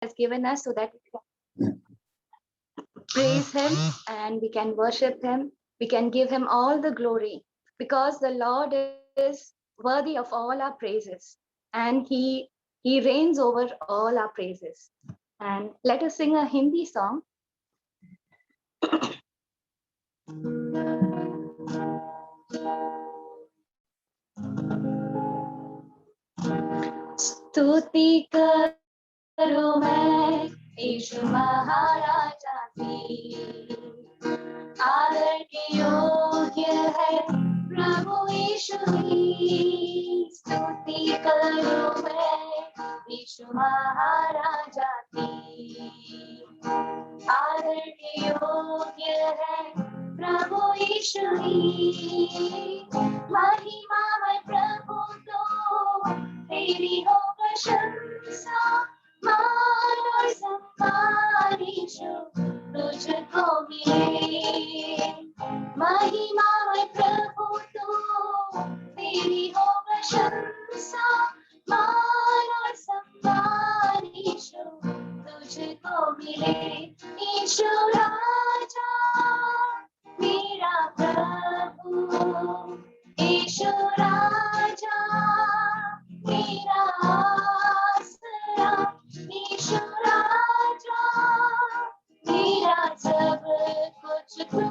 has given us so that we can praise Him and we can worship Him. We can give Him all the glory because the Lord is worthy of all our praises and He reigns over all our praises. And let us sing a Hindi song. स्तुति करो मैं यीशु महाराजा की, आदर के योग्य है प्रभु यीशु की। स्तुति करो मैं यीशु महाराजा की, आदर के योग्य है प्रभु यीशु की। महिमा में प्रभु तो तेरी हो प्रशंसा, मान और सम्मान यीशु तुझको मिले। महिमा में प्रभु तो तेरी हो प्रशंसा, मान और सम्मान यीशु तुझको मिले। यीशु राजा मेरा प्रभु, यीशु राजा मेरा आसरा, यीशु राजा मेरा सब कुछ तू,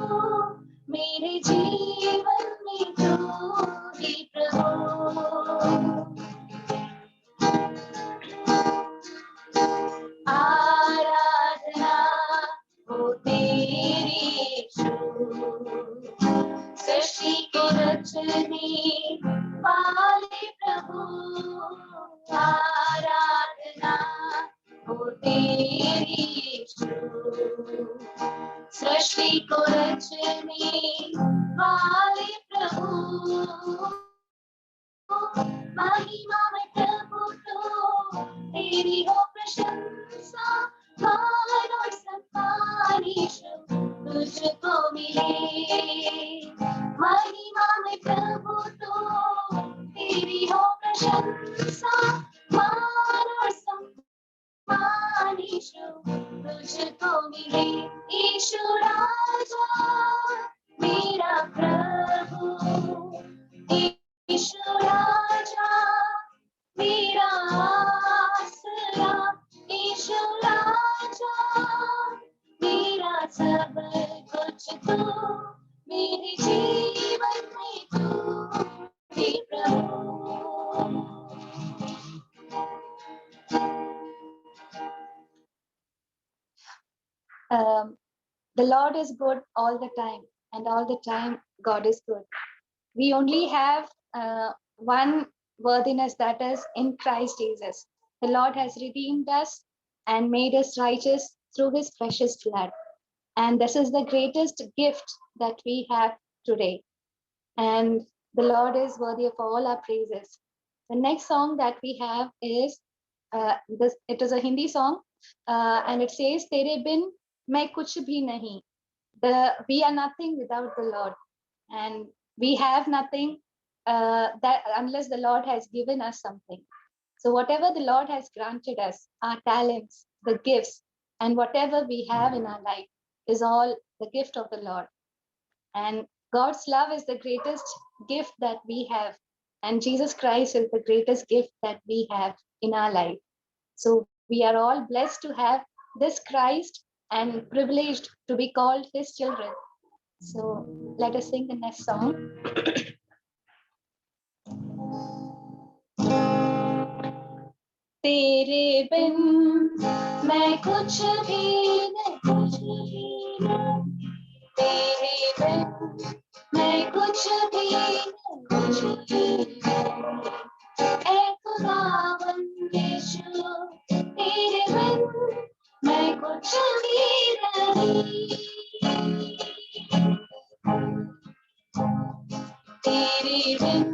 मेरे जीवन में तू ही प्रभु। आराधना हो तेरी यीशु, सृष्टि को रचने वाले प्रभु। आराधना हो तेरी यीशु, सृष्टि को रचने वाले प्रभु। महिमा में प्रभु तो तेरी हो प्रशंसा, मान और सम्मान यीशु तुझको मिले। महिमा में प्रभु तो तेरी हो प्रशंसा, मान और सम्मान यीशु तुझको मिले। यीशु राजा मेरा प्रभु, यीशु राजा मेरा आसरा, यीशु राजा मेरा सब कुछ तू, मेरे जीवन में तू ही प्रभु। The Lord is good all the time, and all the time God is good. We only have one worthiness, that is in Christ Jesus. The Lord has redeemed us and made us righteous through His precious blood. And this is the greatest gift that we have today. And the Lord is worthy of all our praises. The next song that we have is, it is a Hindi song, and it says, Tere bin main kuch bhi nahi. We are nothing without the Lord. And we have nothing that unless the Lord has given us something. So whatever the Lord has granted us, our talents, the gifts, and whatever we have in our life is all the gift of the Lord. And God's love is the greatest gift that we have. And Jesus Christ is the greatest gift that we have in our life. So we are all blessed to have this Christ and privileged to be called His children. So let us sing the next song. तेरे बिन मैं कुछ भी नहीं, तेरे बिन मैं कुछ भी नहीं। ऐ खुदावन यीशु, तेरे बिन मैं कुछ भी नहीं। तेरे बिन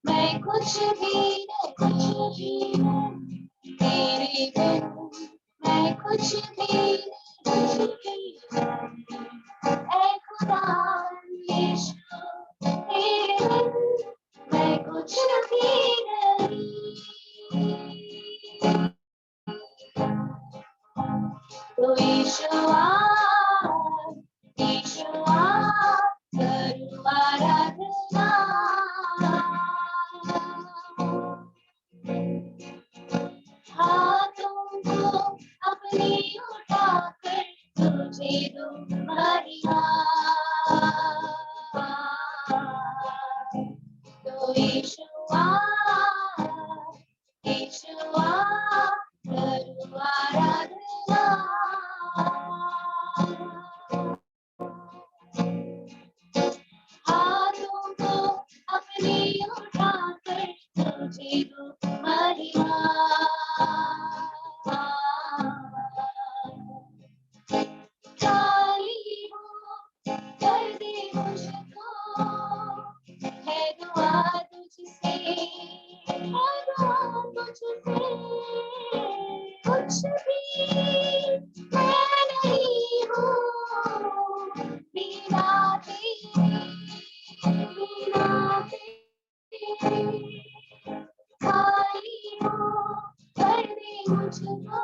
मैं कुछ भी नहीं, तेरे बिन मैं कुछ भी नहीं। ऐ खुदावन यीशु, तेरे बिन मैं कुछ भी नहीं। तो ईशुआ ईशुआ करूं आराधना हाथों को अपनी उठाकर तुझे दूं महिमा तो ईशुआ ईशुआ करूं आराधना हाथों को अपनी उठाकर तुझे दूं महिमा खाली हो कर दे मुझको है दुआ तुझसे है दुआ तुझसे कुछ भी मैं नहीं हूँ बिना तेरे खाली हो कर दे मुझको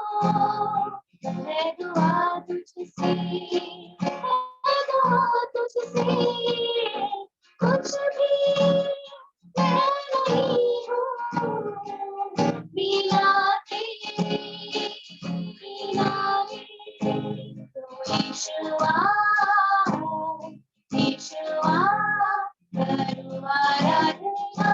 है दुआ तुझसे है दुआ तुझसे कुछ भी मैं नहीं हूँ बिना तेरे बिना तेरे तो ईशुआ ईशुआ करूं आराधना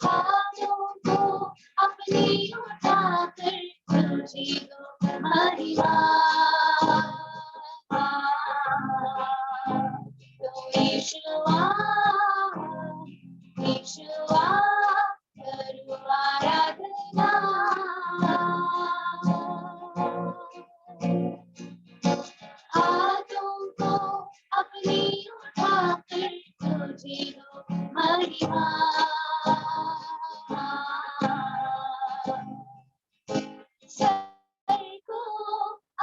हाथों को अपनी उठाकर तुझे दूं महिमा तो ईशुआ ईशुआ करूं आराधना हाथों को अपनी उठाकर तुझे दूं महिमा सर को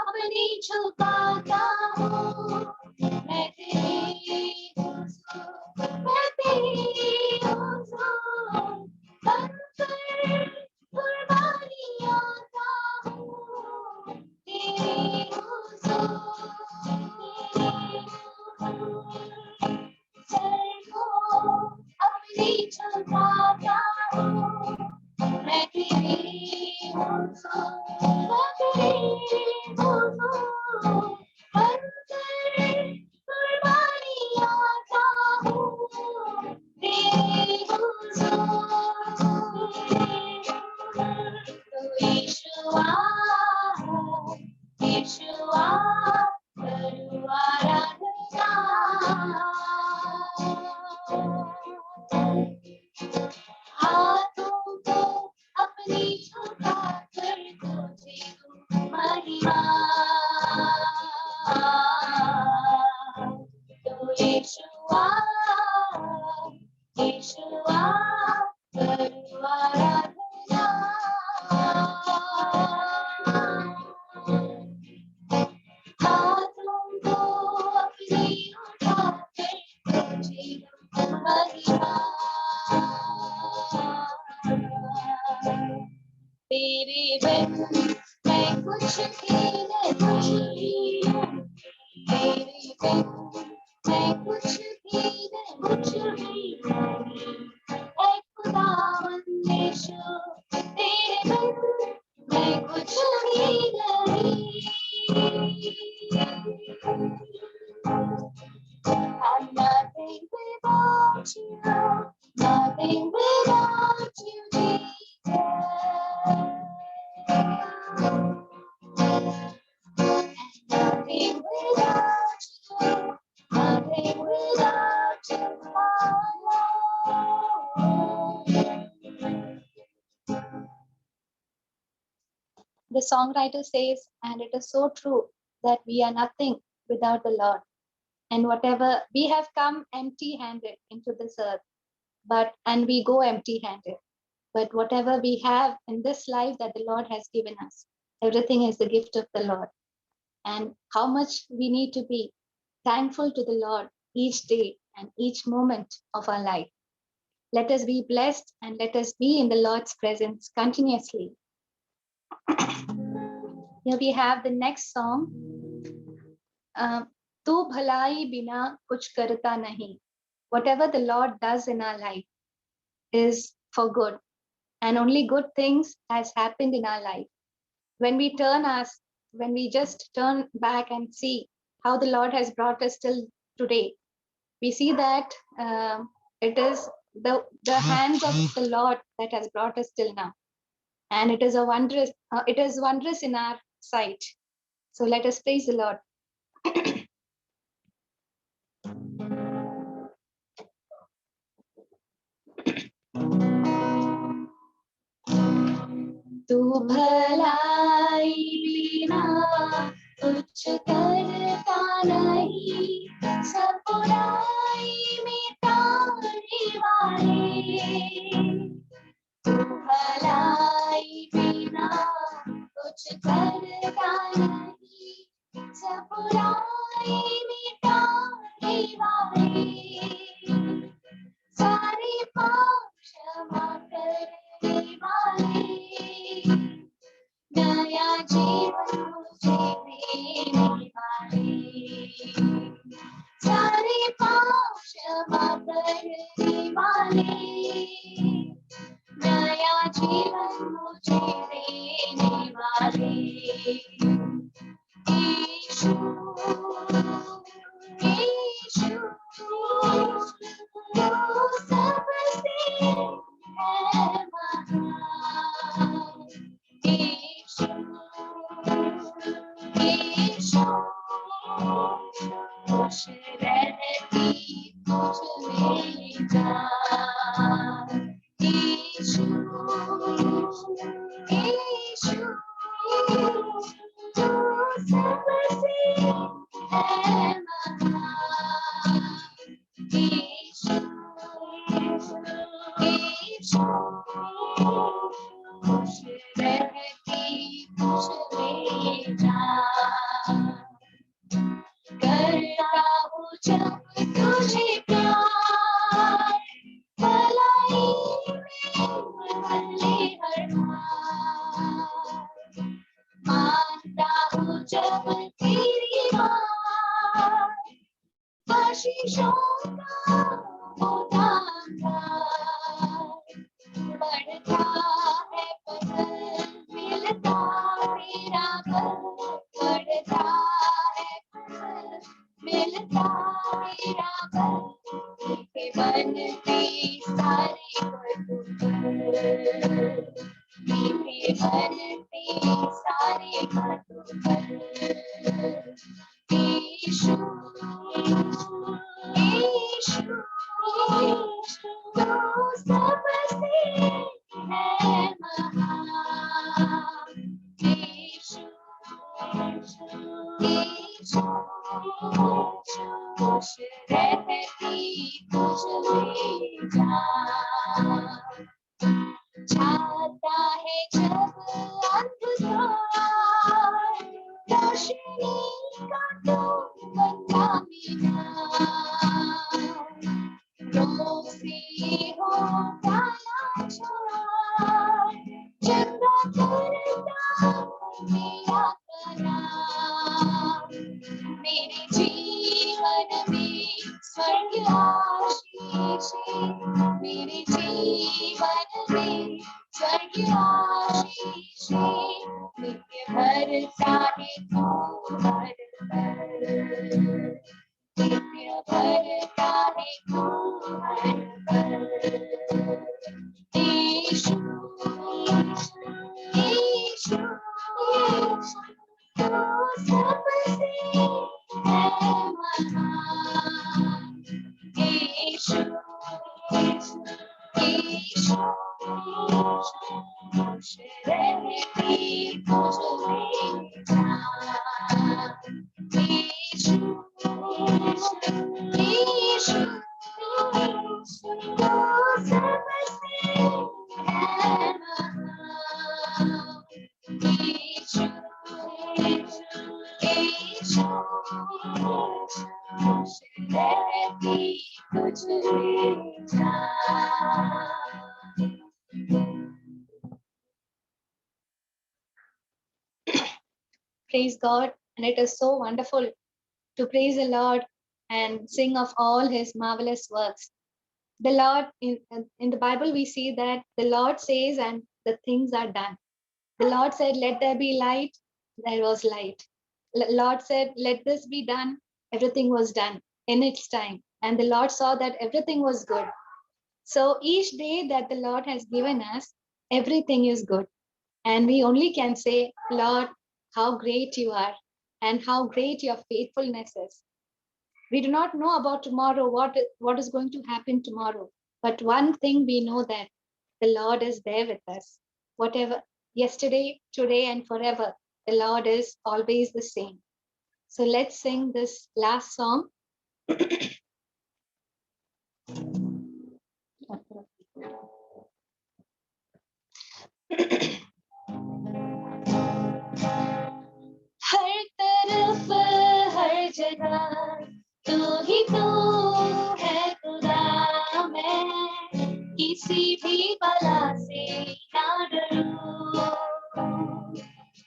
अपनी झुकाता हूँ मैं तेरे हुजूर बनकर कुर्बानी आता हूँ तेरे हुजूर सर को अपनी झुकाता हूँ मैं तेरे बनकर कुर्बानी आता हूँ तेरे हुजूर तो ईशुआ ईशुआ करूं आराधना हाथों को अपनी झुकाकर तुझे दूं महिमा तो ईशुआ ईशुआ करूं आराधना हाथों को अपनी उठाकर तुझे दूं महिमा तेरे बिन मैं कुछ भी नहीं तेरे बिन मैं कुछ भी नहीं ऐ खुदावंद यीशु तेरे बिन मैं कुछ भी नहीं I'm nothing without you, nothing without you, Jesus. Nothing without you, nothing without you, my Lord. The songwriter says, and it is so true, that we are nothing without the Lord. And whatever we have come empty-handed into this earth, and we go empty-handed. But whatever we have in this life that the Lord has given us, everything is the gift of the Lord. And how much we need to be thankful to the Lord each day and each moment of our life. Let us be blessed and let us be in the Lord's presence continuously. Here we have the next song. Tu bhalai bina kuch karta nahi. Whatever the Lord does in our life is for good, and only good things has happened in our life. When we just turn back and see how the Lord has brought us till today, we see that it is the hands of the Lord that has brought us till now, and it is wondrous in our sight. So let us praise the Lord. तू भलाई बिना कुछ करता नहीं, सब बुराई मिटाने वाले। तू भलाई बिना कुछ करता नहीं, सब बुराई मिटाने वाले। सारे पाप क्षमा करने वाले, नया जीवन मुझे देने वाले। सारे पाप क्षमा करने वाले, नया जीवन मुझे देने वाले। यीशु यीशु तू सबसे है महान। यीशु यीशु खुश रहती तुझ में जान। यीशु यीशु तू सबसे है महान। यीशु यीशु खुश रहती तुझ में जान। करता हूँ जब तुझे प्यार, भलाई में बदले हर हार। मानता हूँ जब तेरी बात, आशीषों का होता अंगार। बढ़ता है पल मिलता मेरा बल, बढ़ता है पल मिलता मेरा बल। के बनते सारे बल, मीठे बनते सारे बल। यीशु यीशु तू सबसे है महान। यीशु यीशु खुश रहती तुझ में जान। छाता है जब अंधकार, रोशनी का तू बनता मीनार। रोज़ी होता लाचार, चंगा करता मेरा करार। मेरे जीवन में स्वर्ग आशीष, मेरे जीवन में स्वर्ग आशीष। नित्य भरता है तू हर पल, नित्य भरता है तू हर पल। यीशु यीशु तू सबसे है महान। यीशु यीशु खुश रहती तुझ में जान। यीशु यीशु तू सबसे है महान। यीशु यीशु खुश रहती तुझ में जान। praise God, and it is so wonderful to praise the Lord and sing of all his marvelous works. The Lord, in the Bible, we see that the Lord says, and the things are done. The Lord said, let there be light, there was light. Lord said, let this be done, everything was done in its time. And the Lord saw that everything was good. So each day that the Lord has given us, everything is good. And we only can say, Lord, how great you are and how great your faithfulness is. We do not know about tomorrow, what is going to happen tomorrow. But one thing we know, that the Lord is there with us. Whatever, yesterday, today, and forever, the Lord is always the same. So let's sing this last song. हर तरफ हर जगह तू ही तू है खुदा, मैं किसी भी बला से ना डरूं।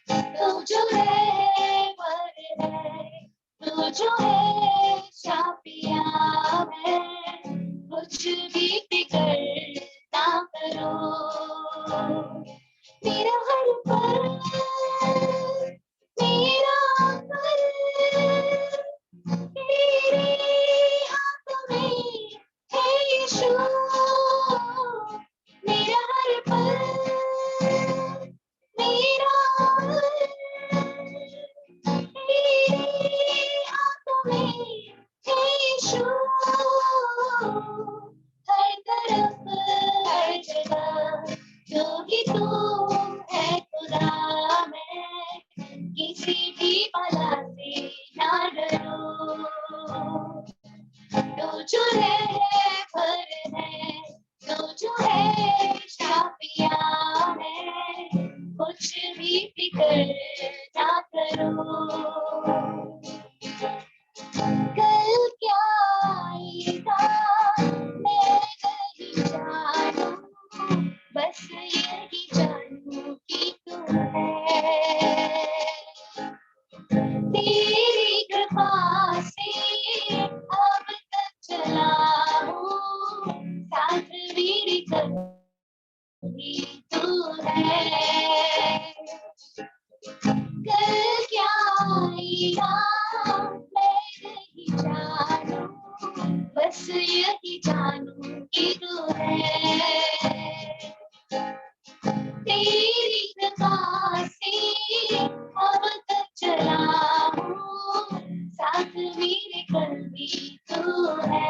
तू जो है वर है, तू जो है शाफिया, मैं कुछ भी फिक्र ना करो। मेरा हर पल, मेरा पल तेरे हाथों में है यीशु। मेरा हर पल, मेरा पल तेरे हाथों में है यीशु। हर तरफ हर जगह तू ही तू है खुदा, मैं किसी भी बला से ना डरूं। तू जो है भर है, तू जो है शाफिया, है कुछ भी फिक्र ना करो। कल क्या आएगा मैं नहीं जानूं, बस यही जानूं कि तू है। तेरी कृपा से अब तक चला हूँ, साथ मेरी कभी तू है। कल क्या आएगा मैं नहीं जानूं, बस यही जानूं कि तू है। तेरी कृपा से अब तक चला हूँ, साथ मेरे कल भी तू है।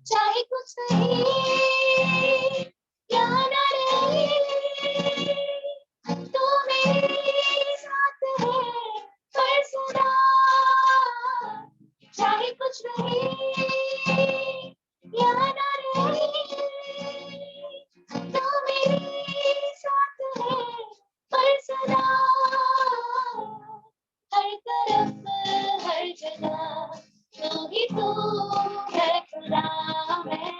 चाहे कुछ रहे या न रहे, तू मेरे साथ है पर सदा। चाहे कुछ रहे या न रहे, तू मेरे साथ है पर सदा। हर तरफ हर जगह तू ही तू है खुदा, मैं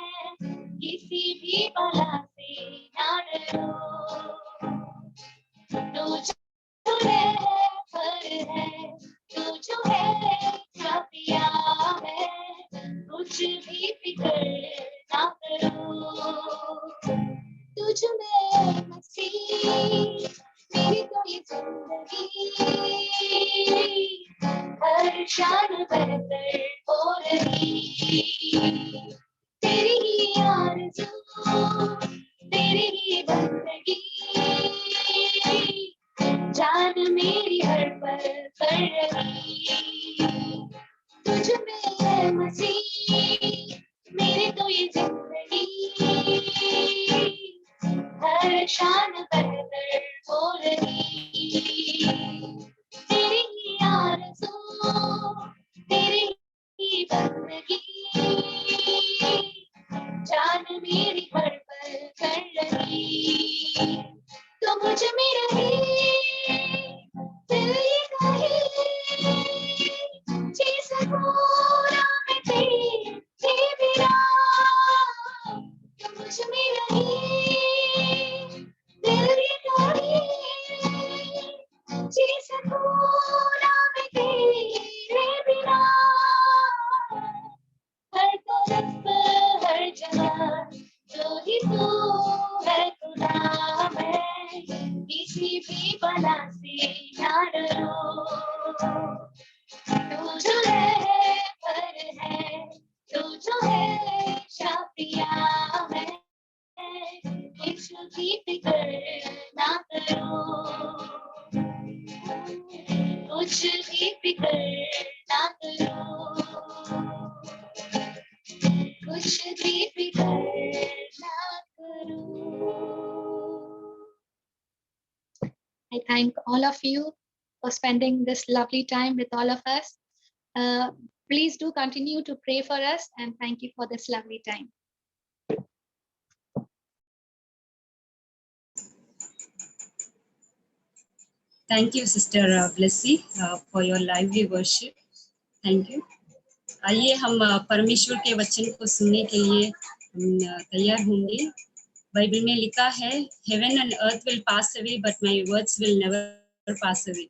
किसी भी बला से ना डरूं। तू जो है पर है, तू जो है शाफिया, मैं कुछ भी फिक्र ना करूं। तुझ में मसीह मेरी तो ये जिंदगी, हर शान बेहतर हो रही। तेरी ही आरज़ू, तेरी ही बंदगी, जान मेरी हर पल कर रही। तुझ में है मसीह मेरी तो ये जिंदगी, हर शान बेहतर हो रही। तेरी ही आरज़ू, तेरी ही बंदगी, जान मेरी हर पल कर रही। तो मुझ में रहे दिल ये कहे, जी सकूं ना मैं तेरे बिना। तो मुझ में रहे कुछ भी फिक्र ना करो, कुछ भी फिक्र ना करो, कुछ भी फिक्र ना करो. I thank all of you for spending this lovely time with all of us. Please do continue to pray for us, and thank you for this lovely time. Thank you, Sister Blessy, for your lively worship. Thank you. आइए हम परमेश्वर के वचन को सुनने के लिए तैयार होंगे. बाइबल में लिखा है, Heaven and earth will pass away, but my words will never pass away.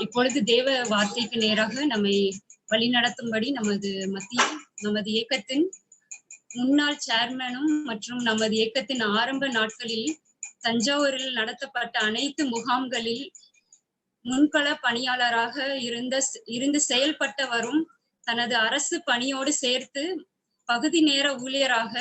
இப்பொழுது தேவ வார்த்தைக்கு நேராக நம்மை வழிநடத்தும்படி நமது மத்தியில் நமது இயக்கத்தின் முன்னாள் சேர்மனும் மற்றும் நமது இயக்கத்தின் ஆரம்ப நாட்களில் தஞ்சாவூரில் நடத்தப்பட்ட அனைத்து முகாம்களில் முன்கள பணியாளராக இருந்து செயல்பட்ட வரும் தனது அரசு பணியோடு சேர்த்து பகுதி நேர ஊழியராக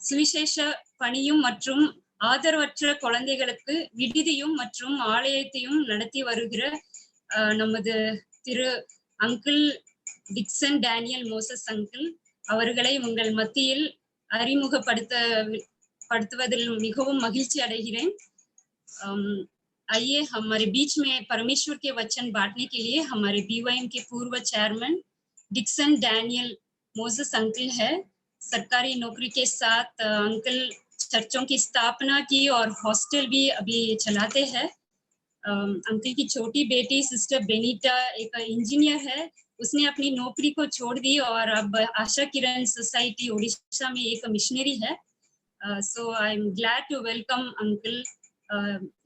சுவிசேஷ பணியும் மற்றும் ஆதரவற்ற குழந்தைகளுக்கு விடுதியும் மற்றும் ஆலயத்தையும் நடத்தி வருகிற நமது Thiru uncle Dixon Daniel Moses uncle அவர்களை உங்கள் மத்தியில் அறிமுகப்படுத்துவதில் மிகவும் மகிழ்ச்சி அடைகிறேன். आइए हमारे बीच में परमेश्वर के वचन बांटने के लिए हमारे BYM के पूर्व chairman Dixon Daniel Moses uncle है. सरकारी नौकरी के साथ अंकल चर्चों की स्थापना की और हॉस्टल भी अभी चलाते हैं. अंकल की छोटी बेटी सिस्टर बेनीटा एक इंजीनियर है. उसने अपनी नौकरी को छोड़ दी और अब आशा किरण सोसाइटी ओडिशा में एक मिशनरी है. So I'm glad to welcome Uncle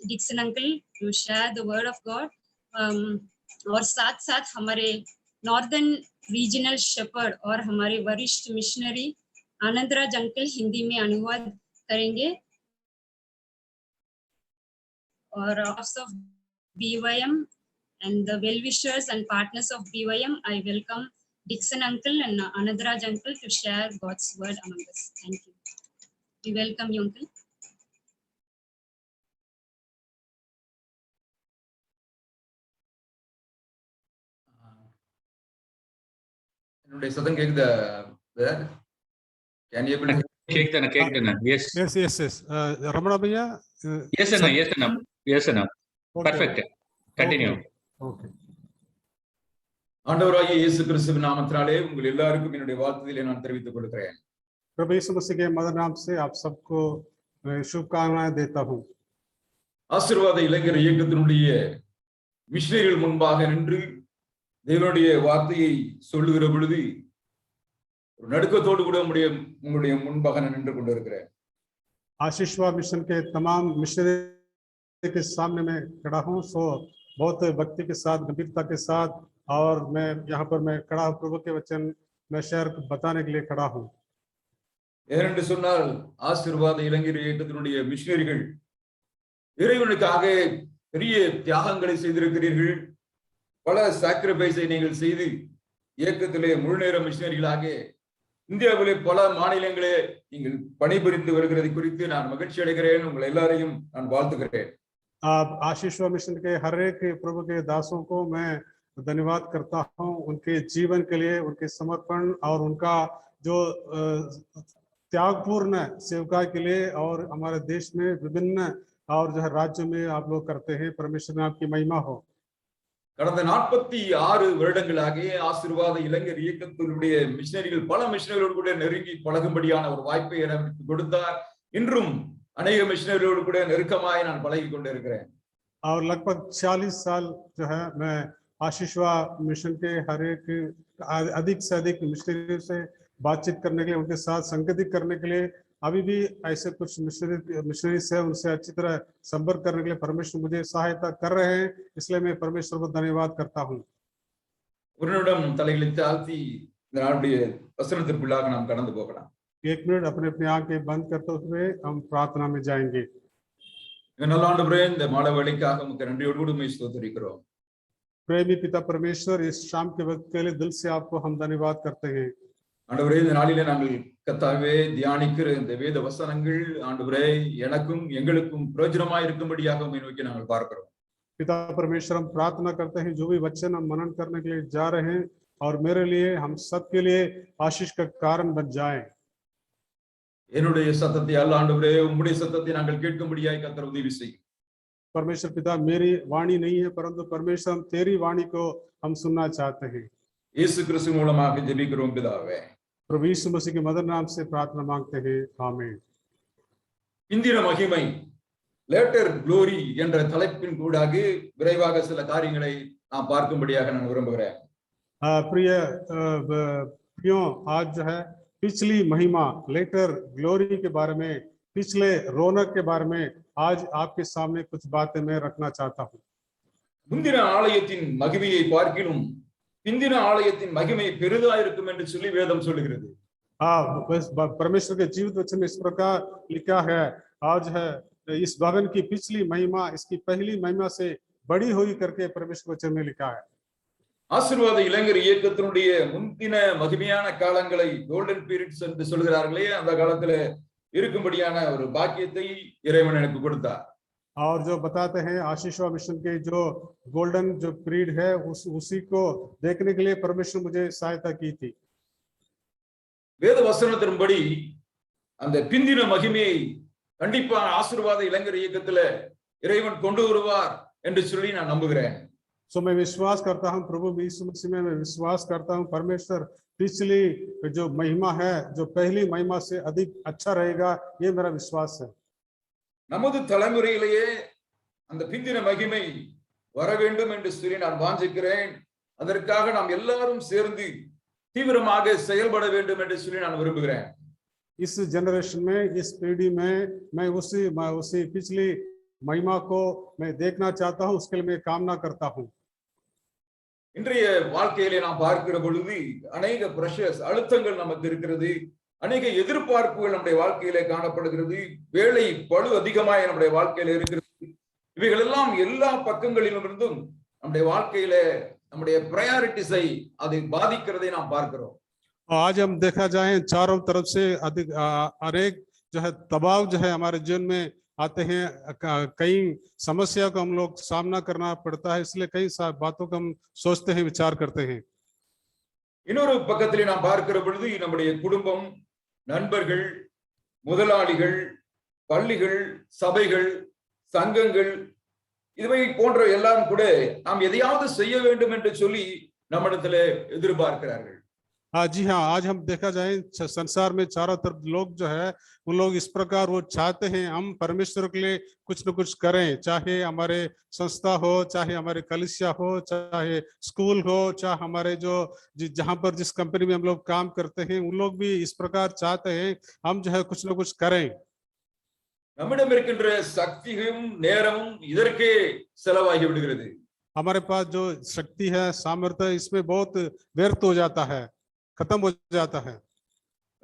Dixon Uncle to share the word of God. और साथ साथ हमारे नॉर्दर्न रीजनल शेपर्ड और हमारे वरिष्ठ मिशनरी आनंदराज अंकल हिंदी में अनुवाद करेंगे. और of BYM and the well-wishers and partners of BYM, I welcome Dixon Uncle and Anandraj Uncle to share God's word among us. Thank you. We welcome you, Uncle. என்னுடைய சத்தம் கேக்குதா? Can you able to கேக்குதுண்ணா. Yes. Ramana bhaiya? Yes Anna. Perfect. Continue. Okay. ஆண்டவராகிய இயேசு கிறிஸ்துவின் நாமத்தினாலே உங்கள் எல்லாருக்கும் என்னுடைய வாழ்த்துதலை நான் தெரிவித்துக் கொள்கிறேன். प्रभु यीशु मसीह के मधुर नाम से आप सबको शुभकामनाएं देता हूं. ஆசீர்வாத இளைஞர் இயக்கத்தினுடைய மிஷனரிகள் முன்பாக நின்று தேவனுடைய வார்த்தையை சொல்லுகிற பொழுது ஒரு நடுக்கத்தோடு கூட உங்களுடைய முன்பாக நான் நின்று கொண்டிருக்கிறேன். आशीषवा मिशन के तमाम मिशनरी के सामने मैं खड़ा हूं. सो बहुत भक्ति के साथ, गंभीरता के साथ, और मैं यहाँ पर मैं खड़ा हूं. प्रभु के वचन मैं शेयर बताने के लिए खड़ा हूं. ஏனென்று சொன்னால் ஆசீர்வாத இளைஞர் இயக்கத்தினுடைய மிஷனரிகள் இறைவனுக்காக பெரிய தியாகங்களை செய்திருக்கிறீர்கள். பல சாக்ரிஃபைஸை நீங்கள் செய்து இயக்கத்திலே முழுநேர மிஷனரிகளாக இந்தியாவிலே பல மாநிலங்களே நீங்கள் பணிபுரிந்து வருகிறது குறித்து நான் மகிழ்ச்சி அடைகிறேன். உங்கள் எல்லாரையும் நான் வாழ்த்துகிறேன். आशीषवा मिशन के हर एक प्रभु के दासों को मैं धन्यवाद करता हूं, उनके जीवन के लिए, उनके समर्पण और उनका जो त्यागपूर्ण सेवकाई के लिए, और हमारे देश में विभिन्न और जो है राज्यों में आप लोग करते हैं. परमेश्वर में आपकी महिमा हो. கடந்த 46 வருடங்களாக ஆசீர்வாத இளைஞர் இயக்கத்தினுடைய மிஷனரிகள் பல மிஷனரிகளோடு கூட நெருங்கி பழகும்படியான ஒரு வாய்ப்பை எனக்கு கொடுத்தார். இன்றும் अनेक मिशनरियों கூட நெருக்கமாய் நான் பழகி கொண்டு இருக்கிறேன். और लगभग 40 साल जो है मैं आशीषवा मिशन के हर एक अधिक से अधिक मिशनरियों से बातचीत करने के लिए, उनके साथ संगति करने के लिए, अभी भी ऐसे कुछ मिशनरी से उनसे अच्छी तरह संपर्क करने के लिए परमेश्वर मुझे सहायता कर रहे हैं. इसलिए मैं परमेश्वर को धन्यवाद करता हूँ. உன்னிடம் தலைகளை தாழ்த்தி இந்த நாளுடைய வசனத்திற்குள்ளாக நாம் கடந்து போகலாம். 1 मिनट अपने अपने आंखें बंद करते हुए हम प्रार्थना में जाएंगे. நல்ல ஆண்டவரே, இந்த மாலை வேளைக்காக உமக்கு நன்றியோடு கூட உம்மை ஸ்தோத்திரிக்கிறோம். प्रेमी पिता परमेश्वर, इस शाम के वक्त के लिए दिल से आपको हम धन्यवाद करते हैं. ஆண்டவரே, இந்த நாளிலே நாங்கள் கர்த்தாவே தியானிக்கிற இந்த வேத வசனங்கள் ஆண்டவரே எனக்கும் எங்களுக்கும் பிரயோஜனமாய் இருக்கும்படியாக உம்மை நோக்கி நாங்கள் பார்க்கிறோம். पिता परमेश्वर, हम प्रार्थना करते हैं जो भी वचन हम मनन करने के लिए जा रहे हैं और मेरे लिए, हम सबके लिए आशीष का कारण बन जाएं। என்னுடைய சத்தத்தை அல்ல ஆண்டவரே, உம்முடைய சத்தத்தை நாங்கள் கேட்கும்படியாய் கர்த்தர் உதவி செய்யும். परमेश्वर पिता, मेरी वाणी नहीं है परंतु परमेश्वर हम तेरी वाणी को हम सुनना चाहते हैं। இயேசு கிறிஸ்து மூலமாக ஜெபிக்கிறோம் பிதாவே. प्रभु यीशु मसीह के मदद नाम से प्रार्थना मांगते हैं, आमीन। இந்திர மகிமை, லேட்டர் க்ளோரி என்ற தலைப்பின் கூடாக விரைவாக சில காரியங்களை நாம் பார்க்கும்படியாக நான் விரும்புகிறேன். प्रियो, आज जो है पिछली महिमा, लेटर ग्लोरी के बारे में, पिछले रौनक के बारे में आज आपके सामने कुछ बातें मैं रखना चाहता हूँ। முந்தின ஆலயத்தின் மகிமையை பார்க்கிலும் பிந்தின ஆலயத்தின் மகிமை பெரிதா இருக்கும் என்று சொல்லி வேதம் சொல்லுகிறது. परमेश्वर के जीवित वचन में इस प्रकार लिखा है, आज है इस भवन की पिछली महिमा इसकी पहली महिमा से बड़ी हुई करके परमेश्वर वचन में लिखा है। ஆசீர்வாத இளைஞர் இயக்கத்தினுடைய முந்தின மகிமையான காலங்களை கோல்டன் பீரியட்ஸ் என்று சொல்கிறார்களே, அந்த காலத்துல இருக்கும்படியான ஒரு பாக்கியத்தை இறைவன் எனக்கு கொடுத்தார். और जो बताते हैं आशीषवा मिशन के जो गोल्डन जो पीरियड है उसी को देखने के लिए परमेश्वर मुझे सहायता की थी। வேத வசனத்தின்படி அந்த பிந்தின மகிமையை கண்டிப்பா ஆசீர்வாத இளைஞர் இயக்கத்துல இறைவன் கொண்டு வருவார் என்று சொல்லி நான் நம்புகிறேன். सो मैं विश्वास करता हूँ प्रभु यीशु मसीह में, मैं विश्वास करता हूँ परमेश्वर पिछली जो महिमा है जो पहली महिमा से अधिक अच्छा रहेगा, ये मेरा विश्वास है। நமது தலைமுறையிலேயே அந்த பிந்தின மகிமை வர வேண்டும் என்று சொல்லி நான் வாஞ்சிக்கிறேன். அதற்காக நாம் எல்லாரும் சேர்ந்து தீவிரமாக செயல்பட வேண்டும் என்று சொல்லி நான் விரும்புகிறேன். इस जनरेशन में, इस पीढ़ी में मैं उसी पिछली महिमा को मैं देखना चाहता हूँ, उसके लिए मैं कामना करता हूँ। இன்றைய வாழ்க்கையிலே நாம் பார்க்கிற பொழுது அநேக பிரஷர்ஸ், அழுத்தங்கள் நமக்கு இருக்கிறது, அநேக எதிர்பார்ப்புகள் நம்முடைய வாழ்க்கையிலே காணப்படுகிறது, வேலை பளு அதிகமாய் நம்முடைய வாழ்க்கையில இருக்கிறது. இவைகள் எல்லாம் எல்லா பக்கங்களிலிருந்தும் நம்முடைய வாழ்க்கையில நம்முடைய பிரையாரிட்டிஸை அது பாதிக்கிறதை நாம் பார்க்கிறோம். आज हम देखा जाए चारों तरफ से अधिक अनेक जो है दबाव जो है हमारे जीवन में आते हैं, कई समस्या को हम लोग सामना करना पड़ता है, इसलिए कई बातों को हम सोचते हैं, विचार करते हैं। இன்னொரு பக்கத்திலே நாம் பார்க்கிற பொழுது நம்முடைய குடும்பம், நண்பர்கள், முதலாளிகள், பள்ளிகள், சபைகள், சங்கங்கள், இவை போன்ற எல்லாம் கூட நாம் எதையாவது செய்ய வேண்டும் என்று சொல்லி நம்மிடத்துல எதிர்பார்க்கிறார்கள். जी हाँ, आज हम देखा जाए संसार में चारों तरफ लोग जो है उन लोग इस प्रकार वो चाहते हैं हम परमेश्वर के लिए कुछ न कुछ करें, चाहे हमारे संस्था हो, चाहे हमारे कलीसिया हो, चाहे स्कूल हो, चाहे हमारे जो जहाँ पर जिस कंपनी में हम लोग काम करते हैं, उन लोग भी इस प्रकार चाहते हैं हम जो है कुछ न कुछ करें। நம்மிடம் இருக்கின்ற சக்தியும் நேரமும் இதற்கே செலவாகி விடுகிறது. हमारे पास जो शक्ति है, सामर्थ्य, इसमें बहुत व्यर्थ हो जाता है, खत्म हो जाता है।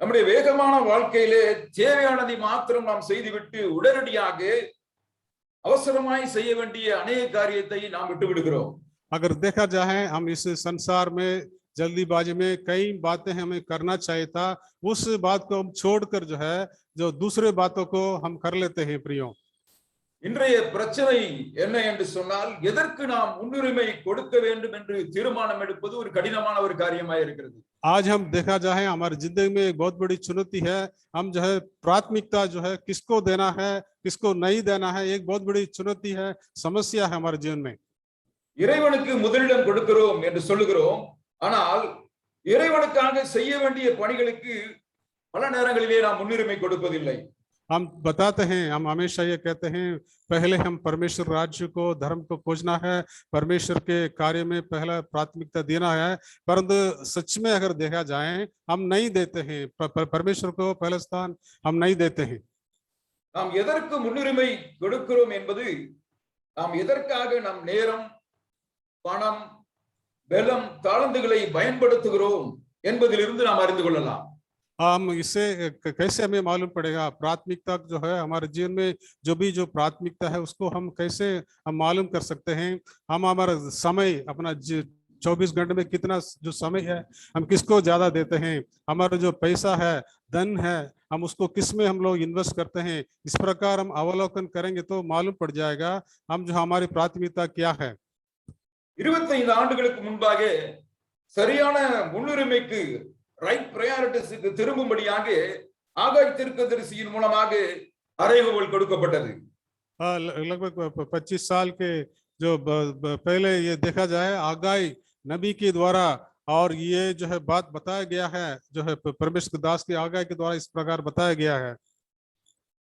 நம்முடைய வேகமான வாழ்க்கையிலே தேவையானதை மாத்திரம் நாம் செய்துவிட்டு உடனடியாக அவசரமாய் செய்ய வேண்டிய अनेक காரியத்தை நாம் விட்டு விடுகிறோம். अगर देखा जाए हम इस संसार में जल्दीबाजी में कई बातें हमें करना चाहिए था, उस बात को हम छोड़कर जो है जो दूसरे बातों को हम कर लेते हैं। प्रियो, இன்றைய பிரச்சனை என்ன என்று சொன்னால், எதற்கு நாம் முன்னுரிமை கொடுக்க வேண்டும் என்று தீர்மானம் எடுப்பது ஒரு கடினமான ஒரு காரியமாய் இருக்கிறது. आज हम देखा जाए हमारी जिंदगी में एक बहुत बड़ी चुनौती है, हम जो है प्राथमिकता जो है किसको देना है, किसको नहीं देना है, एक बहुत बड़ी चुनौती है, समस्या है हमारे जीवन में। இறைவனுக்கு முதலிடம் கொடுக்கிறோம் என்று சொல்லுகிறோம், ஆனால் இறைவனுக்காக செய்ய வேண்டிய பணிகளுக்கு பல நேரங்களிலே நாம் முன்னுரிமை கொடுப்பதில்லை. हम बताते हैं, हम हमेशा ये कहते हैं पहले हम परमेश्वर राज्य को, धर्म को खोजना है, परमेश्वर के कार्य में पहला प्राथमिकता देना है, परंतु सच में अगर देखा जाए हम नहीं देते हैं, परमेश्वर को पहला स्थान हम नहीं देते हैं। நாம் எதற்கு முன்னுரிமை கொடுக்கிறோம் என்பது நாம் எதற்காக நம் நேரம், பணம், பலம், தாளந்துகளை பயன்படுத்துகிறோம் என்பதிலிருந்து நாம் அறிந்து கொள்ளலாம். हम इससे कैसे हमें मालूम पड़ेगा प्राथमिकता जो है हमारे जीवन में, जो प्राथमिकता है उसको हम कैसे हम मालूम कर सकते हैं। हम हमारा समय, अपना 24 घंटे में कितना जो समय है हम किसको ज्यादा देते हैं, हमारा जो पैसा है, धन है, हम उसको किस में हम लोग इन्वेस्ट करते हैं। इस प्रकार हम अवलोकन करेंगे तो मालूम पड़ जाएगा हम जो हमारी प्राथमिकता क्या है। 25 ஆண்டுகளுக்கு முன்பாக சரியான முன்னுரிமைக்கு ரைட் பிரையாரிட்டிஸ்க்கு திரும்பும்படியாக ஆகாய் தீர்க்கதரிசியின் மூலமாக அறைகூவல் கொடுக்கப்பட்டது। लगभग 25 साल के जो पहले ये देखा जाए आगाई नबी के द्वारा, और ये जो है बात बताया गया है, जो है परमेश्वर दास की आगाई के द्वारा इस प्रकार बताया गया है।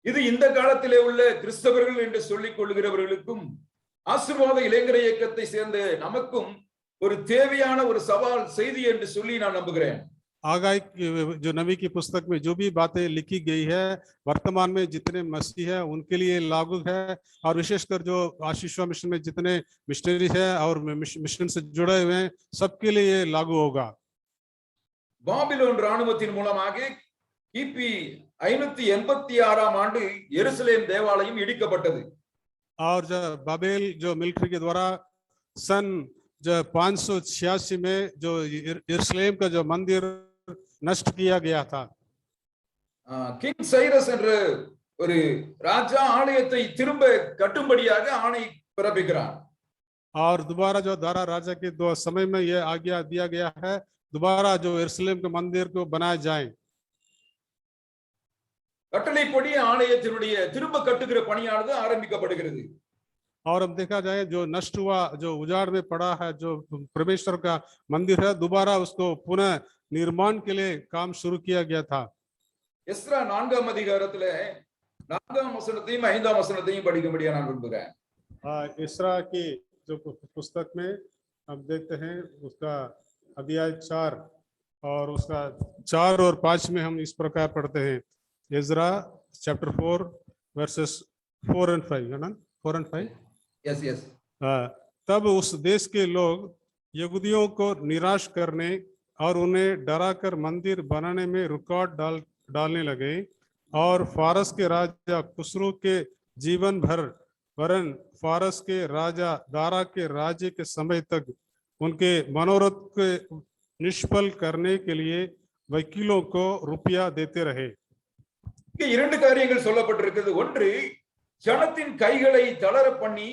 இது இந்த காலத்திலே உள்ள கிறிஸ்தவர்கள் என்று சொல்லிக் கொள்கிறவர்களுக்கும் ஆசீர்வாத இளைஞர் இயக்கத்தை சேர்ந்த நமக்கும் ஒரு தேவையான ஒரு சவால் செய்தி என்று சொல்லி நான் நம்புகிறேன்। आगाई जो नबी की पुस्तक में जो भी बातें लिखी गई है वर्तमान में जितने मसीह है उनके लिए लागू है, और विशेषकर जो आशीष मिशन में जितने मिशनरी है और मिशन से जुड़े हुए हैं सबके लिए ये लागू होगा। பாபிலோன் ராணுவத்தின் மூலமாக கிபி 586 ஆண்டு எருசலேம் தேவாலயம் இடிக்கப்பட்டது। और जो बाबेल जो मिलिट्री के द्वारा सन जो 586 में जो यरूशलेम का जो मंदिर नष्ट किया गया था। கிங் சைரஸ் என்ற ஒரு ராஜா ஆலயத்தை திரும்ப கட்டும்படியாக ஆணை பிறப்பிக்கிறான்। और दोबारा जो दारा राजा के दो समय में यह आज्ञा दिया गया है दोबारा जो यरूशलेम के मंदिर को बनाया जाए। கட்டளைப்படி ஆலயத்தினுடைய திரும்ப கட்டுகிற பணியானது ஆரம்பிக்கப்படுகிறது। और अब देखा जाए जो नष्ट हुआ जो उजाड़ में पड़ा है जो परमेश्वर का मंदिर है दोबारा उसको पुनः निर्माण के लिए काम शुरू किया गया था। எஸ்ரா 4ஆம் அதிகாரத்திலே 4ஆம் வசனத்தையும் 5ஆம் வசனத்தையும் படிக்கும்படியா நான் விரும்புகிறேன்। एस्रा की जो पुस्तक में हम देखते हैं उसका अध्याय 4 और उसका 4 और 5 में हम इस प्रकार पढ़ते हैं। एजरा चैप्टर 4 वर्सेस 4 and 5 है ना, 4 and 5। Yes yes. तब उस देश के लोग यहूदियों को निराश करने और उन्हें डराकर मंदिर बनाने में रुकावट डालने लगे, और फारस के राजा खुसरो के जीवन भर वरन फारस के राजा दारा के राज्य के समय तक उनके मनोरथ के निष्फल करने के लिए वकीलों को रुपया देते रहे। இங்கே 2 காரியங்கள் சொல்லப்பட்டிருக்கிறது। ஒன்று, ஜனத்தின் கைகளை தளர பண்ணி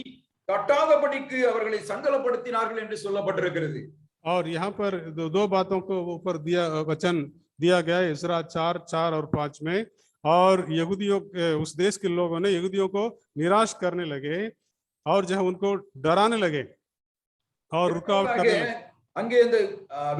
கட்டாதபடிக்கு அவர்களை சங்கலப்படுத்தினார்கள் என்று சொல்லப்பட்டிருக்கிறது। और यहाँ पर दो बातों को ऊपर दिया वचन दिया गया है इस्रा 4 और 5 में। और यहूदियों उस देश के लोगों ने यहूदियों को निराश करने लगे और जो है उनको डराने लगे और रुकावट करने लगे। அங்கே இந்த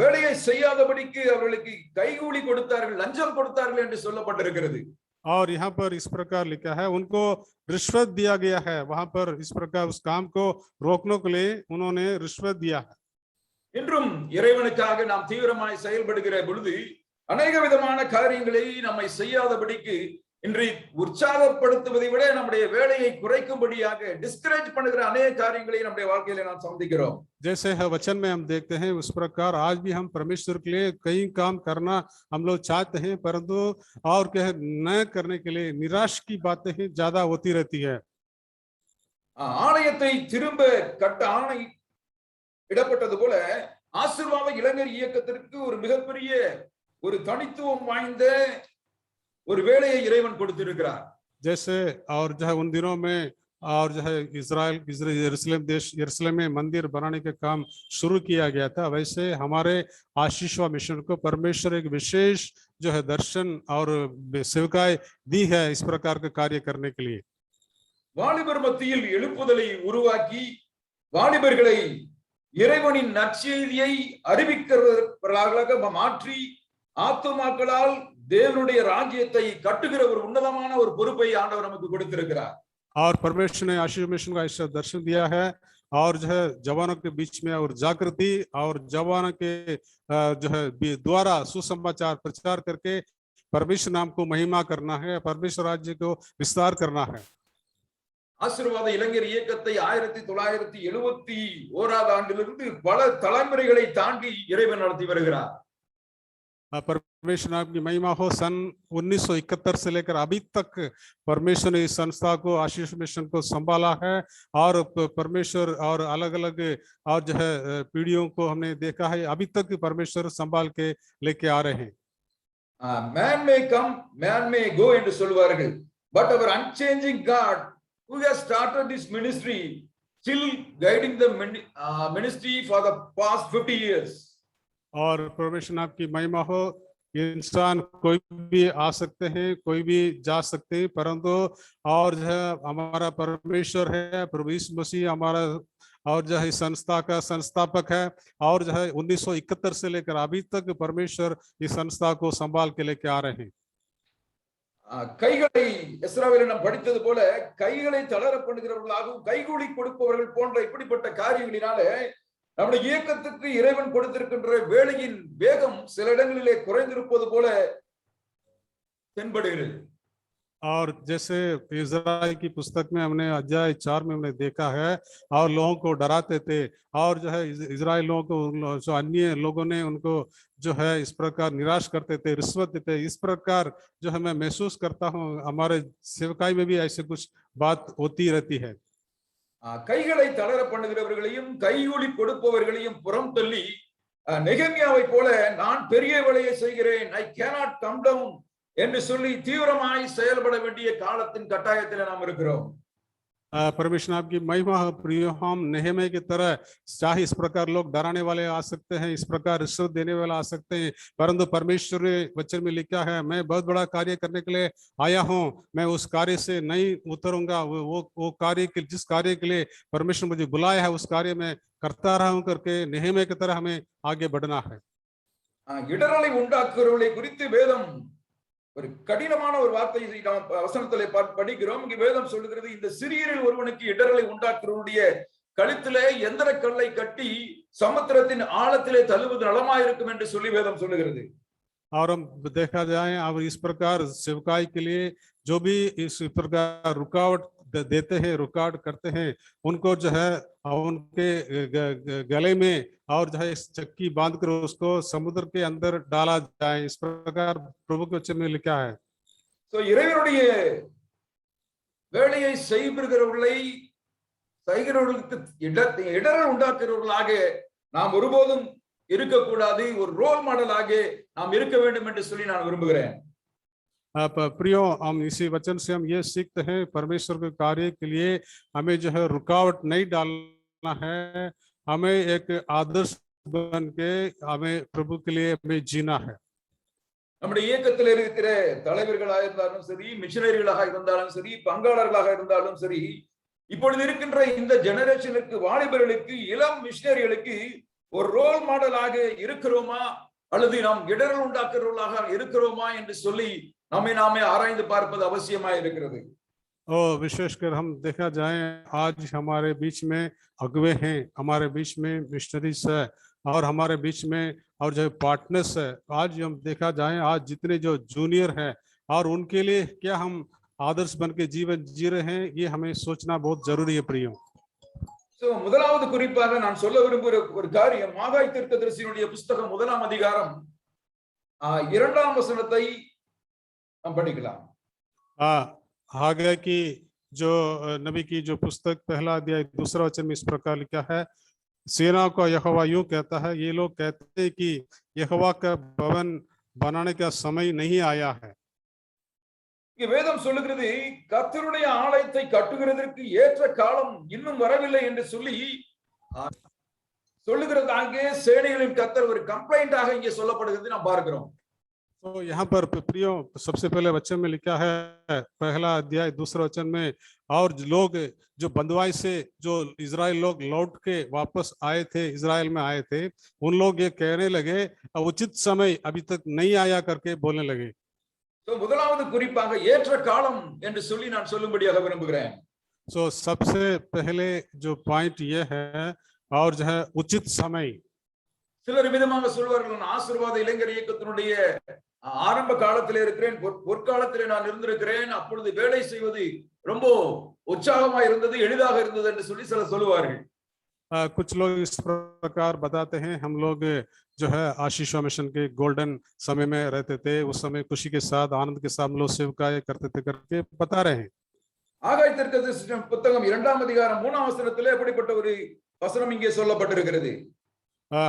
வேலையை செய்யாதபடிக்கு அவர்களுக்கு கைகூலி கொடுத்தார்கள், லஞ்சம் கொடுத்தார்கள் என்று சொல்லப்பட்டிருக்கிறது। और यहाँ पर इस प्रकार लिखा है उनको रिश्वत दिया गया है, वहां पर इस प्रकार उस काम को रोकने के लिए उन्होंने रिश्वत दिया है। இன்றும் இறைவனுக்காக நாம் தீவிரமாய் செயல்படுகிற பொழுது அநேக விதமான காரியங்களை நம்மை செய்யாதபடிக்கு இன்று உற்சாகப்படுத்துவதை விட நம்முடைய வேலையை குறைக்கும்படியாக டிஸ்கரேஜ் பண்ணுகிற अनेक காரியங்களை நம்முடைய வாழ்க்கையில நாம் சந்திக்கிறோம்। जैसे है वचन में हम देखते हैं उस प्रकार आज भी हम परमेश्वर के लिए कई काम करना हम लोग चाहते हैं, परंतु और क्या न करने के लिए निराश की बातें ही ज्यादा होती रहती है। ஆலயத்தை திரும்ப கட்ட ஆணை இடப்பட்டது போல ஆசீர்வாத இளைஞர் இயக்கத்திற்கு ஒரு மிகப்பெரிய ஒரு தனித்துவம் வாய்ந்த ஒரு வேலையை இறைவன் கொடுத்திருக்கிறார்। जैसे और जो है उन दिनों में और जो है यरूशलेम देश यरूशलेम में मंदिर बनाने का काम शुरू किया गया था, वैसे हमारे आशीषवा मिशन को परमेश्वर एक विशेष जो है दर्शन और सेवकाई दी है इस प्रकार का कार्य करने के लिए। வாலிபர் மத்தியில் எழுப்புதலை உருவாக்கி வாலிபர்களை இறைவனின் நற்செய்தியை அறிவிக்கிறவர்களாக மாற்றி ஆத்துமாக்களால் தேவனுடைய ராஜ்யத்தை கட்டுகிற ஒரு உன்னதமான ஒரு பொறுப்பை ஆண்டவர் நமக்கு கொடுத்திருக்கிறார்। और परमेश्वर ने आशीष मिशन का ऐसा दर्शन दिया है और जो है जवानों के बीच में और जागृति और जवानों के जो है द्वारा सुसमाचार प्रचार करके परमेश्वर नाम को महिमा करना है, परमेश्वर राज्य को विस्तार करना है। ஆசீர்வாத இளைஞர் இயக்கத்தை 1971 ஆண்டிலிருந்து பல தலைமுறைகளை தாண்டி இறைவன் நடத்தி வருகிறார்। परमेश्वर नाम की महिमा हो। सन 1971 से लेकर अभी तक परमेश्वर ने इस संस्था को, आशीष मिशन को संभाला है, और परमेश्वर और अलग अलग और जो है पीढ़ियों को हमने देखा है, अभी तक परमेश्वर संभाल के लेके आ रहे हैं। Man may come, man may go என்று சொல்வார்கள். But our unchanging God who has started this ministry still guiding the ministry for the past 50 years. और परमेश्वर नाम की महिमा हो। इंसान कोई भी आ सकते हैं, कोई भी जा सकते हैं, परंतु और जो है हमारा परमेश्वर है, प्रभु यीशु मसीह हमारा और जो है संस्था का संस्थापक है, और जो है 1971 से लेकर अभी तक परमेश्वर इस संस्था को संभाल के लेके आ रहे हैं। கைகளை எஸ்ராவேலில் நாம் படித்தது போல கைகளை தளர பண்ணுகிறவர்களாகவும் கைகூலி கொடுப்பவர்கள் போன்ற இப்படிப்பட்ட காரியங்களினாலே நம்முடைய இயக்கத்துக்கு இறைவன் கொடுத்திருக்கின்ற வேலையின் வேகம் சில இடங்களிலே குறைந்திருப்பது போல தென்படுகிறது। और जैसे इज़राइल की पुस्तक में हमने अध्याय 4 में हमने देखा है, और लोगों को डराते थे, और जो है इज़राइल लोगों को, जो अन्य लोगों ने उनको जो है इस प्रकार निराश करते थे, रिश्वत देते। इस प्रकार जो है मैं महसूस करता हूँ हमारे सेवकाई में भी ऐसे कुछ बात होती रहती है। கைகளை தளர பண்ணுகிறவர்களையும் கைகூலி கொடுப்பவர்களையும் புறம் தள்ளி நெகேமியாவை போல நான் பெரிய வேலையை செய்கிறேன், I cannot come down என்று சொல்லி தீவிரமாய் செயல்பட வேண்டிய காலத்தின் கட்டாயத்தில் நாம் இருக்கிறோம்। परमेश्वर आपकी महिमा हो। प्रिय, हम नेहमिया की तरह चाहे इस प्रकार लोग डराने वाले आ सकते हैं, इस प्रकार रिश्वत देने वाले आ सकते हैं, परंतु परमेश्वर ने वचन में लिखा है मैं बहुत बड़ा कार्य करने के लिए आया हूं, मैं उस कार्य से नहीं उतरूंगा। वो कार्य के, जिस कार्य के लिए परमेश्वर मुझे बुलाया है, उस कार्य में करता रहूं करके नेहमिया की तरह हमें आगे बढ़ना है। இடரலை உண்டாக்குறவர்களை குறித்து வேதம் ஒரு கடினமான ஒரு வார்த்தையை நாம் வசனத்திலே படிக்கிறோம்। இங்கே வேதம் சொல்லுகிறது, இந்த சிறியரில் ஒருவனுக்கு இடரலை உண்டாக்குறவனுடைய கழுத்திலே எந்திர கல்லை கட்டி சமுத்திரத்தின் ஆழத்திலே தள்ளுவது நலமாயிருக்கும் என்று சொல்லி வேதம் சொல்லுகிறது। और हम देखा जाए अब इस प्रकार सेवकाई के लिए जो भी इस प्रकार रुकावट देते हैं, रुकावट करते हैं, उनको जो है उनके गले में और जो है इस चक्की बांध कर उसको समुद्र के अंदर डाला जाए, इस प्रकार प्रभु के वचन में लिखा है। तो இறைவனுடைய வேலையை செய்கிறவர்களுக்கு இடரல் உண்டாக்குறவர்களாக நாம் ஒருபோதும் இருக்கக்கூடாது, ஒரு ரோல் மாடலாக நாம் இருக்க வேண்டும் என்று சொல்லி நான் விரும்புகிறேன்। प्रियो, हम इसी वचन से हम ये सीखते हैं परमेश्वर के कार्य के लिए हमें जो है रुकावट नहीं डालना है, हमें एक आदर्श बन के हमें प्रभु के लिए हमें जीना है। நம்முடைய இயக்கத்தில் இருக்கிற தலைவர்களாக இருந்தாலும் சரி, மிஷனரிகளாக இருந்தாலும் சரி, பங்காளர்களாக இருந்தாலும் சரி, இப்பொழுது இருக்கின்ற இந்த ஜெனரேஷனுக்கு, வாலிபர்களுக்கு, இளம் மிஷனரிகளுக்கு ஒரு ரோல் மாடலாக இருக்கிறோமா அல்லது நாம் இடரல் உண்டாக்குறவர்களாக இருக்கிறோமா என்று சொல்லி நாமே ஆராய்ந்து பார்ப்பது அவசியமாக இருக்கிறது। विशेषकर हम देखा जाए आज हमारे बीच में अगुवे हैं, हमारे बीच में मिशनरीज है, और हमारे बीच में और जो पार्टनर्स है। आज हम देखा जाए आज जितने जो जूनियर है और उनके लिए क्या हम आदर्श बन के जीवन जी रहे हैं, ये हमें सोचना बहुत जरूरी है। प्रियो, முதலாவது குறிப்பாக நான் சொல்ல விரும்புகிற ஒரு காரியம், ஆகாய் தீர்க்கதரிசியினுடைய புத்தகம் 1ஆம் அதிகாரம் 2ஆம் வசனத்தை हम पढ़िकलाम। हागै की जो नबी की जो पुस्तक 1 अध्याय 2 वचन में इस प्रकार लिखा है, सेना का यहोवा यूं कहता है, ये लोग कहते हैं कि यहोवा का भवन बनाने का समय नहीं आया है। இங்கே வேதம் சொல்லுகிறது, கர்த்தருடைய ஆலயத்தை கட்டுகிறதற்கு ஏற்ற காலம் இன்னும் வரவில்லை என்று சொல்லி சொல்லுகிறது। அங்கே சேனைகளின் கர்த்தர் ஒரு கம்ப்ளைண்டாக இங்கே சொல்லப்படுகிறது நாம் பார்க்கிறோம்। तो यहाँ पर प्रियो सबसे पहले वचन में लिखा है 1 अध्याय 2 वचन में, और लोग जो बंधुआई से जो इजराइल लोग लौट के वापस आए थे, इजराइल में आए थे, उन लोग ये कहने लगे उचित समय अभी तक नहीं आया करके बोलने लगे। तो முதலாவது குறிப்பாக ஏற்ற காலம் என்று சொல்லி நான் சொல்லும்படியாக விரும்புகிறேன்। सो सबसे पहले जो पॉइंट ये है और जो है उचित समय। சிலர் விதமாக சொல்வார்கள், நான் ஆசீர்வாத இளைஞர் இயக்கத்தினுடைய ஆரம்ப காலத்திலே இருக்கிறேன், பொற்காலத்திலே நான் இருந்திருக்கிறேன், அப்பொழுது வேலை செய்வது ரொம்ப உற்சாகமா இருந்தது, எளிதாக இருந்தது என்று சொல்லி சிலர் சொல்லுவார்கள்। कुछ लोग इस प्रकार बताते हैं, हम लोग जो है आशीषवा मिशन के गोल्डन समय में रहते थे, उस समय खुशी के साथ आनंद के साथ हम लोग सेवकाएं करते थे करके बता रहे हैं। ஆகாய் தீர்க்கதரிசி புத்தகம் 2ஆம் அதிகாரம் 3ஆம் வசனத்திலே அப்படிப்பட்ட ஒரு வசனம் இங்கே சொல்லப்பட்டிருக்கிறது.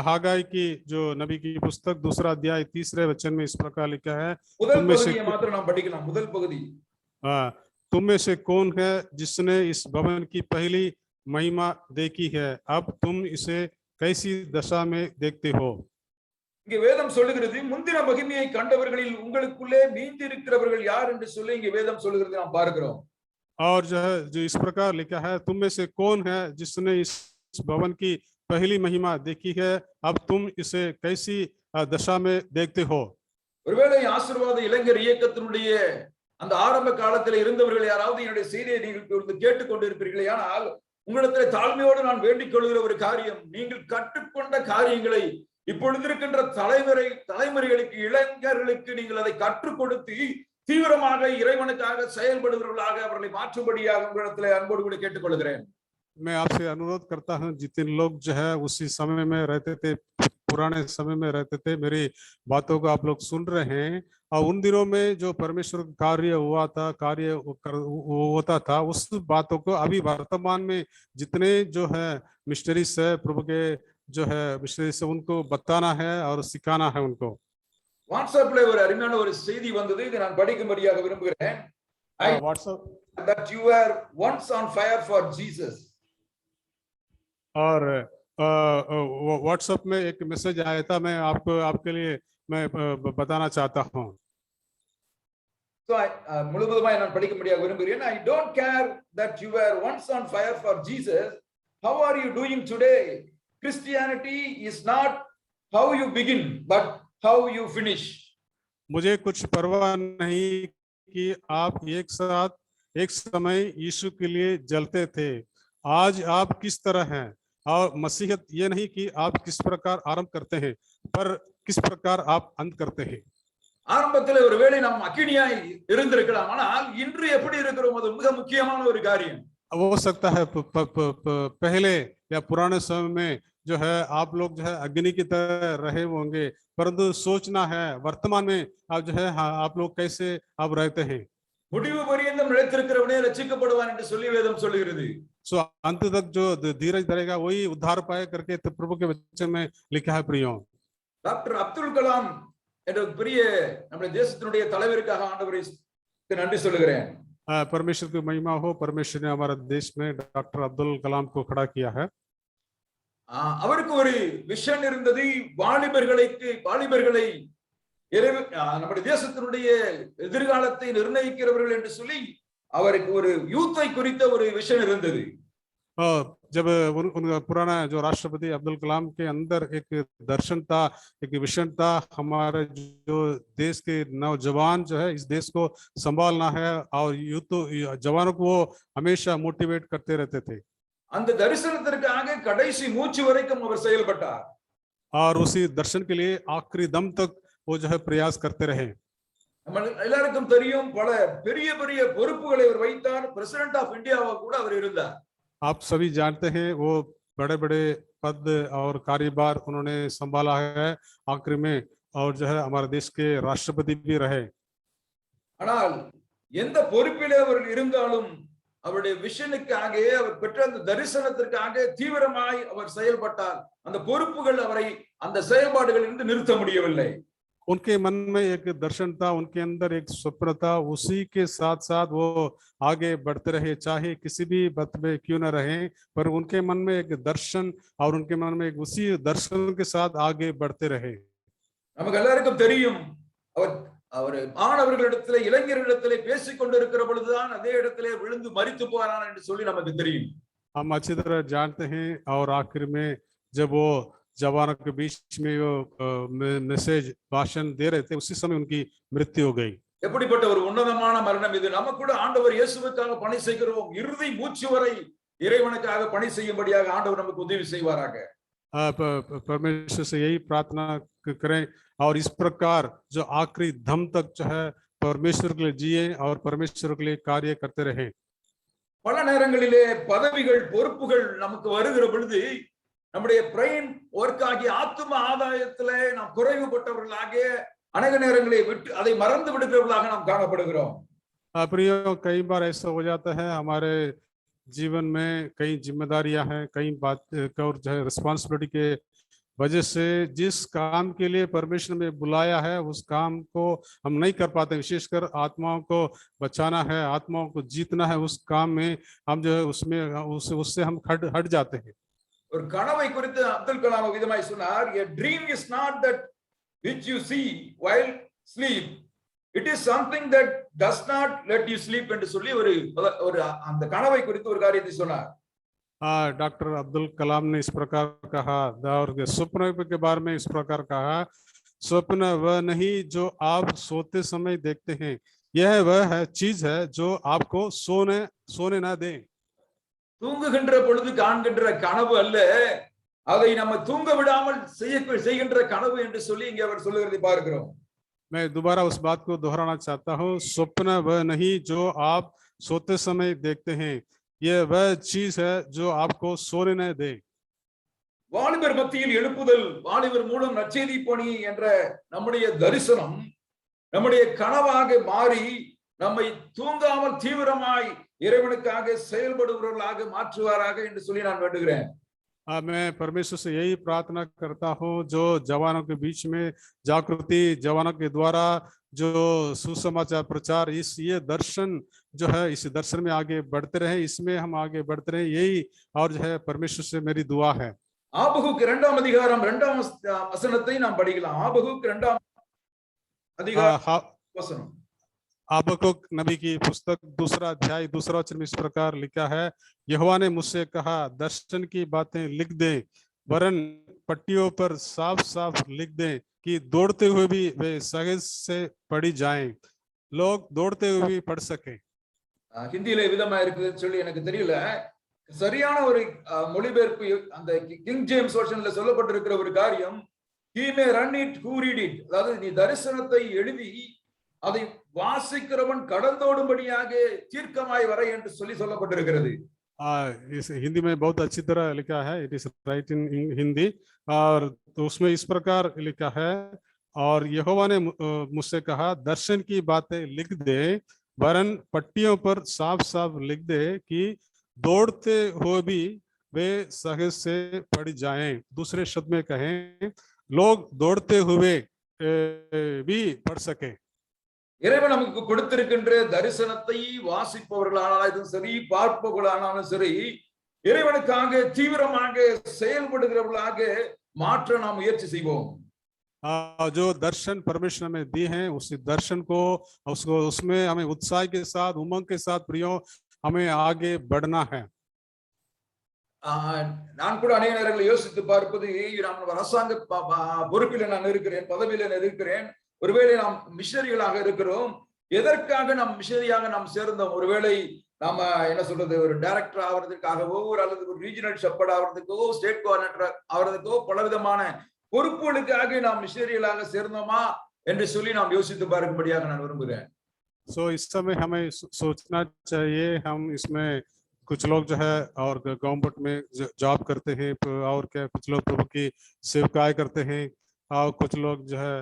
हागाई की जो नबी की पुस्तक 2 अध्याय 3 वचन में इस प्रकार लिखा है, முதல் பகுதியை மாத்திரம் நாம் படிக்கலாம். முதல் பகுதி, तुम में से कौन है जिसने इस भवन की पहली महिमा देखी है, अब तुम इसे कैसी दशा में देखते हो। இங்கே வேதம் சொல்லுகிறது, முந்தின மகிமையை கண்டவர்களில் உங்களுக்குள்ளே மீந்திருக்கிறவர்கள் யார் என்று சொல்லி இங்கே வேதம் சொல்லுகிறது நாம் பார்க்கிறோம். और जो है जो इस प्रकार लिखा है, तुम में से कौन है जिसने इस भवन की पहली महिमा देखी है, अब तुम इसे कैसी दशा में देखते हो। ஒருவேளை ஆசீர்வாத இளைஞர் இயக்கத்தினுடைய அந்த ஆரம்ப காலத்தில் இருந்தவர்கள் யாராவது என்னுடைய செய்தியை நீங்கள் கேட்டுக்கொண்டிருப்பீர்களே, ஆனால் உங்களிடத்தில் தாழ்மையோடு நான் வேண்டிக் கொள்கிற ஒரு காரியம், நீங்கள் கற்றுக்கொண்ட காரியங்களை இப்பொழுது இருக்கின்ற தலைமுறைகளுக்கு, இளைஞர்களுக்கு நீங்கள் அதை கற்றுக் கொடுத்து தீவிரமாக இறைவனுக்காக செயல்படுகிறவர்களாக அவர்களை மாற்றும்படியாக உங்களிடத்தில் அன்போடு கூட கேட்டுக்கொள்கிறேன். मैं आपसे अनुरोध करता हूं, जितने लोग जो है उसी समय में रहते थे, पुराने समय में रहते थे, मेरी बातों को आप लोग सुन रहे हैं, और उन दिनों में जो परमेश्वर कार्य हुआ था, कार्य होता था, उस बातों को अभी वर्तमान में जितने जो है मिशनरीज है, प्रभु के जो है मिशनरीज है, उनको बताना है और सिखाना है उनको। வாட்ஸ்அப்ல ஒரு அருமையான ஒரு செய்தி வந்தது, இதை நான் படிக்கும்படியாக விரும்புகிறேன். that you were once on fire for Jesus. और व्हाट्सएप में एक मैसेज आया था, मैं आपके लिए मैं बताना चाहता हूँ। So முழுவதுமாய் நான் படிக்கும்படியாக விரும்புகிறேன். I don't care that you were once on fire for Jesus. How are you doing today? Christianity is not how you begin, but how you finish. मुझे कुछ परवाह नहीं कि आप एक समय यीशु के लिए जलते थे, आज आप किस तरह हैं, और मसीहत ये नहीं कि आप किस प्रकार आरंभ करते हैं, पर किस प्रकार आप अंत करते हैं। ஆரம்பத்தில் ஒருவேளை நாம் அக்கினியாய் இருந்திருக்கலாம், ஆனால் இன்று எப்படி இருக்கிறோம் அது மிக முக்கியமான ஒரு காரியம். हो सकता है पहले या पुराने समय में जो है आप लोग जो है अग्नि की तरह रहे होंगे, परंतु सोचना है वर्तमान में आप जो है आप लोग कैसे आप रहते हैं। முடிவு பரியந்தம் நிலைத்திருக்கிறவனே ரட்சிக்கப்படுவான் என்று சொல்லி வேதம் சொல்லுகிறது. सो अंत तक जो धीरज धरेगा वही उद्धार पाए करके तो प्रभु के वचन में लिखा है। प्रियो, டாக்டர் அப்துல் கலாம் என்ற பெரிய நம்முடைய தேசத்தினுடைய தலைவருக்காக ஆண்டவருக்கு நன்றி சொல்லுகிறேன். परमेश्वर की महिमा हो, परमेश्वर ने हमारे देश में डॉक्टर अब्दुल कलाम को खड़ा किया है। அவருக்கு ஒரு விஷன் இருந்தது, வாலிபர்களை நம்முடைய தேசத்தினுடைய எதிர்காலத்தை நிர்ணயிக்கிறவர்கள் என்று சொல்லி அவருக்கு ஒரு யூத்தை குறித்த ஒரு விஷன் இருந்தது. जब उनका पुराना जो राष्ट्रपति अब्दुल कलाम के अंदर एक दर्शन था, एक विजन था, हमारे जो देश के नौजवान जो है इस देश को संभालना है, और यूथ जवानों को वो हमेशा मोटिवेट करते रहते थे। அந்த தரிசனத்திற்காக கடைசி மூச்சு வரைக்கும் அவர் செயல்பட்டார், और उसी दर्शन के लिए आखिरी दम तक वो जो है प्रयास करते रहे। நம்ம எல்லாருக்கும் தெரியும், பல பெரிய பெரிய பொறுப்புகளை அவர் வைத்தார். பிரசிடென்ட் ஆஃப் இந்தியாவா கூட அவர் இருந்தார். आप सभी जानते हैं वो बड़े बड़े पद और कार्यभार उन्होंने संभाला है आखिरी में, और जो है हमारे देश के राष्ट्रपति भी रहे। ஆனால் எந்த பொறுப்பிலே அவர் இருந்தாலும் அவருடைய விஷனுக்காக, அவர் பெற்ற அந்த தரிசனத்திற்காக தீவிரமாய் அவர் செயல்பட்டார். அந்த பொறுப்புகள் அவரை அந்த செயல்பாடுகளிலிருந்து நிறுத்த முடியவில்லை. उनके मन में एक दर्शन था, उनके अंदर एक स्वप्न था, उसी के साथ साथ वो आगे बढ़ते रहे, चाहे किसी भी बात में क्यों न रहे, पर उनके मन में एक दर्शन और उनके मन में एक उसी दर्शन के साथ आगे बढ़ते रहे। நமக்கு எல்லாருக்கும் தெரியும், அவர் மாணவர்களிடத்திலே இளைஞர்களிடத்திலே பேசிக் கொண்டிருக்கிற பொழுதுதான் அதே இடத்திலே விழுந்து மரித்து போறான் என்று சொல்லி நமக்கு தெரியும். हम अच्छी तरह जानते हैं, और आखिर में जब वो जवानों के बीच में वो मैसेज भाषण दे रहे थे, उसी समय उनकी मृत्यु हो गई। எப்படிப்பட்ட ஒரு உன்னதமான மரணம் இது! நம்ம கூட ஆண்டவர் இயேசுவுக்காக பணி செய்கிறோம், இறுதி மூச்சு வரை இறைவனுக்காக பணி செய்யும்படியாக ஆண்டவர் நமக்கு உதவி செய்வாராக। परमेश्वर से यही प्रार्थना करें, और इस प्रकार जो आखिरी दम तक जो है परमेश्वर के लिए जिए और परमेश्वर के लिए कार्य करते रहे। பல நேரங்களிலே பதவிகள் பொறுப்புகள் நமக்கு வருகிற பொழுது நம்முடைய பிரெயின் ஒர்க் ஆகி ஆத்தும ஆதாயத்திலே நாம் குறைவுபட்டவர்களாக அநேக நேரங்களை விட்டு அதை மறந்து விடுகிறவர்களாக நாம் காணப்படுகிறோம். प्रियो, कई बार ऐसा हो जाता है हमारे जीवन में, कई जिम्मेदारियां हैं, कई बात और जो है रिस्पॉन्सिबिलिटी के वजह से जिस काम के लिए परमेश्वर ने बुलाया है उस काम को हम नहीं कर पाते। विशेषकर आत्माओं को बचाना है, आत्माओं को जीतना है, उस काम में हम जो है उसमें उससे हम हट जाते हैं। ஒரு கனவை குறித்து அப்துல் கலாம் விதமாய் சொன்னார், a dream is not that which you see while sleep, it is something that does not let you sleep என்று சொல்லி ஒரு அந்த கனவை குறித்து ஒரு காரியத்தை சொன்னார். डॉक्टर अब्दुल कलाम ने इस प्रकार कहा, और स्वप्न के बारे में इस प्रकार कहा, स्वप्न वह नहीं जो आप सोते समय देखते हैं, यह वह है चीज है जो आपको सोने ना दे। தூங்குகின்ற பொழுது காண்கின்ற கனவு அல்ல, அதை நம்ம தூங்க விடாமல் செய்கின்ற கனவு என்று சொல்லி இங்கே அவர் சொல்லுகிறதை பார்க்கிறோம். मैं दोबारा उस बात को दोहराना चाहता हूँ, स्वप्न वह नहीं जो आप सोते समय देखते हैं, यह वह चीज है जो आपको सोने न दे। வாலிபர் மத்தியில் எழுப்புதல், வாலிபர் மூலம் நற்செய்தி பணி என்ற நம்முடைய தரிசனம் நம்முடைய கனவாக மாறி நம்மை தூங்காமல் தீவிரமாய் இறைவனுக்காக செயல்படுகிறவர்களாக மாற்றுவாராக என்று சொல்லி நான் வேண்டுகிறேன். मैं परमेश्वर से यही प्रार्थना करता हूँ, जो जवानों के बीच में जागृति, जवानों के द्वारा जो सुसमाचार प्रचार, ये दर्शन जो है, इस दर्शन में आगे बढ़ते रहे, इसमें हम आगे बढ़ते रहे, यही और जो है परमेश्वर से मेरी दुआ है। ஆபகுக்கு 2ஆம் அதிகாரம் 2ஆம் வசனத்தை நாம் படிக்கலாம். ஆபகுக்கு 2ஆம் அதிகாரம் வசனம். हबक्कुक नबी की पुस्तक 2 अध्याय 2 वचन में इस प्रकार लिखा है, यहोवा ने मुझसे कहा, दर्शन की बातें लिख दे, वरन पट्टियों पर साफ साफ लिख दे कि दौड़ते हुए भी वे सहज से पढ़ी जाएं, लोग दौड़ते हुए भी पढ़ सके। ஹிந்தியில விதமா இருக்குதுன்னு சொல்லி எனக்கு தெரியல, சரியான ஒரு மொழிபெயர்ப்பு அந்த கிங் ஜேம்ஸ் வெர்ஷன்ல சொல்லப்பட்டிருக்கிற ஒரு காரியம், he may run it who read it, அதாவது நீ தரிசனத்தை எழுதி அதை வாசிக்கிறவன் கடந்தோடும்படியாக தீர்க்கமாய் வரை என்று சொல்லி சொல்லப்பட்டிருக்கிறது. इस हिंदी में बहुत अच्छी तरह लिखा है, इट इज राइट इन हिंदी, और तो उसमें इस प्रकार लिखा है, और यहोवा ने मुझसे कहा, दर्शन की बातें लिख दे, वरन पट्टियों पर साफ साफ लिख दे कि दौड़ते हुए भी वे सहज से पढ़ जाएं। दूसरे शब्द में कहें, लोग दौड़ते हुए भी पढ़ सके। இறைவன் நமக்கு கொடுத்திருக்கின்ற தரிசனத்தை வாசிப்பவர்களானாலும் சரி, பார்ப்பவர்களானாலும் சரி, இறைவனுக்காக தீவிரமாக செயல்படுகிறவர்களாக மாற்ற நாம் முயற்சி செய்வோம். जो दर्शन परमेश्वर में दी हैं, उस दर्शन को उसमें हमें उत्साह के साथ, उमंग के साथ प्रियो हमें आगे बढ़ना है। நான் கூட அநேக நேரங்களில் யோசித்து பார்ப்பது, நான் அரசாங்க பொறுப்பில் நான் இருக்கிறேன், பதவியில நான் இருக்கிறேன், ஒருவேளை நாம் மிஷனரிகளாக இருக்கிறோம், எதற்காக நாம் மிஷனரியாக நாம் சேர்ந்தோம்? ஒருவேளை நாம என்ன சொல்றது, ஒரு டைரக்டர் ஆகிறதுக்காகவோ, அல்லது ஒரு ரீஜனல் ஷெப்பர்ட் ஆகிறதுக்கோ, ஸ்டேட் கோஆர்டினேட்டர் ஆகிறதுக்கோ, பலவிதமான பொறுப்புகளுக்காக நாம் மிஷனரிகளாக சேர்ந்தோமா என்று சொல்லி நாம் யோசித்து பார்க்கும்படியாக நான் விரும்புகிறேன். सो इस समय हमें सोचना चाहिए, हम इसमें कुछ लोग जो है और गवर्नमेंट में जॉब करते हैं, और क्या कुछ लोग प्रभु की सेवकाई करते हैं, और कुछ लोग जो है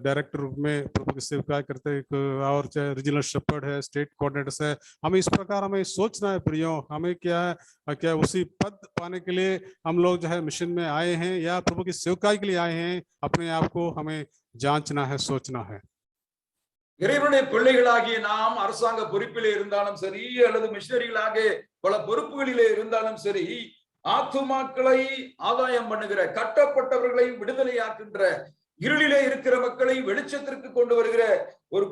डायरेक्टर रूप में प्रभु की सेवकाई करते हैं, और चाहे रीजनल शेपर्ड है, स्टेट कोऑर्डिनेटर्स है। हमें इस प्रकार हमें सोचना है प्रियो, हमें क्या उसी पद पाने के लिए हम लोग जो है मिशन में आए हैं, या प्रभु की सेवकाई के लिए आए हैं? अपने आप को हमें जांचना है, सोचना है। இறைவனுடைய பிள்ளைகளாகிய நாம் அரசாங்க பொறுப்பிலே இருந்தாலும் சரி, அல்லது மிஷனரிகளாக பல பொறுப்புகளிலே இருந்தாலும் சரி, ஆத்துமாக்களை ஆதாயம் பண்ணுகிற, கட்டப்பட்டவர்களை விடுதலையாக்குகின்ற, இருளிலே இருக்கிற மக்களை வெளிச்சத்திற்கு கொண்டு வருகிற ஒரு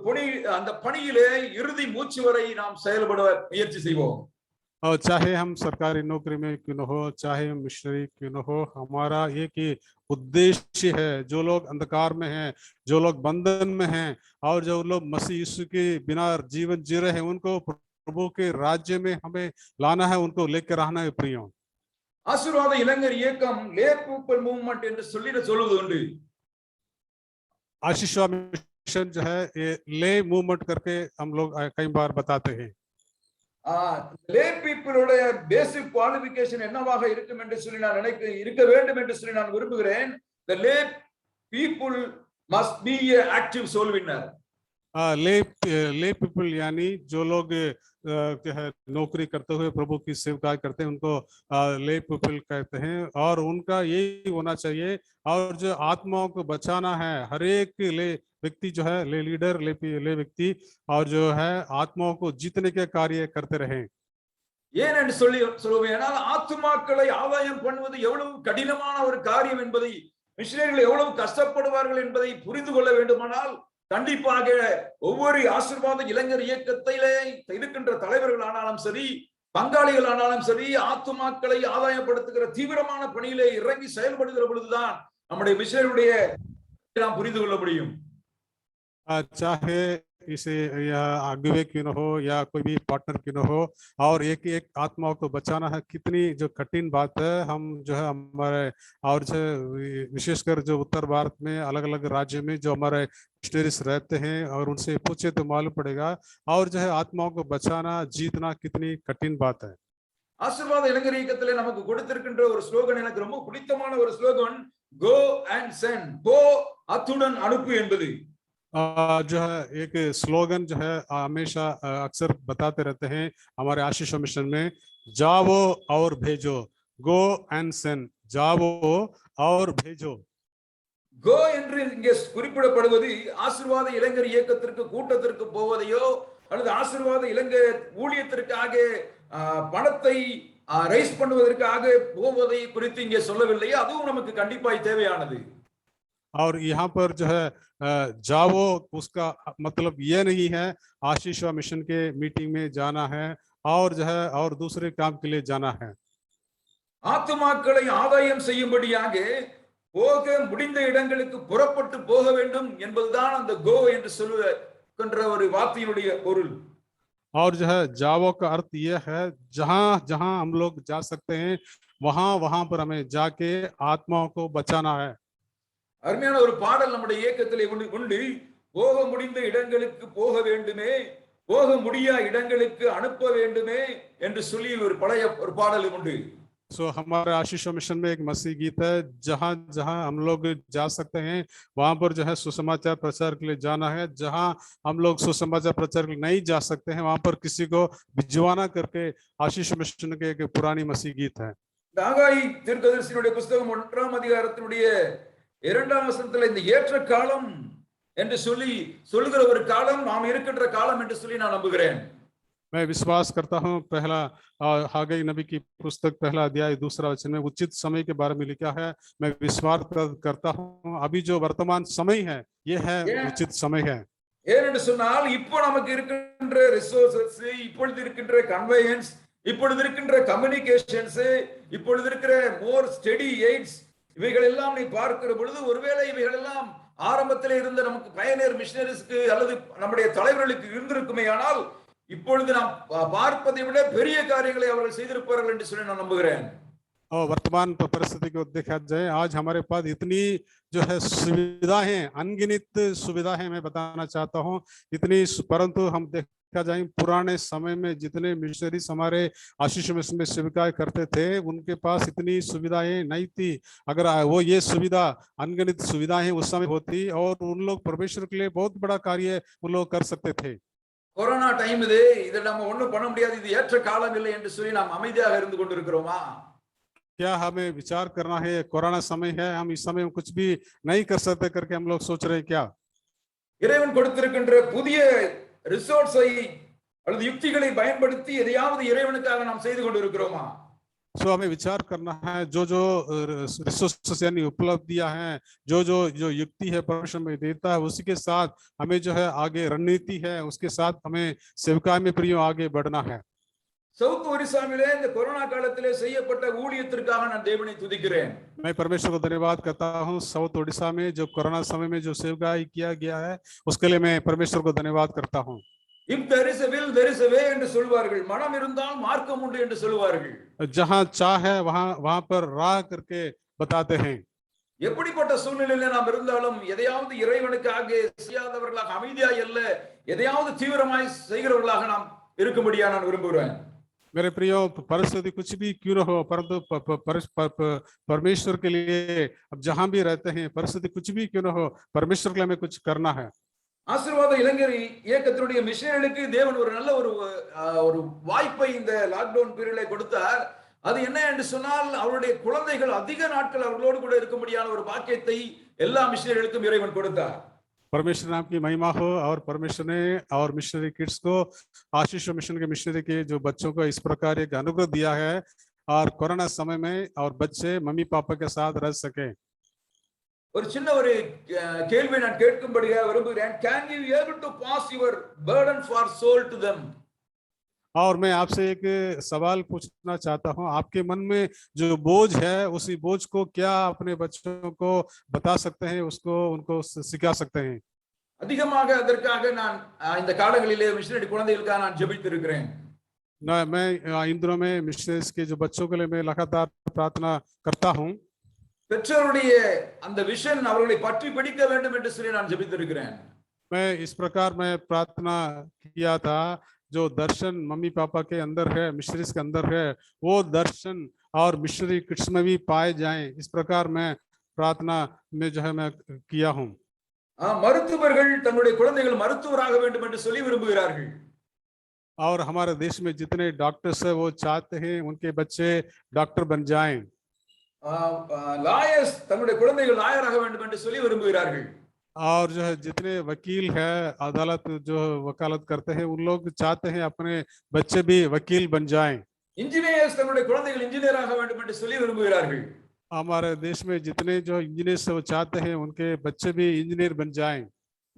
அந்த பணியிலே இறுதி மூச்சு வரை நாம் செயல்பட முயற்சி செய்வோம். और चाहे हम सरकारी नौकरी में क्यों न हो, चाहे हम मिशनरी क्यों न हो, हमारा एक ही उद्देश्य है, जो लोग अंधकार में हैं, जो लोग बंधन में हैं, और जो लोग मसीह यीशु के बिना जीवन जी रहे हैं, उनको प्रभु के राज्य में हमें लाना है, उनको लेकर रहना है प्रियो। ஆசீர்வாத இளைஞர் இயக்கம் லே பீப்பிள் மூவ்மெंट என்று சொல்லுவது உண்டு. आशीष मिशन जो है, ये ले मूवमेंट करके हम लोग कई बार बताते हैं। லே பீப்புளுடைய பேசிக் குவாலிஃபிகேஷன் என்னவாக இருக்கும் என்று சொல்லி நான் இருக்க வேண்டும் என்று சொல்லி நான் விரும்புகிறேன். The lay people must be an active soul winner. ले पीपल यानी जो लोग नौकरी करते हुए प्रभु की सेवकाई करते हैं उनको ले पीपल कहते हैं, और उनका यही होना चाहिए। और जो आत्माओं को बचाना है, हर एक ले व्यक्ति जो है, ले लीडर, ले व्यक्ति और जो है आत्माओं को जीतने के कार्य करते रहे। ஏன் என்று சொல்லுவேனால் ஆத்துமாக்களை ஆதாயம் பண்ணுவது எவ்வளவு கடினமான ஒரு காரியம் என்பதை, மிஷனரிகள் எவ்வளவு கஷ்டப்படுவார்கள் என்பதை புரிந்து கொள்ள வேண்டுமானால் கண்டிப்பாக ஒவ்வொரு ஆசீர்வாத இளைஞர் இயக்கத்திலே இருக்கின்ற தலைவர்கள் ஆனாலும் சரி, பங்காளிகள் ஆனாலும் சரி, ஆத்துமாக்களை ஆதாயப்படுத்துகிற தீவிரமான பணியிலே இறங்கி செயல்படுகிற பொழுதுதான் நம்முடைய மிஷனரியுடைய நாம் புரிந்து கொள்ள முடியும். चाहे इसे या अगुवे क्यों न हो या कोई भी पार्टनर क्यों न हो, और एक एक आत्माओं को बचाना है कितनी जो कठिन बात है। हम जो है हमारे और जो विशेषकर जो उत्तर भारत में अलग अलग राज्य में जो हमारे मिशनरीज रहते हैं और उनसे पूछे तो मालूम पड़ेगा, और जो है आत्माओं को बचाना जीतना कितनी कठिन बात है। ஆசீர்வாத இளைஞர் இயக்கத்திலே நமக்கு கொடுத்திருக்கின்ற ஒரு ஸ்லோகன், எனக்கு ரொம்ப பிடித்தமான ஒரு ஸ்லோகன், கோ அண்ட் சென்ட், போ அத்துடன் அனுப்பு என்பது। जो है एक स्लोगन जो है हमेशा अक्सर बताते रहते हैं हमारे आशीष मिशन में, जाओ और भेजो, गो एंड सेंड, जाओ और भेजो। கோ என்று இங்கே குறிப்பிடப்படுவது ஆசீர்வாத இளைஞர் இயக்கத்திற்கு கூட்டத்திற்கு போவதையோ அல்லது ஆசீர்வாத இளைஞர் ஊழியத்திற்காக பணத்தை ரைஸ் பண்ணுவதற்காக போவதை குறித்து இங்கே சொல்லவில்லை, அதுவும் நமக்கு கண்டிப்பாய் தேவையானது। और यहाँ पर जो है जाओ, उसका मतलब ये नहीं है आशीष मिशन के मीटिंग में जाना है और जो है और दूसरे काम के लिए जाना है। ஆத்துமாக்களை ஆதாயம் செய்யும்படியாக போக முடிந்த இடங்களுக்கு புறப்பட்டு போக வேண்டும் என்பதுதான் அந்த கோ என்று சொல்லுகின்ற ஒரு வார்த்தையினுடைய பொருள்। और जो है जाओ का अर्थ यह है जहां जहां हम लोग जा सकते हैं वहां वहां पर हमें जाके आत्माओं को बचाना है। அருமையான ஒரு பாடல் நம்முடைய இயக்கத்திலே உண்டு, போக முடிந்த இடங்களுக்கு போக வேண்டுமே, போக முடியா இடங்களுக்கு அனுப்ப வேண்டுமே என்று சொல்லி ஒரு பழைய ஒரு பாடல் உண்டு। सो हमारे आशीष मिशन में एक मसीह गीत है, जहां जहां हम लोग जा सकते हैं वहां पर जो है सुसमाचार प्रचार के लिए जाना है, जहां हम लोग सुसमाचार प्रचार के लिए नहीं जा सकते हैं वहां पर किसी को भिजवाना करके आशीष मिशन के एक पुरानी मसीह गीत है। ஆகாய் தீர்க்கதரிசியினுடைய புத்தகம் 1ஆம் அதிகாரத்தினுடைய 2ஆம் வசனத்தில் இந்த ஏற்ற காலம் என்று சொல்லி சொல்லுகிற ஒரு காலம் நாம் இருக்கின்ற காலம் என்று சொல்லி நான் நம்புகிறேன்। मैं विश्वास करता हूं पहला हागई नबी की पुस्तक पहला अध्याय 2 वचन में उचित समय के बारे में लिखा है। मैं विश्वास करता हूं अभी जो वर्तमान समय है ये है उचित समय है। ஏனென்று சொன்னால் இப்போ நமக்கு இருக்கின்ற ரிசோர்சஸ், இப்பொழுது இருக்கின்ற கன்வேயன்ஸ், இப்பொழுது இருக்கின்ற கம்யூனிகேஷன்ஸ், இப்பொழுது இருக்கிற மோர் ஸ்டடி எய்ட்ஸ், இவைகள் எல்லாம் நீ பார்க்கிற பொழுது ஒருவேளை இவைகள் எல்லாம் ஆரம்பத்தில் இருந்த நமக்கு பயனியர் மிஷனரிஸ்க்கு அல்லது நம்முடைய தலைவர்களுக்கு இருந்திருக்குமே, ஆனால் இப்பொழுது நாம் பார்ப்பதை விட பெரிய காரியங்களை அவர்கள் செய்திருப்பார்கள் என்று சொல்லி நான் நம்புகிறேன்। और वर्तमान परिस्थिति को देखा जाए आज हमारे पास इतनी जो है सुविधाएं, अनगिनत सुविधाएं मैं बताना चाहता हूं इतनी, परंतु हम देखा जाए पुराने समय में जितने मिशनरीज हमारे आशीष मिशन में सेविकाएं करते थे उनके पास इतनी सुविधाएं नहीं थी। अगर वो ये सुविधा अनगिनत सुविधाएं उस समय होती और उन लोग परमेश्वर के लिए बहुत बड़ा कार्य उन लोग कर सकते थे। கொரோனா டைம் இது, இதை நம்ம ஒண்ணும் பண்ண முடியாது, இது ஏற்ற காலம் இல்லை என்று சொல்லி நாம் அமைதியாக இருந்து கொண்டிருக்கிறோமா? क्या हमें विचार करना है कोरोना समय है हम इस समय कुछ भी नहीं कर सकते करके हम लोग सोच रहे हैं क्या? இறைவன் கொடுத்திருக்கின்ற புதிய ரிசோர்ஸை அல்லது யுக்திகளை பயன்படுத்தி எதையாவது இறைவனுக்காக நாம் செய்து கொண்டிருக்கிறோமா? सो हमें विचार करना है जो जो रिसोर्सेस यानी उपलब्धियां हैं, जो जो जो युक्ति है परमेश्वर में देता है उसी के साथ हमें जो है आगे रणनीति है उसके साथ हमें सेवकाई में प्रियो आगे बढ़ना है। சவுத் ஒரிசாவிலே இந்த கொரோனா காலத்திலே செய்யப்பட்ட ஊழியத்திற்காக நான் தேவனை துதிக்கிறேன்। मैं परमेश्वर को धन्यवाद करता हूं साउथ ओडिशा में जो कोरोना समय में जो सेवकाई किया गया है उसके लिए मैं परमेश्वर को धन्यवाद करता हूं। If there is a will there is a way என்று சொல்வார்கள், மனம் இருந்தால் மார்க்கம் உண்டு என்று சொல்வார்கள்। जहां चाह है वहां पर राह करके बताते हैं। எப்படிப்பட்ட சூழ்நிலையில நாம் இருந்தாலும் எதையாவது இறைவனுக்காக செய்யாதவர்களாக அமைதியாய் அல்ல, எதையாவது தீவிரமாய் செய்கிறவர்களாக நாம் இருக்கும்படியா நான் விரும்புகிறேன். मेरे प्रियो, परिस्थिति कुछ भी क्यों न हो, परंतु परमेश्वर के लिए अब जहां भी रहते हैं, परिस्थिति कुछ भी क्यों न हो, परमेश्वर के लिए हमें कुछ करना है. ஆசீர்வாத இளைஞர் இயக்கத்தினுடைய மிஷனரிகளுக்கு தேவன் ஒரு நல்ல ஒரு வாய்ப்பை இந்த லாக்டவுன் பீரியட்ல கொடுத்தார். அது என்ன என்று சொன்னால், அவருடைய குழந்தைகள் அதிக நாட்கள் அவர்களோடு கூட இருக்கும்படியான ஒரு பாக்கியத்தை எல்லா மிஷனரிகளுக்கும் இறைவன் கொடுத்தார். परमेश्वर नाम की महिमा हो, और परमेश्वर ने और मिशनरी किड्स को, आशीष मिशन के मिशनरी के जो बच्चों को इस प्रकार एक अनुग्रह दिया है, और कोरोना समय में और बच्चे मम्मी पापा के साथ रह सके. ஒரு சின்ன ஒரு கேள்வி நான் கேட்கும்படியாக விரும்புகிறேன். Can you able to pass your burden for soul to them? और मैं आपसे एक सवाल पूछना चाहता हूं, आपके मन में जो बोझ है, उसी बोझ को क्या अपने बच्चों को बता सकते हैं, उसको उनको सिखा सकते हैं? அதிகமாக அதற்காக நான் இந்த காலங்களிலே மிஷனரி குழந்தைகளுக்காக நான் ஜெபித்திருக்கிறேன். मैं इन दिनों में मिशनरीज के जो बच्चों के लिए मैं लगातार प्रार्थना करता हूं. பெற்றோருடைய அந்த விஷன் அவர்களை பற்றி பிடிக்க வேண்டும் என்று சொல்லி நான் ஜெபித்திருக்கிறேன். मैं इस प्रकार मैं प्रार्थना किया था, जो दर्शन मम्मी पापा के अंदर है, मिशनरीज के अंदर है, वो दर्शन और मिशनरी किड्स में भी पाए जाएं. इस प्रकार मैं प्रार्थना में जो है मैं किया हूं. மருத்துவர்கள் தங்களுடைய குழந்தைகள் மருத்துவராக வேண்டும் என்று சொல்லி விரும்புகிறார்கள். और हमारे देश में जितने डॉक्टर्स है, वो चाहते हैं उनके बच्चे डॉक्टर बन जाएं. லாயர்ஸ் தங்களுடைய குழந்தைகள் லாயராக வேண்டும் என்று சொல்லி விரும்புகிறார்கள். और जो है जितने वकील है, अदालत जो वकालत करते हैं, उन लोग चाहते हैं अपने बच्चे भी वकील बन जाएं. इंजीनियर्स தங்களுடைய குழந்தைகள் இன்ஜினியராக வேண்டும் என்று சொல்லி விரும்புகிறார்கள். हमारे देश में जितने जो इंजीनियर्स वो चाहते हैं उनके बच्चे भी इंजीनियर बन जाएं.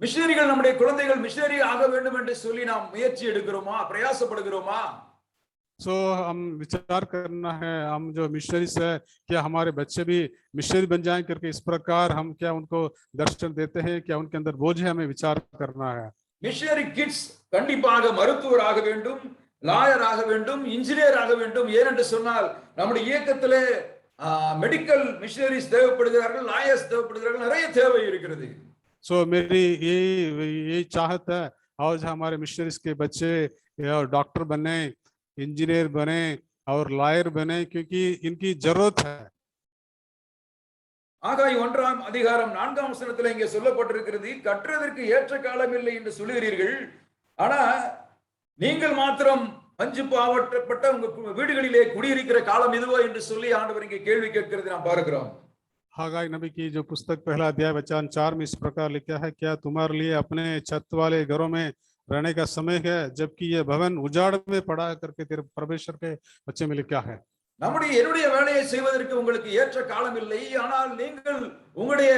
மிஷனரிகள் நம்முடைய குழந்தைகள் மிஷனரி ஆக வேண்டும் என்று சொல்லி நாம் முயற்சி எடுக்கிறோமா, பிரயாசப்படுகிறோமா? सो हम विचार करना है, हम जो मिशनरीज है, क्या हमारे बच्चे भी मिशनरी बन जाएं करके इस प्रकार हम क्या उनको दर्शन देते हैं, क्या उनके अंदर बोझ है, हमें विचार करना है. மிஷனரி கிட்ஸ் கண்டிப்பாக மருத்துவராக வேண்டும், லாயர் ஆக வேண்டும், இன்ஜினியர் ஆக வேண்டும். ஏனென்று சொன்னால் நம்முடைய இயக்கத்திலே மெடிக்கல் மிஷனரிஸ் தேவைப்படுகிறார்கள், லாயர்ஸ் தேவைப்படுகிறார்கள், நிறைய தேவை இருக்கிறது. सो मेरी यही चाहत है, और हमारे मिशनरीज के बच्चे डॉक्टर बने, इंजीनियर बने और लायर बने, क्योंकि इनकी जरूरत है. ஆகாய் 1ஆம் அதிகாரம் 4ஆம் வசனத்தில் இங்கே சொல்லப்பட்டிருக்கிறது, கற்றதற்கு ஏற்ற காலம் இல்லை என்று சொல்லுகிறீர்கள், ஆனா நீங்கள் மாத்திரம் பஞ்சு பாவப்பட்ட உங்க வீடுகளிலே குடியிருக்கிற காலம் இதுவோ என்று சொல்லி ஆண்டவர் இங்கே கேள்வி கேட்கிறது நாம் பார்க்கிறோம். हागाई नबी की जो पुस्तक पहला अध्याय वचन 4 में इस प्रकार लिखा है, क्या तुम्हारे लिए अपने छत वाले घरों में रहने का समय है, जबकि ये भवन उजाड़ में पड़ा करके तेरे परमेश्वर के बच्चे में लिखा है. என்னுடைய வேலையை செய்வதற்கு உங்களுக்கு ஏற்ற காலம் இல்லை, ஆனால் நீங்கள் உங்களுடைய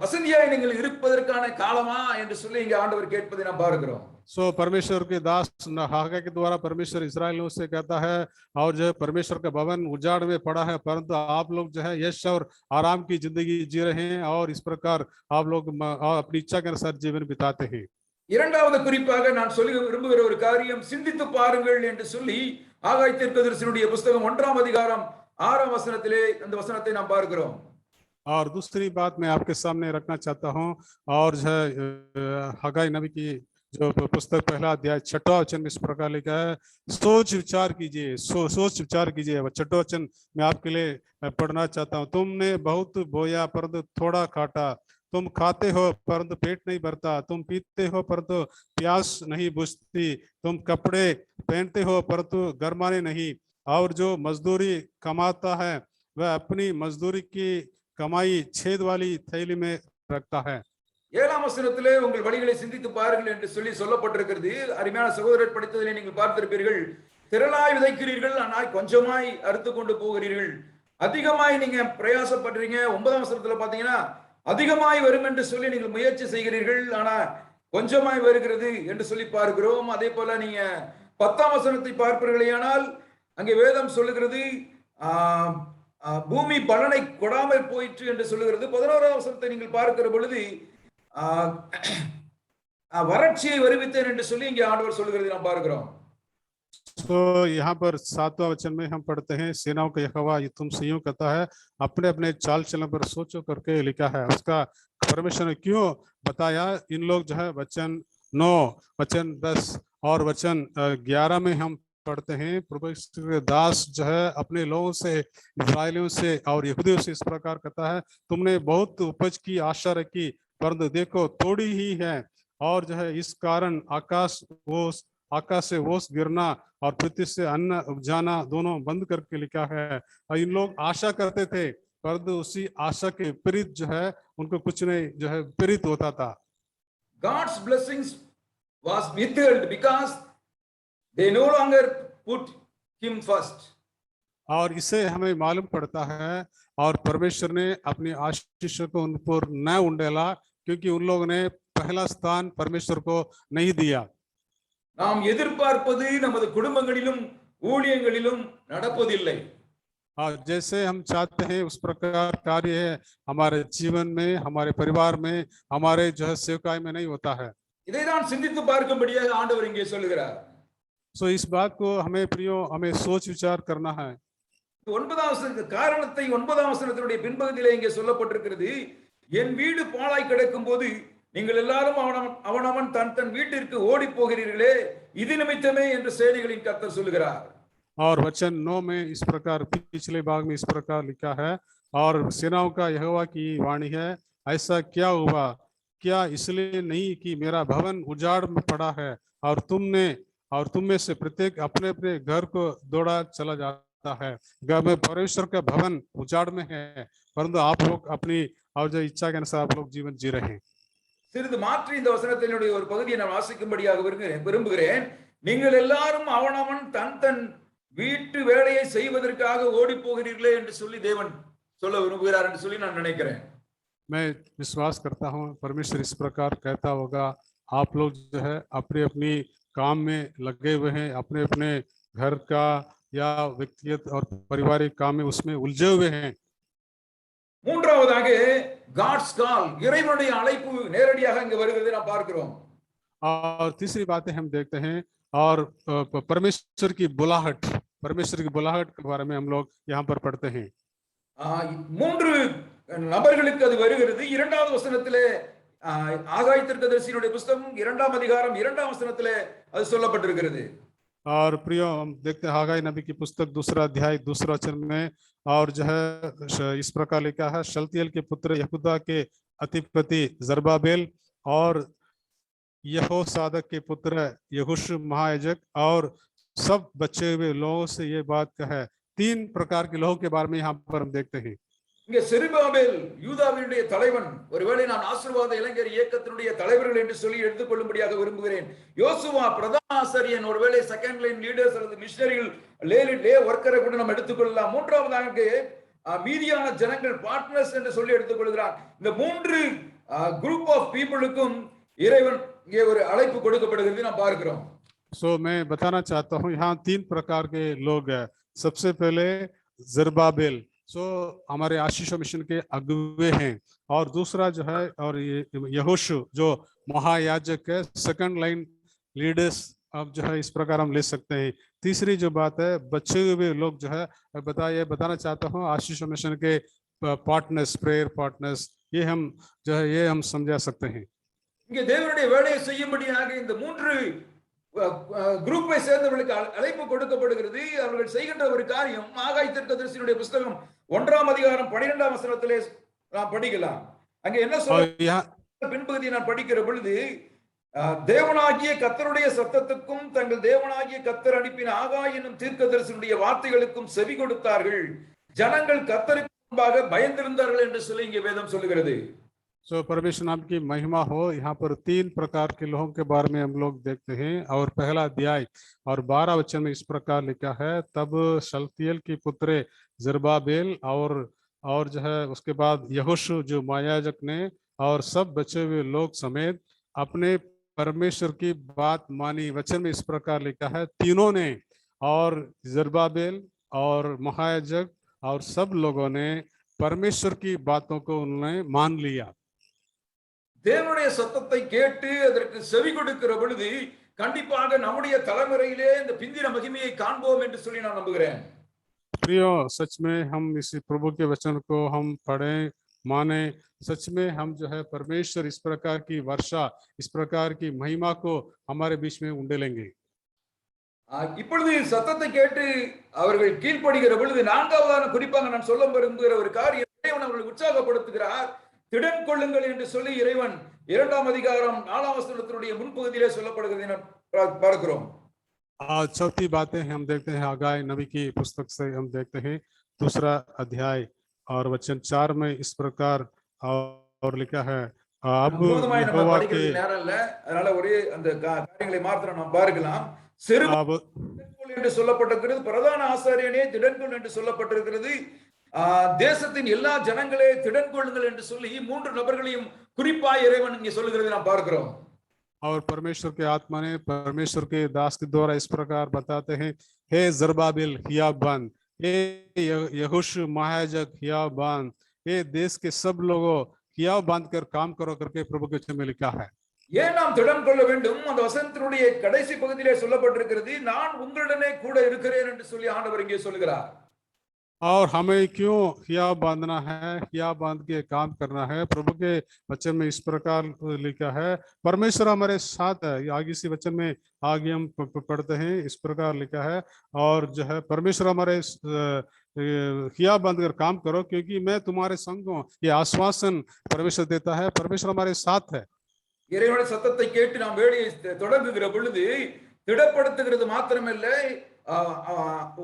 வசதியாய் நீங்கள் இருப்பதற்கான காலமா என்று சொல்லி இங்கே ஆண்டவர் கேட்பதை நாம் பார்க்கிறோம். सो परमेश्वर के दास हागा के द्वारा परमेश्वर इस्राएलियों से कहता है, और जो है परमेश्वर का भवन उजाड़ में पड़ा है, परंतु आप लोग जो है यश और आराम की जिंदगी जी रहे हैं, और इस प्रकार आप लोग अपनी इच्छा के अनुसार जीवन बिताते हैं. இரண்டாவது குறிப்பாக நான் சொல்லி விரும்புகிற ஒரு காரியம், சிந்தித்து பாருங்கள் என்று சொல்லி ஆகாய் தீர்க்கதரிசியினுடைய புத்தகம் 1ஆம் அதிகாரம் 6ஆம் வசனத்திலே அந்த வசனத்தை நாம் பார்க்கிறோம். और दूसरी बात मैं आपके सामने रखना चाहता हूं, और जो है हागाई नबी की जो पुस्तक पहला अध्याय 6वां वचन में इस प्रकार लिखा है, सोच विचार कीजिए, सोच विचार कीजिए. 6वां वचन मैं आपके लिए पढ़ना चाहता हूं. तुमने बहुत बोया परंतु थोड़ा काटा, तुम खाते हो परंतु पेट नहीं भरता, तुम पीते हो परंतु प्यास नहीं बुझती, तुम कपड़े पहनते हो परंतु गरमाने नहीं, और जो मजदूरी कमाता है वह अपनी मजदूरी की कमाई छेद वाली थैली में रखता है. 7ஆம் வசனத்திலே உங்கள் வழிகளை சிந்தித்து பாருங்கள் என்று சொல்லி சொல்லப்பட்டிருக்கிறது. அருமையான சகோதரர் படித்ததிலே நீங்கள் பார்த்திருப்பீர்கள், திரளாய் விதைக்கிறீர்கள், ஆனால் கொஞ்சமாய் அறுத்து கொண்டு போகிறீர்கள். அதிகமாய் நீங்க பிரயாசப்படுறீங்க. 9ஆம் வசனத்துல பாத்தீங்கன்னா அதிகமாய் வரும் என்று சொல்லி நீங்கள் முயற்சி செய்கிறீர்கள், ஆனா கொஞ்சமாய் வருகிறது என்று சொல்லி பார்க்கிறோம். அதே போல நீங்க 10ஆம் வசனத்தை பார்ப்பீர்களேயானால் அங்கே வேதம் சொல்லுகிறது, பூமி பலனை கொடாமல் போயிற்று என்று சொல்லுகிறது. 11ஆம் வசனத்தை நீங்கள் பார்க்கிற பொழுது வறட்சியை வருவித்தேன் என்று சொல்லி இங்கே ஆண்டவர் சொல்லுகிறது நாம் பார்க்கிறோம். तो यहाँ पर 7वां वचन में हम पढ़ते हैं, सेनाओं का यहोवा तुमसे यूं कहता है, अपने अपने चाल चलन पर सोचो करके लिखा है. उसका परमेश्वर ने क्यों बताया? इन लोग जो है वचन 9, वचन 10 और वचन 11 में हम पढ़ते हैं, परमेश्वर के दास जो है अपने लोगों से, इस्राएलियों से और यहूदियों से इस प्रकार कहता है, तुमने बहुत उपज की आशा रखी परंतु देखो थोड़ी ही है, और जो है इस कारण आकाश से ओस गिरना और पृथ्वी से अन्न उपजाना दोनों बंद करके लिखा है। और इन लोग आशा करते थे परंतु उसी आशा के विपरीत जो है उनको कुछ नहीं जो है विपरीत होता था। God's blessings was withheld because they no longer put him first. और इससे हमें मालूम पड़ता है और परमेश्वर ने अपनी आशीष को उन पर न उंडेला क्योंकि उन लोगों ने पहला स्थान परमेश्वर को नहीं दिया। நாம் எதிர்பார்ப்பது நமது குடும்பங்களிலும் ஊழியங்களிலும் நடப்பதில்லை. और जैसे हम चाहते हैं उस प्रकार कार्य है हमारे जीवन में, हमारे परिवार में, हमारे जो है सेवकाई में नहीं होता है। இதைதான் சிந்தித்து பார்க்கும்படியாக ஆண்டவர் இங்கே சொல்லுகிறார். सो इस बात को हमें प्रियो हमें सोच विचार करना है। 9வது காரணத்தை 9ஆம் வசனத்தினுடைய பின்பகுதியிலே இங்கே சொல்லப்பட்டிருக்கிறது, என் வீடு பாழாய் கிடக்கும் போது நீங்கள் எல்லாரும் அவனவன் தன் தன் வீட்டிற்கு ஓடி போகிறீர்களே, இது நிமித்தமே என்று சேனைகளின் கர்த்தர் சொல்லுகிறார். और वचन 9 में इस प्रकार, पिछले भाग में इस प्रकार लिखा है, और सेनाओं का यहोवा की वाणी है, ऐसा क्या हुआ, क्या इसलिए नहीं कि मेरा भवन उजाड़ में पड़ा है और तुम में से प्रत्येक अपने अपने घर को दौड़ा चला जाता है। घर में परमेश्वर का भवन उजाड़ में है परंतु आप लोग अपनी और जो इच्छा के अनुसार आप लोग जीवन जी रहे हैं। சிறிது மாற்றி இந்த வசனத்தினுடைய ஒரு பகுதியை நான் வாசிக்கும்படியாக விரும்புகிறேன். நீங்கள் எல்லாரும் அவனவன் தன் தன் வீட்டு வேலையை செய்வதற்காக ஓடி போகிறீர்களே என்று சொல்லி தேவன் சொல்ல விரும்புகிறார் என்று சொல்லி நான் நினைக்கிறேன். मैं विश्वास करता हूँ परमेश्वर इस प्रकार कहता होगा, आप लोग जो है अपने अपनी काम में लगे हुए हैं, अपने अपने घर का या व्यक्तिगत और पारिवारिक काम में उसमें उलझे हुए हैं। மூன்றாவதாக காட்ஸ் கால், இறைவனுடைய அழைப்பு நேரடியாக இங்கே வருகிறதை நாம் பார்க்கிறோம். और तीसरी बातें हम देखते हैं और परमेश्वर की बुलाहट के बारे में हम लोग यहाँ पर पढ़ते हैं। மூன்று நபர்களுக்கு அது வருகிறது. 2வது வசனத்திலே ஆகாய் தீர்க்கதரிசியினுடைய புத்தகம் 2ஆம் அதிகாரம் 2ஆம் வசனத்திலே அது சொல்லப்பட்டிருக்கிறது. और प्रियो हम देखते हैं हागाई नबी की पुस्तक 2 अध्याय 2 वचन में, और जो है इस प्रकार लिखा है, शलतियल के पुत्र यहूदा के अधिपति जरबाबेल और यहोसादक के पुत्र यहोशू महायाजक और सब बचे हुए लोगों से ये बात कहे। 3 प्रकार के लोगों के बारे में यहाँ पर हम देखते हैं। இங்கே செருபாபேல் யூதாவினுடைய தலைவன், ஒருவேளை நான் ஆசீர்வாத இளைஞர் இயக்கத்தினுடைய தலைவர்கள் என்று சொல்லி எடுத்துக்கொள்ளும்படியாக விரும்புகிறேன். யோசுவா பிரதான ஆசாரியன், ஒருவேளை செகண்ட் லைன் லீடர்ஸ் அல்லது மிஷனரிகள், லே ஒர்க்கரை கூட நம்ம எடுத்துக்கொள்ளலாம். மூன்றாவதாக மீதியான ஜனங்கள் பார்ட்னர்ஸ் என்று சொல்லி எடுத்துக்கொள்கிறார். இந்த 3 குரூப் ஆஃப் பீப்புளுக்கும் இறைவன் இங்கே ஒரு அழைப்பு கொடுக்கப்படுகிறது நாம் பார்க்கிறோம். सो मैं बताना चाहता हूँ यहाँ 3 प्रकार के लोग हैं। सबसे पहले जरबाबेल, सो हमारे आशीष मिशन के अगुवे हैं, और दूसरा जो है और यहोशू जो महायाजक है, सेकंड लाइन लीडर्स अब जो है इस प्रकार हम ले सकते हैं। तीसरी जो बात है बचे हुए लोग जो है बताना चाहता हूँ आशीष मिशन के पार्टनर्स, प्रेयर पार्टनर्स, ये हम समझा सकते हैं। இங்கே தேவனுடைய வேலையை செய்யும்படியாக இந்த 3 குரூப்பை சேர்ந்தவர்களுக்கு அழைப்பு கொடுக்கப்படுகிறது. அவர்கள் செய்கின்ற ஒரு காரியம் ஆகாய் தீர்க்கதரிசியினுடைய புத்தகம் 1ஆம் அதிகாரம் 12ஆம் வசனத்திலே நாம் படிக்கலாம். அங்கே என்ன சொல்ல பின்பகுதியை நான் படிக்கிற பொழுது, தேவனாகிய கர்த்தருடைய சத்தத்துக்கும் தங்கள் தேவனாகிய கர்த்தர் அனுப்பின ஆகாய் என்னும் தீர்க்கதரிசியினுடைய வார்த்தைகளுக்கும் செவி கொடுத்தார்கள், ஜனங்கள் கர்த்தருக்கு முன்பாக பயந்திருந்தார்கள் என்று சொல்லி இங்கே வேதம் சொல்லுகிறது. सो परमेश्वर नाम की महिमा हो। यहाँ पर 3 प्रकार के लोगों के बारे में हम लोग देखते हैं, और पहला अध्याय और 12 वचन में इस प्रकार लिखा है, तब शलतियल की पुत्र जरबाबेल और जो है उसके बाद यहोशू जो महायाजक ने और सब बचे हुए लोग समेत अपने परमेश्वर की बात मानी। वचन में इस प्रकार लिखा है, तीनों ने, और जरबाबेल और महायाजक और सब लोगों ने परमेश्वर की बातों को उन्होंने मान लिया। தேவனுடைய சத்தத்தை கேட்டு அதற்கு செவி கொடுக்கிற பொழுது கண்டிப்பாக நம்முடைய தலைமுறையிலே இந்த பிந்தின மகிமையை காண்போம் என்று சொல்லி நான் நம்புகிறேன். प्रियो, सच में हम इस प्रभु के वचन को हम पढ़ें माने सच में हम जो है परमेश्वर इस प्रकार की वर्षा, इस प्रकार की महिमा को हमारे बीच में उंडेलेंगे। இப்பொழுது சத்தத்தை கேட்டு அவர்கள் கீழ்ப்படுகிற பொழுது நான்காவதான குறிப்பாக நான் சொல்ல விரும்புகிற ஒரு காரியம், இறைவன் அவர்களை உற்சாகப்படுத்துகிறார். திடன் கொள்ளுங்கள் என்று சொல்லி இறைவன் 2ஆம் அதிகாரம் 4ஆம் வசனத்தினுடைய முன்பகுதியிலே சொல்லப்படுகிறதை நாம் பார்க்கிறோம். चौथी बातें हम देखते हैं हगाई नबी की पुस्तक से हम देखते हैं 2 अध्याय और वचन 4 में इस प्रकार और लिखा है, अब यहोवा के நேரம் இல்ல, அதனால ஒரே அந்த காரியங்களை மாத்திரம் நாம் பார்க்கலாம். என்று சொல்லப்பட்டிருக்கிறது, பிரதான ஆசாரியனே திடன்கொள் என்று சொல்லப்பட்டிருக்கிறது. தேசத்தின் எல்லா ஜனங்களே திடன்கொள்ளுங்கள் என்று சொல்லி 3 நபர்களையும் குறிப்பாய் இறைவன் இங்கே சொல்லுகிறதை நாம் பார்க்கிறோம். और परमेश्वर के आत्मा ने परमेश्वर के दास के द्वारा इस प्रकार बताते हैं, हे जरबाबिल हियाव बांध, हे यहोशू महायाजक हियाव बांध, हे देश के सब लोगों हियाव बांध कर काम करो करके प्रभु के वचन में लिखा है। ஏன் நாம் திடன் கொள்ள வேண்டும்? அந்த வசனத்தினுடைய கடைசி பகுதியிலே சொல்லப்பட்டிருக்கிறது, நான் உங்களுடனே கூட இருக்கிறேன் என்று சொல்லி ஆண்டவர் இங்கே சொல்கிறார். और हमें क्यों हियाव बांधना है, हियाव बांध के काम करना है? प्रभु के वचन में इस प्रकार लिखा है, परमेश्वर हमारे साथ है। आगे इसी वचन में आगे हम पढ़ते हैं, इस प्रकार लिखा है, और जो है परमेश्वर हमारे हियाव बांध कर काम करो क्योंकि मैं तुम्हारे संग हूं। ये आश्वासन परमेश्वर देता है, परमेश्वर हमारे साथ है। இறைவனுடைய சத்தத்தை கேட்டு நாம் வேலையை தொடங்குகிற பொழுது திடப்படுத்துகிறது மாத்திரமல்ல,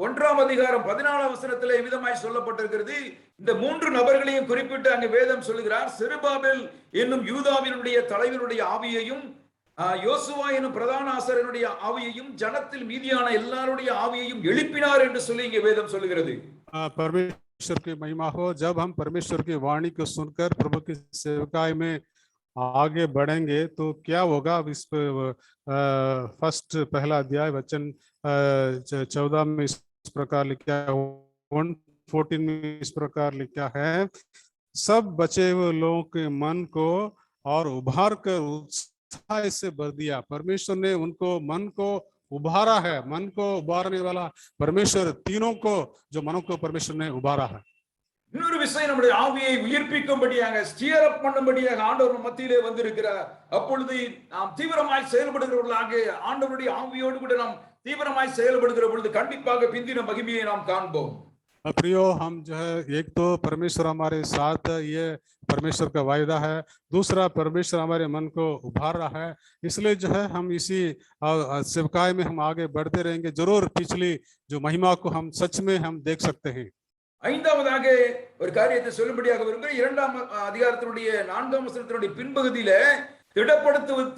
1ஆம் அதிகாரம் 14ஆம் வசனத்திலே விதமாய் சொல்லப்பட்டிருக்கிறது. இந்த 3 நபர்களையும் குறிப்பிட்டு அங்கே வேதம் சொல்லுகிறார், செருபாபேல் என்னும் யூதாவினுடைய தலைவனுடைய ஆவியையும் யோசுவா என்னும் பிரதான ஆசாரியனுடைய ஆவியையும் ஜனத்தில் மீதியான எல்லாருடைய ஆவியையும் எழுப்பினார் என்று சொல்லி இங்கே வேதம் சொல்லுகிறது. परमेश्वर की महिमा हो। जब हम परमेश्वर की वाणी को सुनकर प्रभु की सेवकाई में आगे बढ़ेंगे तो क्या होगा? इस फर्स्ट पहला अध्याय वचन 14 में इस प्रकार लिखा है, 1:14 में इस प्रकार लिखा है, सब बचे हुए लोगों के मन को और उभार कर उत्साह से भर दिया। परमेश्वर ने उनको मन को उभारा है। मन को उभारने वाला परमेश्वर, तीनों को जो मनों को परमेश्वर ने उभारा है। இன்னொரு விஷயம், நம்முடைய ஆவியை உயிர்ப்பிக்கும்படியாக ஸ்டியர் அப் பண்ணும்படியாக ஆண்டவர் மத்தியிலே வந்திருக்கிறார். அப்பொழுது நாம் தீவிரமாய் செயல்படுகிறவர்களாக ஆண்டவருடைய ஆவியோடு கூட நாம் தீவிரமாய் செயல்படுகிற பொழுது கண்டிப்பாக பிந்தின மகிமையை நாம் காண்போம். प्रियो, हम जो है एक तो परमेश्वर हमारे साथ, ये परमेश्वर का वायदा है। दूसरा, परमेश्वर हमारे मन को उभार रहा है। इसलिए जो है हम इसी सेवकाई में हम आगे बढ़ते रहेंगे। जरूर पिछली जो महिमा को हम सच में हम देख सकते हैं। ஐந்தாவதாக ஒரு காரியத்தை சொல்லும்படியாக விரும்புகிறேன். 2ஆம் அதிகாரத்தினுடைய 4ஆம் வசனத்தினுடைய பின்பகுதியில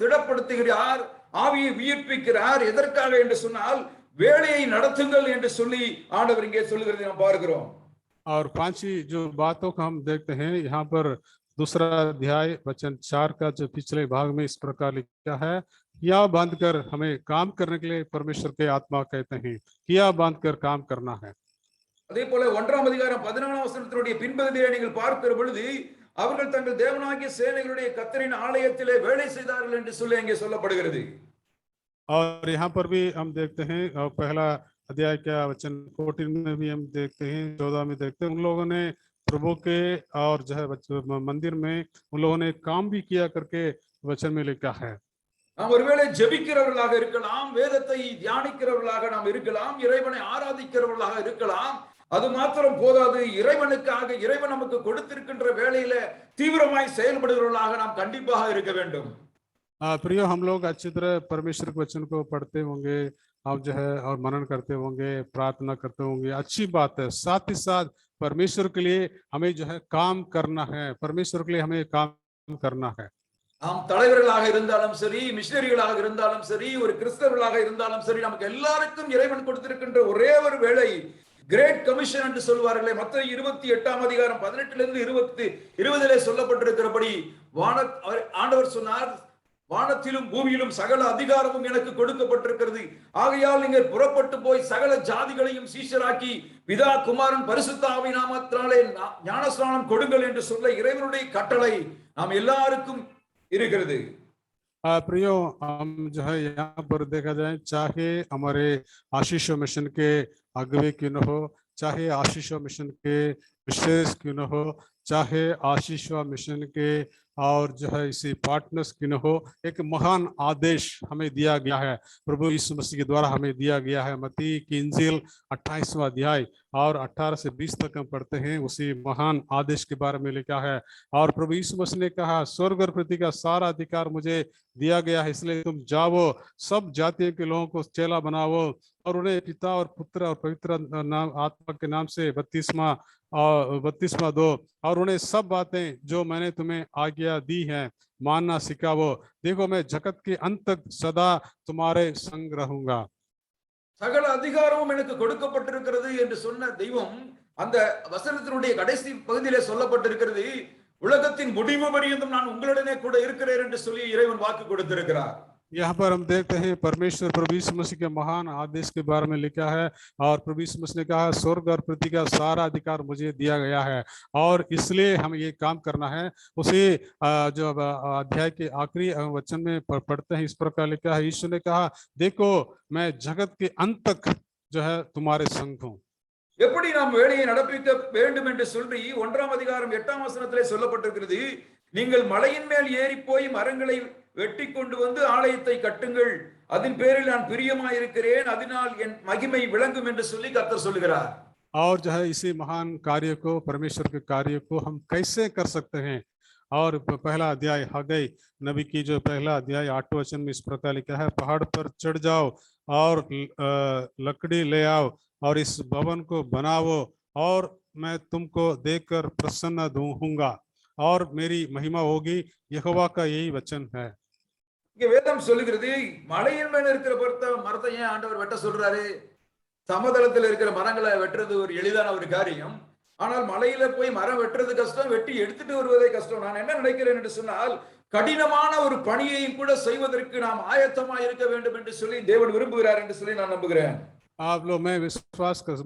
திடப்படுத்துகிறார், ஆவியை உயிர்ப்பிக்கிறார். எதற்காக என்று சொன்னால் வேலையை நடத்துங்கள் என்று சொல்லி ஆண்டவர் இங்கே சொல்லுகிறதை நாம் பார்க்கிறோம். और 5वीं जो बातों को हम देखते हैं यहाँ पर 2 अध्याय वचन 4 का जो पिछले भाग में इस प्रकार लिखा है, किया बांध कर हमें काम करने के लिए परमेश्वर के आत्मा कहते हैं, किया बांध कर काम करना है। அதே போல 1ஆம் அதிகாரம் 14ஆம் வசனத்தினுடைய பின்பகுதியை நீங்கள் பார்க்கிற பொழுது அவர்கள் தங்கள் தேவனாகிய சேனைகளுடைய கர்த்தரின் ஆலயத்திலே வேலை செய்தார்கள் என்று சொல்லி அங்கே சொல்லப்படுகிறது. और यहाँ पर भी हम देखते हैं, पहला अध्याय का वचन 14 में भी हम देखते हैं, 14 में देखते हैं, उन लोगों ने प्रभु के और जो है मंदिर में उन लोगों ने काम भी किया करके वचन में लिखा है। நாம் ஒருவேளை ஜெபிக்கிறவர்களாக இருக்கலாம், வேதத்தை தியானிக்கிறவர்களாக நாம் இருக்கலாம், இறைவனை ஆராதிக்கிறவர்களாக இருக்கலாம். அது மாத்திரம் போதாது, இறைவனுக்காக இறைவன் நமக்கு கொடுத்திருக்கின்ற வேலையில தீவிரமாய் செயல்படுகிறவர்களாக நாம் கண்டிப்பாக இருக்க வேண்டும். प्रियो, हम लोग अच्छी तरह परमेश्वर के वचन को पढ़ते होंगे, आप जो है और मनन करते होंगे, प्रार्थना करते होंगे, अच्छी बात है। साथ ही साथ परमेश्वर के लिए हमें जो है काम करना है, परमेश्वर के लिए हमें काम करना है। நாம் தலைவர்களாக இருந்தாலும் சரி, மிஷனரிகளாக இருந்தாலும் சரி, ஒரு கிறிஸ்தவர்களாக இருந்தாலும் சரி, நமக்கு எல்லாருக்கும் இறைவன் கொடுத்திருக்கின்ற ஒரே ஒரு வேலை கிரேட் கமிஷன் என்று சொல்வார்களே, மத்தேயு 28ஆம் அதிகாரம் 18 இருந்து 20 சொல்லப்பட்டிருக்கிறபடி ஆண்டவர் சொன்னார், வானத்திலும் பூமியிலும் சகல அதிகாரமும் எனக்கு கொடுக்கப்பட்டிருக்கிறது. ஆகையால் நீங்கள் புறப்பட்டு போய் சகல ஜாதிகளையும் சீஷராக்கி பிதா குமாரன் பரிசுத்த ஆவி நாமத்தினாலே ஞானஸ்நானம் கொடுங்கள் என்று சொல்ல இறைவனுடைய கட்டளை நாம் எல்லாருக்கும் இருக்கிறது. प्रियो, हम जो है यहाँ पर देखा जाए, चाहे हमारे आशीष मिशन के अगुवे क्यों न हो, चाहे आशीष मिशन के मिशनरीज क्यों न हो, चाहे आशीषवा मिशन के और जो है इसी पार्टनर्स क्यों न हो, एक महान आदेश हमें दिया गया है, प्रभु यीशु मसीह के द्वारा हमें दिया गया है। मत्ती की इंजील 28वां अध्याय और 18 से 20 तक हम पढ़ते हैं, उसी महान आदेश के बारे में लिखा है। और प्रभु यीशु मसीह ने कहा, स्वर्ग और पृथ्वी का सारा अधिकार मुझे दिया गया है, इसलिए तुम जाओ, सब जातियों के लोगों को चेला बनाओ और उन्हें पिता और पुत्र और पवित्र नाम आत्मा के नाम से बपतिस्मा दो और उन्हें सब बातें जो मैंने तुम्हें आज्ञा दी है मानना सिखाओ। देखो मैं जगत के अंत तक सदा तुम्हारे संग रहूंगा। சகல அதிகாரமும் எனக்கு கொடுக்கப்பட்டிருக்கிறது என்று சொன்ன தெய்வம் அந்த வசனத்தினுடைய கடைசி பகுதியிலே சொல்லப்பட்டிருக்கிறது, உலகத்தின் முடிவு பரியந்தம் நான் உங்களுடனே கூட இருக்கிறேன் என்று சொல்லி இறைவன் வாக்கு கொடுத்திருக்கிறார்। यहाँ पर हम देखते हैं परमेश्वर प्रभु यीशु मसीह के महान आदेश के बारे में लिखा है और प्रभु यीशु मसीह ने कहा, स्वर्ग और पृथ्वी का सारा अधिकार मुझे दिया गया है और इसलिए हम ये काम करना है। उसी जो अध्याय के आखिरी वचन में पढ़ते हैं, इस प्रकार लिखा है, यीशु ने कहा, देखो मैं जगत के अंत तक जो है तुम्हारे संग हूँ। எப்படி நாம் வேலையை நடப்பிக்க வேண்டும் என்று சொல்லி 1ஆம் அதிகாரம் 8ஆம் வசனத்திலே சொல்லப்பட்டிருக்கிறது, நீங்கள் மலையின் மேல் ஏறி போய் மரங்களை வெட்டி கொண்டு வந்து ஆலயத்தை கட்டுங்கள், அதன் பேரில் நான் பிரியமாய் இருக்கிறேன், அதனால் என் மகிமை விளங்கும் என்று சொல்லி கர்த்தர் சொல்கிறார்। और जो है इसी महान कार्य को, परमेश्वर के कार्य को हम कैसे कर सकते हैं? और पहला अध्याय हग्गाई नबी की जो पहला अध्याय 8वें वचन में इस प्रकार लिखा है, पहाड़ पर चढ़ जाओ और लकड़ी ले आओ और इस भवन को बनाओ और मैं तुमको देखकर प्रसन्न होऊंगा और मेरी महिमा होगी। यहोवा का यही वचन है। இங்க வேதம் சொல்லுகிறது, மலையின் மேல இருக்கிற மரத்தை ஏன் ஆண்டவர் வெட்ட சொல்றாரு? சமதளத்தில் இருக்கிற மரங்களை வெட்டுறது ஒரு எளிதான ஒரு காரியம், ஆனால் மலையில போய் மரம் வெட்டுறது கஷ்டம், வெட்டி எடுத்துட்டு வருவதே கஷ்டம்। நான் என்ன நினைக்கிறேன் என்று சொன்னால், கடினமான ஒரு பணியையும் கூட செய்வதற்கு நாம் ஆயத்தமாக இருக்க வேண்டும் என்று சொல்லி தேவன் விரும்புகிறார் என்று சொல்லி நான் நம்புகிறேன்। आप लोग,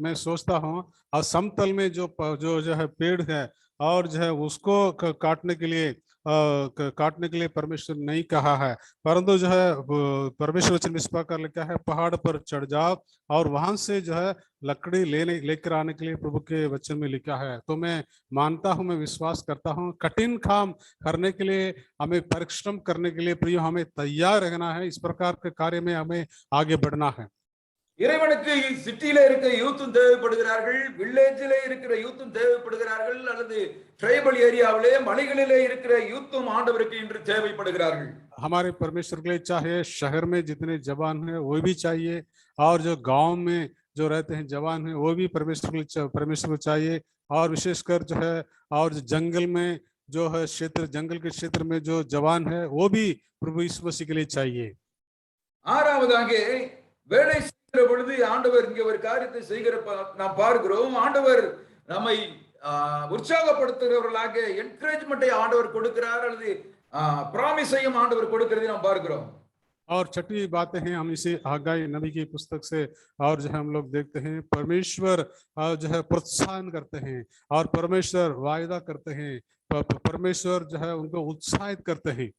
मैं सोचता हूँ और समतल में जो है पेड़ है और जो है उसको काटने के लिए परमेश्वर नहीं कहा है, परंतु जो है परमेश्वर वचन इस प्रकार लिखा है, पहाड़ पर चढ़ जाओ और वहां से जो है लकड़ी लेकर आने के लिए प्रभु के वचन में लिखा है। तो मैं मानता हूं, मैं विश्वास करता हूं, कठिन काम करने के लिए, हमें परिश्रम करने के लिए प्रिय हमें तैयार रहना है। इस प्रकार के कार्य में हमें आगे बढ़ना है। இறைவனுக்கு சிட்டியில இருக்கிற யூத்தும் தேவைப்படுகிறார்கள், வில்லேஜிலே இருக்கிற யூத்தும் தேவைப்படுகிறார்கள், அல்லது ட்ரைபல் ஏரியாவிலே மலைகளிலே இருக்கிற யூத்தும் ஆண்டவருக்கு இன்று தேவைப்படுகிறார்கள்। हमारे परमेश्वर के लिए चाहे शहर में जितने जवान हैं वो भी चाहिए और जो गांव में जो रहते हैं जवान हैं वो भी परमेश्वर को चाहिए, और विशेषकर जो है और जंगल में जो है जंगल के क्षेत्र में जो जवान है वो भी प्रभु यीशु मसीह के लिए चाहिए। ஆறாவதாக வேலை பொழுது ஆண்டவர் இங்கே ஒரு காரியத்தை செய்கிறப்ப நாம் பார்க்கிறோம், ஆண்டவர் நம்மை உற்சாகப்படுத்துகிறவர்களாக என்கரேஜ்மென்ட்டை ஆண்டவர் கொடுக்கிறார், அல்லது ப்ராமிஸையும் ஆண்டவர் கொடுக்கிறதை நாம் பார்க்கிறோம்। और छठी बातें हैं, हम इसे हग्गाई नबी की पुस्तक से और जो है हम लोग देखते हैं, परमेश्वर जो है प्रोत्साहन करते हैं और परमेश्वर वायदा करते हैं, परमेश्वर जो है उनको उत्साहित करते हैं।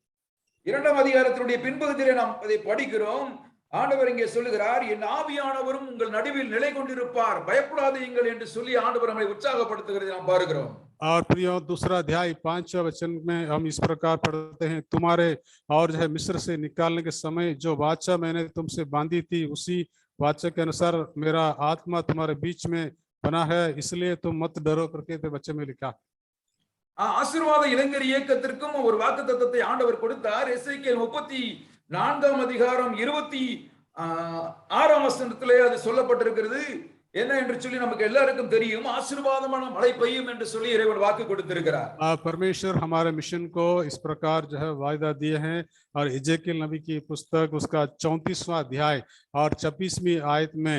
2ஆம் அதிகாரத்தினுடைய பின்பகுதியிலே நாம் அதை படிக்கிறோம், ஆண்டவர் இங்கே சொல்லுகிறார், என் ஆவியானவரும் உங்கள் நடுவில் நிலை கொண்டிருப்பார், பயப்படாதீர்கள் என்று சொல்லி ஆண்டவர் நம்மை உற்சாகப்படுத்துகிறதை நாம் பார்க்கிறோம்। और प्रियो, दूसरा अध्याय 5वां वचन में हम इस प्रकार पढ़ते हैं, तुम्हारे और जो है मिस्र से निकालने के समय जो वाचा मैंने तुमसे बांधी थी, उसी वाचा के अनुसार मेरा आत्मा तुम्हारे बीच में बना है, इसलिए तुम मत डरो करके तो बच्चे में लिखा। ஆசீர்வாத இளைஞர் இயக்கத்திற்கும் ஒரு வாக்குத்தத்தத்தை ஆண்டவர் கொடுத்தார்। எசேக்கியேல் 34ஆம் அதிகாரம் 26ஆம் வசனத்திலே அது சொல்லப்பட்டிருக்கிறது। என்ன என்று சொல்லி நமக்கு எல்லாருக்கும் தெரியும், ஆசீர்வாதமான மழை பெய்யும் என்று சொல்லி இறைவன் வாக்கு கொடுத்திருக்கிறார்। परमेश्वर हमारे मिशन को इस प्रकार जो है वायदा दिए हैं, और एजेकियल नबी की पुस्तक उसका 34वां अध्याय और 26वीं आयत में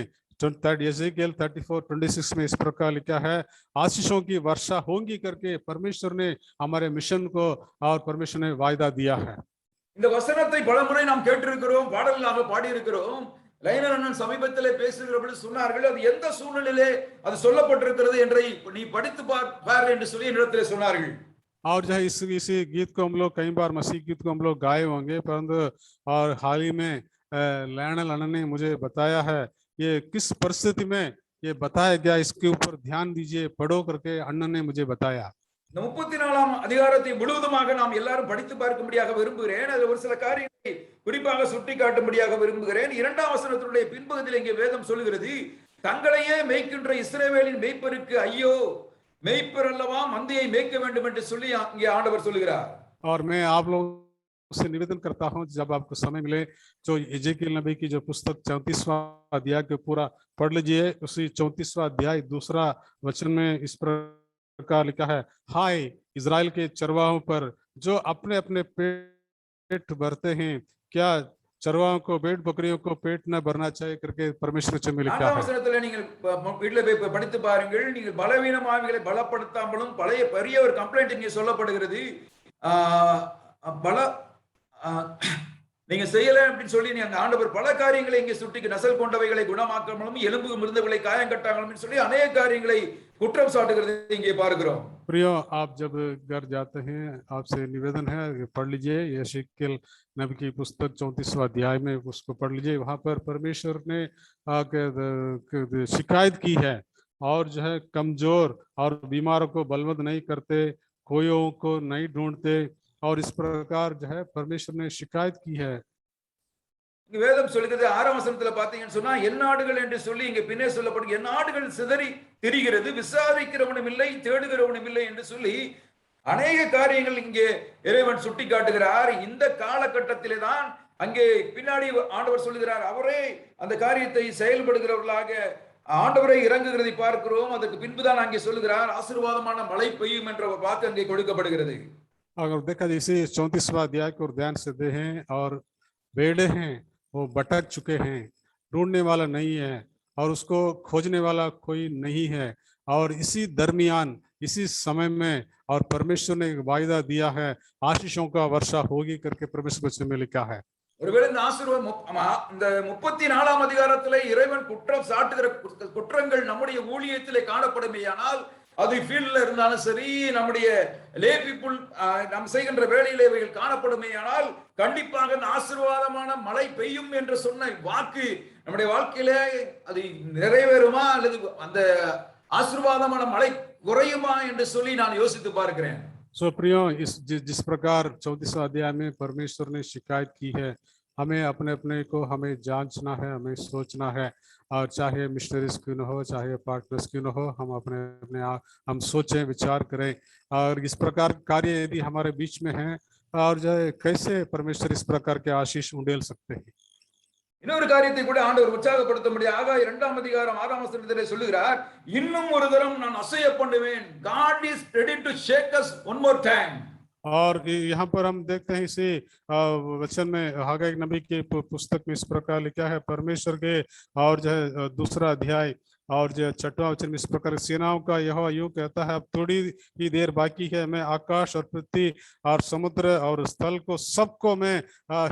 एजेकियल 34:26 में इस प्रकार लिखा है, आशीषों की वर्षा होगी करके परमेश्वर ने हमारे मिशन को और परमेश्वर ने वायदा दिया है। இந்த வசனத்தை பலமுறை நாம் கேட்டிருக்கிறோம், பாடலாக பாடி இருக்கிறோம்। லைனர் அண்ணன் சமீபத்திலே பேசுகிறபடி சொன்னார்கள், அது எந்த சூழ்நிலையிலே அது சொல்லப்பட்டிருக்கிறது என்று நீ படித்து பார் என்று சொல்லி என்னிடத்திலே சொன்னார்கள்। और जो है इसी गीत को हम लोग कई बार मसीह गीत को हम लोग गाए होंगे, परंतु और हाल ही में लैनल अन्न ने मुझे बताया है ये किस परिस्थिति में ये बताया गया, इसके ऊपर ध्यान दीजिए, पढ़ो करके अन्न ने मुझे बताया। இந்த 34ஆம் அதிகாரத்தை முழுவதுமாக நாம் எல்லாரும் படித்து பார்க்கும்படியாக விரும்புகிறேன். அதில் ஒரு சில காரியங்களை குறிப்பாக சுட்டிக்காட்டும்படியாக விரும்புகிறேன். 2ஆம் வசனத்தினுடைய பின்பகுதியில் இங்கே வேதம் சொல்லுகிறது, தங்களையே மேய்க்கின்ற இஸ்ரவேலின் மேய்ப்பருக்கு ஐயோ, மேய்ப்பர் அல்லவா மந்தையை மேய்க்க வேண்டும் என்று சொல்லி இங்கே ஆண்டவர் சொல்லுகிறார். और मैं आप लोगों से निवेदन करता हूं, जब आपको समय मिले जो एजेकियल नबी की जो पुस्तक 34वां अध्याय के पूरा पढ़ लीजिए। उसी 34वां अध्याय दूसरा वचन में इस प्रकार लिखा है, हाय इजराइल के चरवाहों पर जो अपने अपने पेट भरते हैं, क्या चरवाहों को, भेड़ बकरियों को पेट न भरना चाहिए करके परमेश्वर से लिखा 4ஆம் है। வசனத்தில் நீங்கள் வீட்டில் போய் படித்து பாருங்கள். நீங்கள் பலவீனம் ஆவிகளை பலப்படுத்தாமலும் பழைய பெரிய ஒரு கம்ப்ளைண்ட் இங்கே சொல்லப்படுகிறது. பல நீங்க செய்யல அப்படின்னு சொல்லி நீங்க ஆண்டவர் பல காரியங்களை இங்கே சுட்டி, நசல் கொண்டவைகளை குணமாக்காமலும் எலும்பு மிருந்தவர்களை காயம் கட்டாமலும் சொல்லி अनेक காரியங்களை குற்றம் சாட்டுகிறது இங்கே பார்க்கிறோம். प्रियो, आप जब घर जाते हैं आपसे निवेदन है पढ़ लीजिए यशायाह नबी की पुस्तक 34वां अध्याय में, उसको पढ़ लीजिए। वहां पर परमेश्वर ने शिकायत की है और जो है कमजोर और बीमारों को बलवंत नहीं करते, कोयों को नहीं ढूंढते, और इस प्रकार जो है परमेश्वर ने शिकायत की है। வேதம் சொல்லுகிறது 6ஆம் வசனத்துல பாத்தீங்கன்னு சொன்னா, என் நாடுகள் என்று சொல்லி இங்க பின்னே சொல்லப்படும், என் நாடுகள் சிதறி திரிகிறது, விசாரிக்கிறவனும் இல்லை, தேடுகிறவனும் இல்லை என்று சொல்லி அநேக காரியங்கள் இங்கே இறைவன் சுட்டி காட்டுகிறார். இந்த காலகட்டத்திலே தான் அங்கே பின்னாடி ஆண்டவர் சொல்லுகிறார், அவரே அந்த காரியத்தை செயல்படுகிறவர்களாக ஆண்டவரை இறங்குகிறதை பார்க்கிறோம். அதுக்கு பின்புதான் அங்கே சொல்லுகிறார், ஆசீர்வாதமான மழை பெய்யும் என்ற ஒரு வாக்கு அங்கே கொடுக்கப்படுகிறது. अगर देखा जैसे 34वां अध्याय को ध्यान से देखें, और भेड़े हैं वो भटक चुके हैं, ढूंढने वाला नहीं है और उसको खोजने वाला कोई नहीं है, और इसी दरमियान इसी समय में और परमेश्वर ने वायदा दिया है आशीषों का वर्षा होगी करके परमेश्वर में लिखा है। ஒருவேளை இந்த ஆசீர்வாதம் இந்த 34ஆம் அதிகாரத்திலே இறைவன் குற்றம் சாட்டுகிற குற்றங்கள் நம்முடைய ஊழியத்திலே காணப்படுமேயானால், அது ஃபீல்ட்ல இருந்தாலும் சரி, நம்முடைய லே பீப்புள் நாம் செய்கின்ற வேலையிலே இவைகள் காணப்படுமேயானால், கண்டிப்பாக இந்த ஆசீர்வாதமான மழை பெய்யும் என்று சொன்ன வாக்கு நம்முடைய வாழ்க்கையிலே அது நிறைவேறுமா அல்லது அந்த ஆசீர்வாதமான மழை குறையுமா என்று சொல்லி நான் யோசித்து பார்க்கிறேன். सो प्रियो, जिस प्रकार 34वां अध्याय में परमेश्वर ने शिकायत की है, हमें अपने अपने को हमें जांचना है, हमें सोचना है, और चाहे मिशनरीज क्यों न हो, चाहे पार्टनर्स क्यों न हो, हम अपने अपने हम सोचें, विचार करें, और इस प्रकार कार्य यदि हमारे बीच में है, और जो है कैसे परमेश्वर इस प्रकार के आशीष उंडेल सकते हैं। இன்னொரு காரியத்தை கூட ஆண்டவர் உற்சாகப்படுத்தும்படியாக ஆகாய் 2ஆம் அதிகாரம் 6ஆம் வசனத்திலே சொல்லுகிறார், இன்னும் ஒரு தரம் நான் அசைய பண்ணுவேன். God is ready to shake us one more time. और यहाँ पर हम देखते हैं इसी वचन में हागाई नबी की पुस्तक में इस प्रकार लिखा है, परमेश्वर के और जो है 2रा अध्याय और जो 6वां वचन में इस प्रकार, सेनाओं का यहोवा यूं कहता है, अब थोड़ी ही देर बाकी है, मैं आकाश और पृथ्वी और समुद्र और स्थल को सबको मैं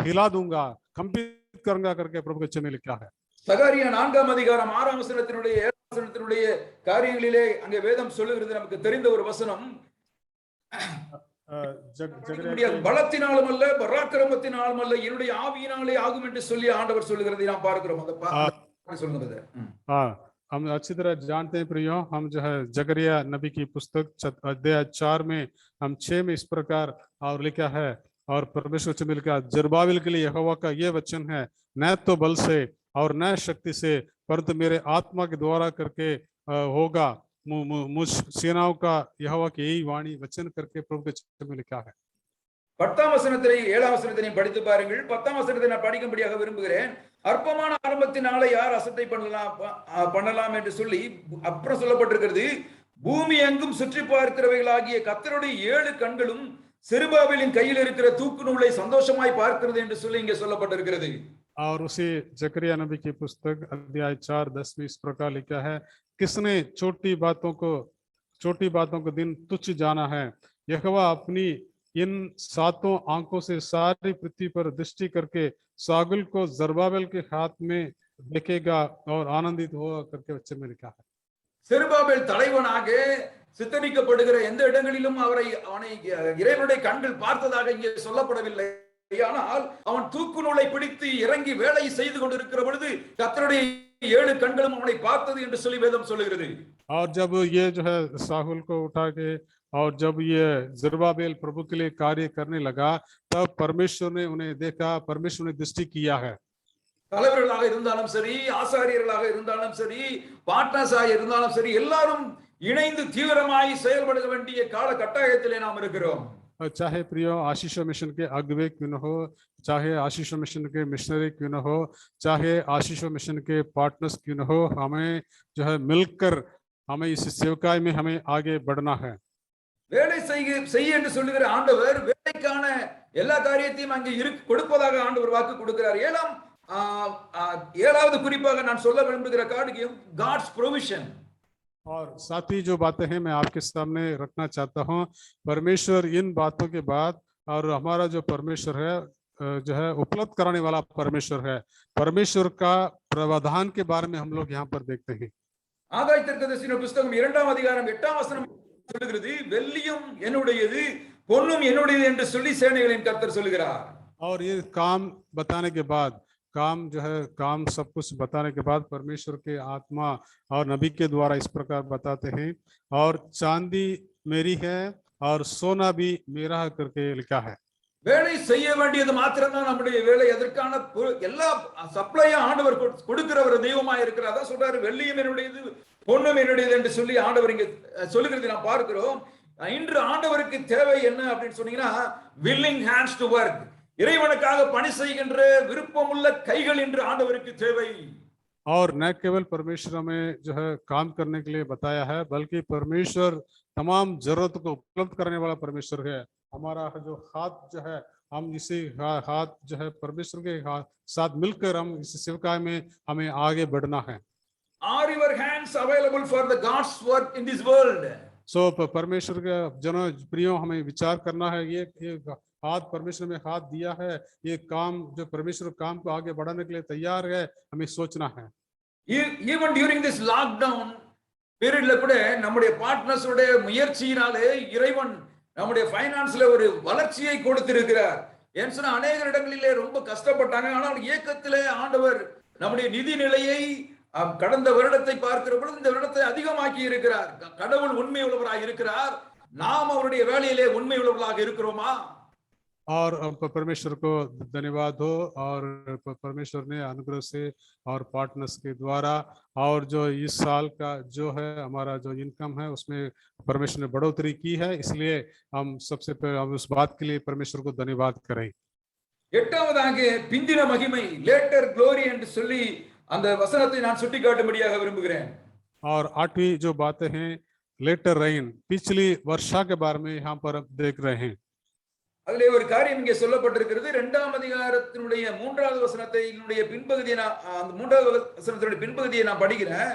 हिला दूंगा, कंपित करूंगा करके प्रभु के वचन में लिखा है। சகரியா 4ஆம் அதிகாரம் 6ஆம் வசனத்தினுடைய 7ஆம் வசனத்தினுடைய காரியங்களிலே அங்கே வேதம் சொல்லுகிறது, நமக்கு தெரிந்த ஒரு வசனம், பலத்தினாலும் அல்ல பராக்கிரமத்தினாலும் அல்ல என்னுடைய ஆவியினாலே ஆகும் என்று சொல்லி ஆண்டவர் சொல்லுகிறதை நாம் பார்க்கிறோம். அந்த சொல்லுகிறது हम अच्छी तरह जानते हैं प्रियो, हम जो है जकरिया नबी की पुस्तक अध्याय 4 में हम 6 में इस प्रकार और लिखा है, और परमेश्वर से मिलकर जरुब्बाबिल के लिए यहोवा का ये वचन है, न तो बल से और न शक्ति से परंतु मेरे आत्मा के द्वारा करके होगा, मुझ सेनाओं का यहोवा की यही वाणी वचन करके प्रभु के वचन में लिखा है। 10ஆம் வசனத்திலே 7ஆம் வசனத்தை படித்து பாருங்கள். 10ஆம் வசனத்தை நான் படிக்கும்படியாக விரும்புகிறேன். அற்பமான ஆரம்பத்தினாலே யார் அசட்டை பண்ணலாம் என்று சொல்லி அப்புறம் சொல்லப்பட்டிருக்கிறது, பூமி எங்கும் சுற்றி பார்க்கிறவைகளாகிய கர்த்தருடைய 7 கண்களும் செருபாபேலின் கையில் இருக்கிற தூக்கு நூலை சந்தோஷமாய் பார்க்கிறது என்று சொல்லி இங்கே சொல்லப்பட்டிருக்கிறது. और उसी जकरिया नबी की पुस्तक अध्याय 4:10 में इस प्रकार लिखा है, किसने छोटी बातों को दिन तुच्छ जाना है, यहोवा अपनी इन 7 आंखों से सारी पृथ्वी पर दृष्टि करके सागुल को जरुब्बाबेल के हाथ में देखेगा और आनंदित होगा करके वचन में लिखा है। செருபாபேல் தலைவனாக சித்தரிக்கப்படுகிற எந்த இடங்களிலும் அவனை இறைவனுடைய கண்கள் பார்த்ததாக இங்கே சொல்லப்படவில்லை. ஆனால் அவன் தூக்கு நூலை பிடித்து இறங்கி வேலை செய்து கொண்டிருக்கிற பொழுது கர்த்தருடைய 7 கண்களும் அவனை பார்த்தது என்று சொல்லி வேதம் சொல்லுகிறது. और जब ये जो है साहुल को उठा के और जब ये जरुब्बाबेल प्रभु के लिए कार्य करने लगा, तब परमेश्वर ने उन्हें देखा, परमेश्वर ने दृष्टि किया है। தலைவர்களாக இருந்தாலும் சரி, ஆசாரியர்களாக இருந்தாலும் சரி, பார்ட்னர்ஸாக இருந்தாலும் சரி, எல்லாரும் இணைந்து தீவிரமாய் செயல்பட வேண்டிய கால கட்டாயத்திலே நாம் இருக்கிறோம். चाहे प्रियो आशीष मिशन के अगुवे क्यों न हो, चाहे आशीष मिशन के मिशनरी क्यों न हो, चाहे आशीष मिशन के पार्टनर्स क्यों न हो, हमें जो है मिलकर हमें इस सेवकाई में हमें आगे बढ़ना है। வேலை செய்ய என்று சொல்லுகிற ஆண்டவர் வேலைக்கான எல்லா காரியத்தையும் அங்கே கொடுப்பதாக ஆண்டவர் வாக்கு கொடுக்கிறார். ஏழாவது குறிப்பாக நான் சொல்ல விரும்புகிற காரியம் God's provision. और साथ ही जो बातें हैं मैं आपके सामने रखना चाहता हूँ, परमेश्वर इन बातों के बाद और हमारा जो परमेश्वर है जो है उपलब्ध कराने वाला परमेश्वर है, परमेश्वर का प्रावधान के बारे में हम लोग यहाँ पर देखते हैं। ஆகாய் தீர்க்கதரிசியின் புத்தகம் 2ஆம் அதிகாரம் 8ஆம் வசனம் சொல்லுகிறது, வெள்ளியும் என்னுடையது பொன்னும் என்னுடையது என்று சொல்லி சேனைகளின் கர்த்தர் சொல்லுகிறார். और ये काम बताने के बाद, काम जो है काम सब कुछ बताने के बाद परमेश्वर के आत्मा और नबी के द्वारा इस प्रकार बताते हैं, और चांदी मेरी है और सोना भी मेरा है करके लिखा है। வேலை செய்ய வேண்டியது மாத்திரம்தான் நம்முடைய வேலை. அதற்கான எல்லா சப்ளையும் ஆண்டவர் கொடுக்கிற ஒரு தெய்வமா இருக்கிறார். அதான் சொல்றாரு, வெள்ளியும் என்னுடையது பொன்னும் என்னுடையது என்று சொல்லி ஆண்டவர் இங்க சொல்லுகிறது நாம் பார்க்கிறோம். இன்று ஆண்டவருக்கு தேவை என்ன அப்படின்னு சொன்னீங்கன்னா, willing hands to work, இறைவனுக்காக பணி செய்கின்ற விருப்பமுள்ள கைகள் என்று ஆண்டவருக்கு தேவை. और न केवल परमेश्वर हमें जो है काम करने के लिए बताया है, बल्कि परमेश्वर तमाम जरूरत को उपलब्ध करने वाला परमेश्वर है। हमारा जो हाथ जो है, हम इसी हाथ जो है परमेश्वर के साथ मिलकर हम इस सेवकाई में हमें आगे बढ़ना है। Are your hands available for the God's work in this world? सो परमेश्वर के जनों प्रियो हमें विचार करना है, ये हाथ परमेश्वर में हाथ दिया है, ये काम जो परमेश्वर काम को आगे बढ़ाने के लिए तैयार है, हमें सोचना है। Even during this lockdown period கூட நம்முடைய பார்ட்னர்ஸ் உடைய முயற்சியினாலே இறைவன் நம்முடைய ஃபைனான்ஸ்ல ஒரு வளர்ச்சியை கொடுத்திருக்கிறார். ஏன்னு சொன்னா அநேக இடங்களிலே ரொம்ப கஷ்டப்பட்டாங்க. ஆனால் இயக்கத்திலே ஆண்டவர் நம்முடைய நிதி நிலையை கடந்த வருடத்தை பார்க்கிற பொழுது இந்த வருடத்தை அதிகமாக்கி இருக்கிறார். கடவுள் உண்மை உள்ளவராக இருக்கிறார். நாம் அவருடைய வேலையிலே உண்மை உள்ளவர்களாக இருக்கிறோமா? और परमेश्वर को धन्यवाद हो, और परमेश्वर ने अनुग्रह से और पार्टनर्स के द्वारा और जो इस साल का जो है हमारा जो इनकम है उसमें परमेश्वर ने बढ़ोतरी की है, इसलिए हम सबसे पहले हम उस बात के लिए परमेश्वर को धन्यवाद करें। எட்டாவதாக பிந்தின மகிமை, லேட்டர் க்ளோரி என்று சொல்லி அந்த வசனத்தை நான் சுட்டிக்காட்டும்படியாக விரும்புகிறேன். और आठवीं जो बातें हैं लेटर रेन, पिछली वर्षा के बारे में यहाँ पर देख रहे हैं। அதிலே ஒரு காரியம் இங்கே சொல்லப்பட்டிருக்கிறது. 2ஆம் அதிகாரத்தினுடைய 3வது வசனத்தினுடைய பின்பகுதியை அந்த 3வது வசனத்தினுடைய பின்பகுதியை நான் படிக்கிறேன்.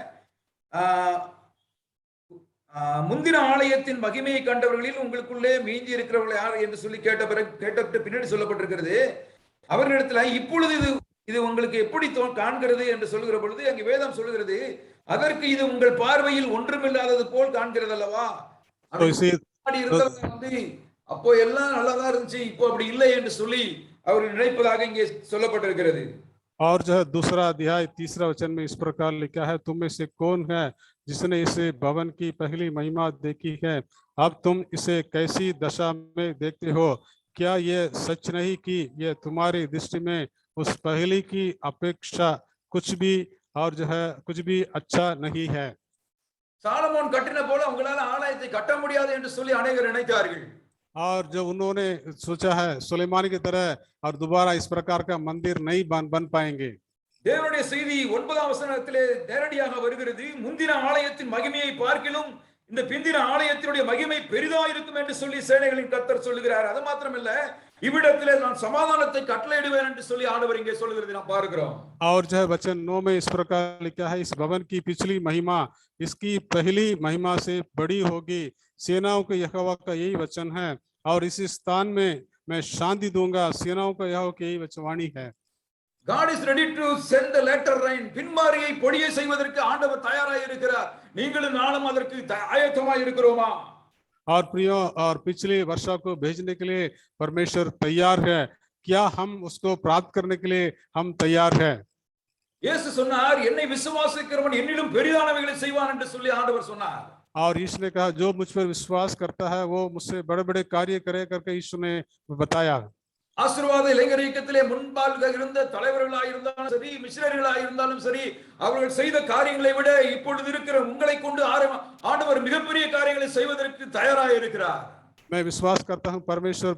முந்தின ஆலயத்தின் மகிமையை கண்டவர்களில் உங்களுக்குள்ளே மீஞ்சி இருக்கிறவர்கள் யார் என்று சொல்லி கேட்ட பின்னாடி சொல்லப்பட்டிருக்கிறது. அவர்களிடத்துல இப்பொழுது இது உங்களுக்கு எப்படி காண்கிறது என்று சொல்லுகிற பொழுது அங்கே வேதம் சொல்லுகிறது, அதற்கு இது உங்கள் பார்வையில் ஒன்றுமில்லாதது போல் காண்கிறது அல்லவா? அப்போ எல்லாம் நல்லதா இருந்துச்சு, இப்போ அப்படி இல்லை என்று சொல்லி அவர்கள் நினைப்பதாக இங்கே சொல்லப்பட்டிருக்கிறது. और जो है दूसरा अध्याय 3रा वचन में इस प्रकार लिखा है, तुम में से कौन है जिसने इसे भवन की पहली महिमा देखी है? अब तुम इसे कैसी दशा में देखते हो? क्या ये सच नहीं कि ये तुम्हारी दृष्टि में उस पहली की अपेक्षा कुछ भी और जो है कुछ भी अच्छा नहीं है? சாலமோன் கட்டின போல உங்களால ஆலயத்தை கட்ட முடியாது என்று சொல்லி அநேகர் நினைத்தார்கள். और जो उन्होंने सोचा है सुलेमान की तरह और दोबारा इस प्रकार का मंदिर नहीं बन पाएंगे। தேவனுடைய செய்தி 9ஆம் வசனத்திலே நேரடியாக வருகிறது. முந்தின ஆலயத்தின் மகிமையை பார்க்கிலும் இந்த பிந்தின ஆலயத்தினுடைய மகிமை பெரிதா இருக்கும் என்று சொல்லி சேனைகளின் கர்த்தர் சொல்லுகிறார். அது மாத்திரமல்ல, இவ்விடத்திலே நான் சமாதானத்தை கட்டளையிடுவேன் என்று சொல்லி ஆண்டவர் இங்கே சொல்லுகிறது நாம் பார்க்கிறோம். और जो है वचन 9 में इस प्रकार लिखा है, इस भवन की पिछली महिमा इसकी पहली महिमा से बड़ी होगी। सेनाओं के यहोवा का यही वचन है, और इस स्थान में मैं शांति दूंगा। सेनाओं का यहोवा की यही वचनवाणी है। God is ready to send the latter rain. பின்மாரியை பொழிய செய்வதற்கு ஆண்டவர் தயாராக இருக்கிறார். நீங்களும் நானும் அதற்கு ஆயத்தமாக இருக்கிறோமா? और प्रियो, और पिछली वर्षा को भेजने के लिए परमेश्वर तैयार है। क्या हम उसको प्राप्त करने के लिए हम तैयार है? இயேசு சொன்னார், என்னை விசுவாசிக்கிறவன் என்னிலும் பெரிதானவைகளை செய்வான் என்று சொல்லி ஆண்டவர் சொன்னார். और यीशु ने कहा जो मुझ पर विश्वास करता है वो मुझसे बड़े बड़े कार्य करे करके यीशु ने बताया। ஆசீர்வாத இளைஞர் இயக்கத்திலே முன்பாக இருந்த தலைவர்களாக இருந்தாலும் சரி, மிஷனரிகளாக இருந்தாலும் சரி, அவர்கள் செய்த காரியங்களை விட இப்பொழுது இருக்கிற உங்களை கொண்டு ஆண்டவர் மிகப்பெரிய காரியங்களை செய்வதற்கு தயாராக இருக்கிறார். मैं विश्वास करता हूं परमेश्वर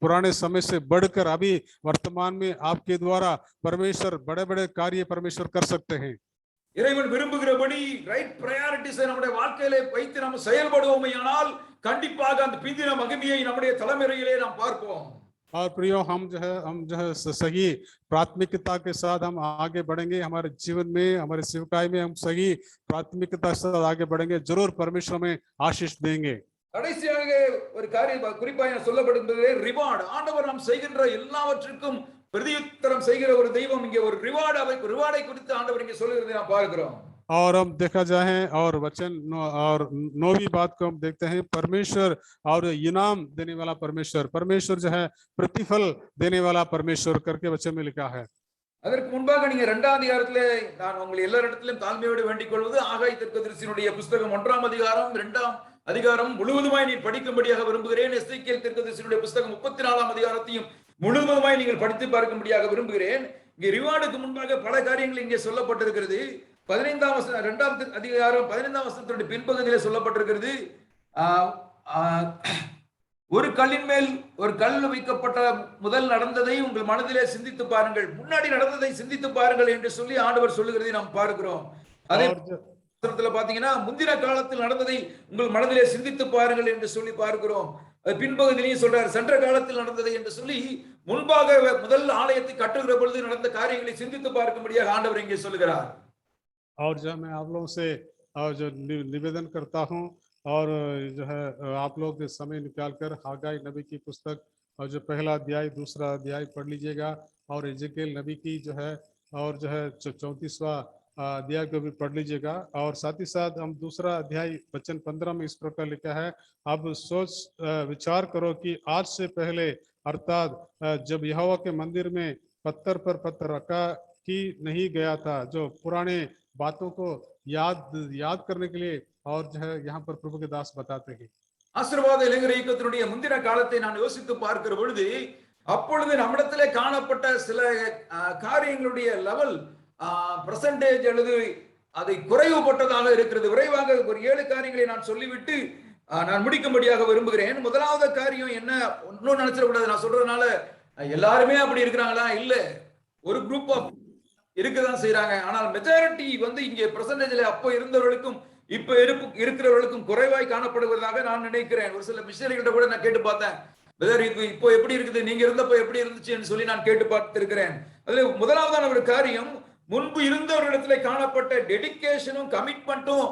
पुराने समय से बढ़कर अभी वर्तमान में आपके द्वारा परमेश्वर बड़े बड़े कार्य परमेश्वर कर सकते हैं। இறைவன் விரும்புகிறபடி ரைட் பிரையாரிட்டிஸ் நம்முடைய வாழ்க்கையிலே வைத்து நாம் செயல்படுவோமேயானால் கண்டிப்பாக அந்த பிந்தின மகிமையை நம்முடைய தலைமுறையிலே நாம் பார்ப்போம். और प्रियो हम जो है सही प्राथमिकता के साथ हम आगे बढ़ेंगे, हमारे जीवन में हमारे सेवकाई में हम सही प्राथमिकता के साथ आगे बढ़ेंगे, जरूर परमेश्वर में आशीष देंगे। கடைசியாக ஒரு காரியம் குறிப்பாக சொல்லப்படுகிறது ரிவார்ட். ஆண்டவர் நாம் செய்கின்ற எல்லாவற்றுக்கும் பிரதியுத்தரம் செய்கிற ஒரு தெய்வம். இங்கே ஒரு ரிவார்டை குறித்து ஆண்டவர் இங்கே சொல்லுகிறதை நாம் பார்க்கிறோம். और हम देखा जाए और वचन और 9वीं बात को हम देखते हैं परमेश्वर और इनाम देने वाला परमेश्वर जो है प्रतिफल देने वाला परमेश्वर करके वचन में लिखा है। அதற்கு முன்பாக நீங்க 2ஆம் அதிகாரத்திலே நான் உங்களை எல்லாரிடத்திலும் தாழ்மையோடு வேண்டிக் கொள்வது ஆகாய் தீர்க்கதரிசியினுடைய புத்தகம் 1ஆம் அதிகாரம் 2ஆம் அதிகாரம் முழுவதுமாய் நீ படிக்கும்படியாக விரும்புகிறேன். எசேக்கியேல் தீர்க்கதரிசியினுடைய புத்தகம் 34ஆம் அதிகாரத்தையும் முழுவதுமாய் நீங்கள் படித்து பார்க்கும்படியாக விரும்புகிறேன். இங்கே ரிவார்டுக்கு முன்பாக பல காரியங்கள் இங்கே சொல்லப்பட்டிருக்கிறது. 15ஆம் வசனம் 2ஆம் அதிகாரம் 15ஆம் வசனத்தினுடைய பின்பகுதியிலே சொல்லப்பட்டிருக்கிறது, ஒரு கல்லின் மேல் ஒரு கல் வைக்கப்பட்ட முதல் நடந்ததை உங்கள் மனதிலே சிந்தித்து பாருங்கள், முன்னாடி நடந்ததை சிந்தித்து பாருங்கள் என்று சொல்லி ஆண்டவர் சொல்லுகிறதை நாம் பார்க்கிறோம். அதே பாத்தீங்கன்னா முந்தின காலத்தில் நடந்ததை உங்கள் மனதிலே சிந்தித்து பாருங்கள் என்று சொல்லி பார்க்கிறோம். பின்பகுதியிலையும் சொல்றாரு சென்ற காலத்தில் நடந்ததை என்று சொல்லி முன்பாக முதல் ஆலயத்தை கட்டுகிற பொழுது நடந்த காரியங்களை சிந்தித்து பார்க்கும்படியாக ஆண்டவர் இங்கே சொல்லுகிறார். और जो मैं आप लोगों से जो निवेदन करता हूं और जो है आप लोग समय निकालकर हागाई नबी की पुस्तक और जो पहला अध्याय दूसरा अध्याय पढ़ लीजिएगा और एजेकिएल नबी की जो है और जो है 34वां अध्याय को भी पढ़ लीजिएगा। और साथ ही साथ हम दूसरा अध्याय वचन 15 में इस प्रकार लिखा है, अब सोच विचार करो कि आज से पहले अर्थात जब यहोवा के मंदिर में पत्थर पर पत्थर रखा कि नहीं गया था, जो पुराने बातों को याद करने के लिए और जो है यहाँ पर प्रभु के दास बताते हैं। ஆசீர்வாத இளைஞர் இயக்கத்தினுடைய முந்தின காலத்தை நான் யோசித்து பார்க்கிற பொழுது அப்பொழுது நம்மிடத்திலே காணப்பட்ட சில காரியங்களுடைய லெவல் பெர்சன்டேஜ் அல்லது அதை குறைவுபட்டதாக இருக்கிறது. விரைவாக ஒரு 7 காரியங்களை நான் சொல்லிவிட்டு நான் முடிக்கும்படியாக விரும்புகிறேன். முதலாவது காரியம் என்ன, இன்னும் நினைச்சிடக்கூடாது நான் சொல்றதுனால எல்லாருமே அப்படி இருக்கிறாங்களா, இல்ல, ஒரு குரூப் ஆஃப் இருக்கதான் செய்யறாங்க. ஆனால் மெஜாரிட்டி இங்கே பெர்சன்டேஜ்ல அப்போ இருந்தவர்களுக்கும் இப்ப இருக்கிறவர்களுக்கும் குறைவாய் காணப்படுவதாக நான் நினைக்கிறேன். ஒரு சில மிஷனரிகிட்ட கூட நான் கேட்டு பார்த்தேன், இப்போ எப்படி இருக்குது, நீங்க இருந்தப்போ எப்படி இருந்துச்சுன்னு சொல்லி நான் கேட்டு பார்த்திருக்கிறேன். அதுல முதலாவதான ஒரு காரியம், முன்பு இருந்தவர்களிடத்துல காணப்பட்ட டெடிகேஷனும் கமிட்மெண்ட்டும்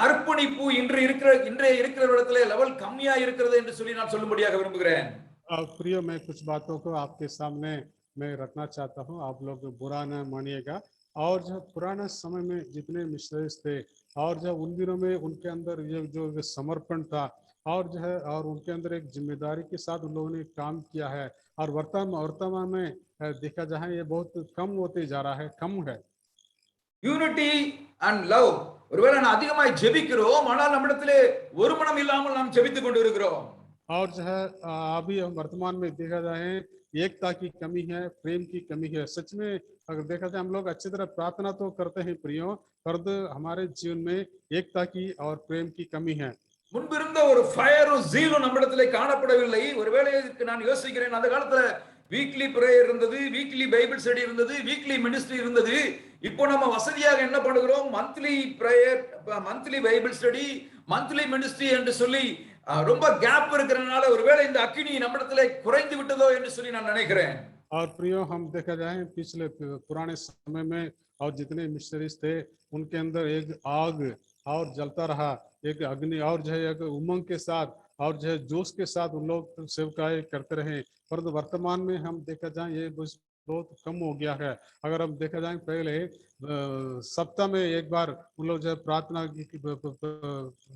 அர்ப்பணிப்பு இன்றைய இருக்கிறவரிடத்துல லெவல் கம்மியா இருக்கிறது என்று சொல்லி நான் சொல்லும்படியாக விரும்புகிறேன். प्रिय, मैं कुछ बातों को आपके सामने मैं रखना चाहता हूं, आप लोग बुरा न मानिएगा। और जो पुराने समय में जितने मिशनरीज थे और जो उन दिनों में उनके अंदर ये जो समर्पण था और जो है और उनके अंदर एक जिम्मेदारी के साथ उन लोगों ने काम किया है, और वर्तमान में देखा जाए ये बहुत कम होते जा रहा है, कम है। யூனிட்டி அண்ட் லவ், ஒருவேளை நான் அதிகமாய் ஜெபிக்கிறோம், ஆனால் நம்மிடத்திலே ஒரு மனம் இல்லாமல் நாம் ஜெபித்துக் கொண்டு இருக்கிறோம். और जो है अभी हम वर्तमान में देखा जाए एकता की कमी है, प्रेम की कमी है। सच में अगर देखा जाए हम लोग अच्छी तरह प्रार्थना तो करते हैं प्रियो, पर हमारे जीवन में एकता की और प्रेम की कमी है। முன்பிருந்த ஒரு ஃபயரும் ஜீலும் நம்மிடத்திலே காணப்படவில்லை. ஒருவேளை நான் யோசிக்கிறேன், அந்த காலத்துல வீக்லி பிரேயர் இருந்தது, வீக்லி பைபிள் ஸ்டடி இருந்தது, வீக்லி மினிஸ்ட்ரி இருந்தது. இப்போ நம்ம வசதியாக என்ன பண்ணுகிறோம், monthly prayer, monthly Bible study, monthly ministry என்று சொல்லி ரொம்ப கேப் இருக்கிறதுனால ஒருவேளை இந்த அக்கினி நம்மிடத்திலே குறைந்து விட்டதோ என்று சொல்லி நான் நினைக்கிறேன். और प्रियो, हम देखा जाए पिछले पुराने समय में और जितने मिशनरीज थे उनके अंदर एक आग और जलता रहा, एक अग्नि और जो है एक उमंग के साथ और जो है जोश के साथ उन लोग सेवकाई करते रहे। परंतु वर्तमान में हम देखा जाए ये बहुत कम हो गया है। अगर हम देखा जाए पहले सप्ताह में एक बार उन लोग जो है प्रार्थना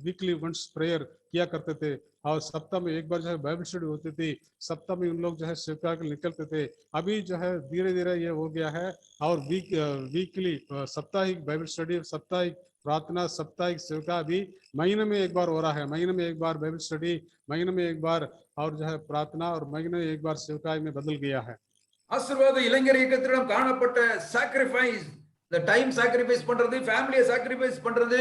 वीकली वंस प्रेयर किया करते थे और सप्ताह में एक बार जो है बाइबल स्टडी होती थी, सप्ताह में उन लोग जो है सेवका के निकलते थे। अभी जो है धीरे धीरे ये हो गया है और वीकली साप्ताहिक बाइबल स्टडी, साप्ताहिक प्रार्थना, साप्ताहिक सेवका अभी महीने में एक बार हो रहा है। महीने में एक बार बाइबल स्टडी, महीने में एक बार और जो है प्रार्थना और महीने में एक बार सेवकाई में बदल गया है। ஆசீர்வாத இளைஞர் இயக்கத்திடம் காணப்பட்ட சாக்ரிஃபைஸ், இந்த டைம் சாக்ரிஃபைஸ் பண்றது, ஃபேமிலியை சாக்ரிஃபைஸ் பண்றது,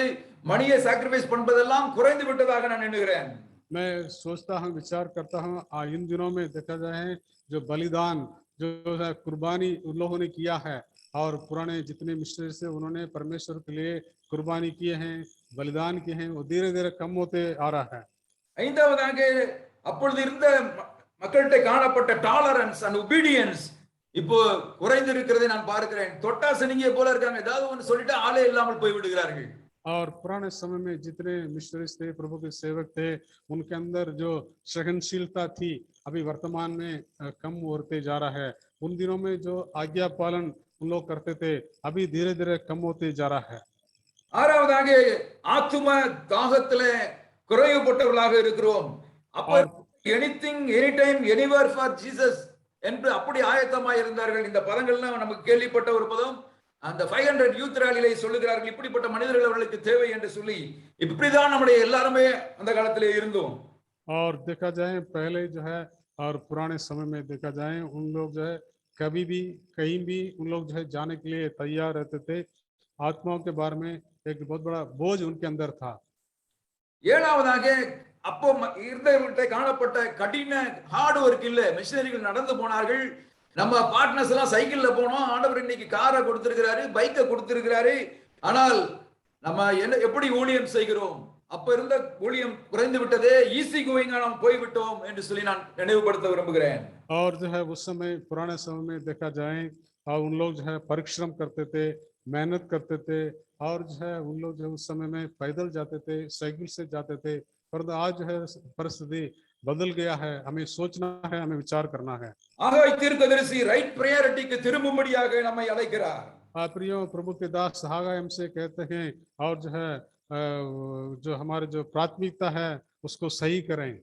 மணியை சாக்ரிஃபைஸ் பண்றதெல்லாம் குறைந்து விட்டதாக நான் எண்ணுகிறேன். मैं सोचता हूँ, विचार करता हूँ इन दिनों में देखा जाए जो बलिदान जो है कुर्बानी उन लोगों ने किया है और पुराने जितने मिशनरी से उन्होंने परमेश्वर के लिए कुर्बानी किए हैं, बलिदान किए हैं, वो धीरे धीरे कम होते आ रहा है। ஐந்தாவதாக அப்பொழுது இருந்த மக்கள்கிட்ட காணப்பட்ட டாலரன்ஸ் அண்ட் ஒபீடியன்ஸ் இப்போ குறைந்து இருக்கிறதை நான் பார்க்கிறேன். தொட்டாசனிங்க போல இருக்காங்க, ஏதாவது ஒன்று சொல்லிட்டு ஆளே இல்லாமல் போய் விடுகிறார்கள். और पुराने समय में जितने मिशनरीज थे, प्रभु के सेवक थे, उनके अंदर जो सहनशीलता थी अभी वर्तमान में कम होते जा रहा है। उन दिनों में जो आज्ञा पालन उन लोग करते थे अभी धीरे धीरे कम होते जा रहा है। ஆறாவதாக ஆத்தும தாகத்திலே குறைவுபட்டவர்களாக இருக்கிறோம். அப்போ anything any time anywhere for Jesus என்று அப்படி ஆயத்தமாய் இருந்தார்கள். இந்த பதங்கள்லாம் நமக்கு கேள்விப்பட்ட ஒரு பதம். அந்த 500 யூத் ரேலியிலே சொல்லுகிறார்கள், இப்படிப்பட்ட மனிதர்கள் அவர்களுக்கு தேவை என்று சொல்லி. இப்படிதான் நம்முடைய எல்லாருமே அந்த காலத்திலே இருந்தோம். और देखा जाए पहले जो है और पुराने समय में देखा जाए उन लोग जो है कभी भी कहीं भी उन लोग जो है जाने के लिए तैयार रहते थे। आत्माओं के बारे में एक बहुत बड़ा बोझ उनके अंदर था। ஏழாவதாக அப்போ இருந்தவர்கிட்ட காணப்பட்ட கடின ஹார்ட் ஒர்க் இல்ல. மிஷனரிகள் நடந்து போனார்கள். நம்ம பார்ட்னர்ஸ் எல்லாம் சைக்கிள்ல போனோம். ஆண்டவர் இன்னைக்கு காரை கொடுத்திருக்கிறாரு, பைக்கை கொடுத்திருக்கிறாரு. ஆனால் நம்ம என்ன எப்படி ஊழியம் செய்கிறோம்? அப்ப இருந்த ஊழியம் குறைந்து விட்டதே, ஈஸி கோயிங்கா நாம் போய்விட்டோம் என்று சொல்லி நான் நினைவுபடுத்த விரும்புகிறேன். और जो है उस समय पुराने समय में देखा जाए और उन लोग जो है परिश्रम करते थे, मेहनत करते थे और जो है उन लोग जो उस समय में पैदल जाते थे, साइकिल से जाते थे। पर आज जो है परिस्थिति बदल गया है। हमें सोचना है, हमें विचार करना है। ஆகாய் தீர்க்கதரிசி ரைட் பிரையாரிட்டிக்கு திரும்பும்படியாக நம்மை அழைக்கிறார். प्रियो प्रभु के दास हागाय हमसे कहते हैं और जो है जो हमारे जो प्राथमिकता है उसको सही करें।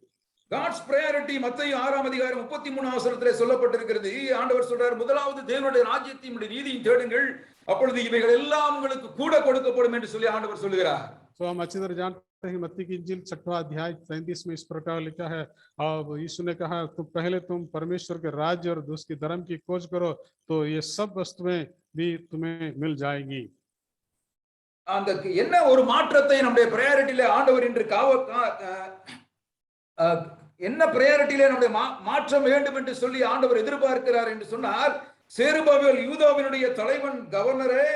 God's priority மத்தேயு 6ஆம் அதிகாரம் 33ஆம் வசனத்திலே சொல்லப்பட்டிருக்கிறது. ஆண்டவர் சொல்றார், முதலாவது தேவனுடைய ராஜ்யத்தையும் நீதியையும் தேடுங்கள், அப்பொழுது இவைகள் எல்லாம் உங்களுக்கு கூட கொடுக்கப்படும் என்று சொல்லி ஆண்டவர் சொல்கிறார். तो हम अच्छी तरह जानते हैं मत्ती की इंजील 6वां अध्याय 33 में इस प्रकार लिखा है, और यीशु ने कहा तुम पहले परमेश्वर के राज्य और उसकी धर्म की खोज करो तो ये सब वस्तुएं भी तुम्हें मिल जाएगी। அந்த என்ன ஒரு மாற்றத்தை நம்முடைய பிரையாரிட்டியில ஆண்டவர் இன்று என்ன பிரையாரிட்டியில நம்முடைய மாற்றம் வேண்டும் என்று சொல்லி ஆண்டவர் எதிர்பார்க்கிறார் என்று சொன்னார். சேருபாபேல் யூதாவினுடைய தலைவன் கவர்னரே,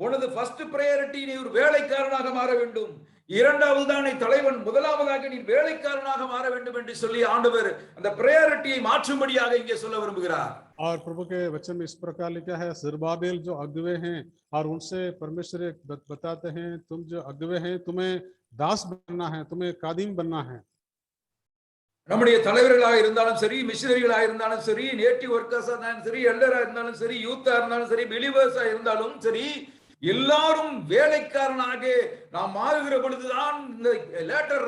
உனது ஃபர்ஸ்ட் பிரையாரிட்டி நீ ஒரு வேலைக்காரனாக மாற வேண்டும். இரண்டாவது தான் தலைவன், முதலாவதாக நீ வேலைக்காரனாக மாற வேண்டும் என்று சொல்லி ஆண்டவர் அந்த பிரையாரிட்டியை மாற்றும்படியாக இங்கே சொல்ல விரும்புகிறார். और प्रभु के वचन में इस प्रकार लिखा है, जरुब्बाबेल जो अगुवे हैं और उनसे परमेश्वर बताते हैं तुम जो अगुवे हैं तुम्हें दास बनना है, तुम्हें कादिम बनना है। நம்முடைய தலைவர்களாக இருந்தாலும் சரி, மிஷனரிகளாக இருந்தாலும் சரி, நேட்டிவ் ஒர்க்கர்ஸா இருந்தாலும் சரி, எல்டரா இருந்தாலும் சரி, யூத்தா இருந்தாலும் சரி, பிலீவர்ஸா இருந்தாலும் சரி, எல்லாரும் வேலைக்காரனாக நாம் மாறுகிற பொழுதுதான் இந்த லேட்டர்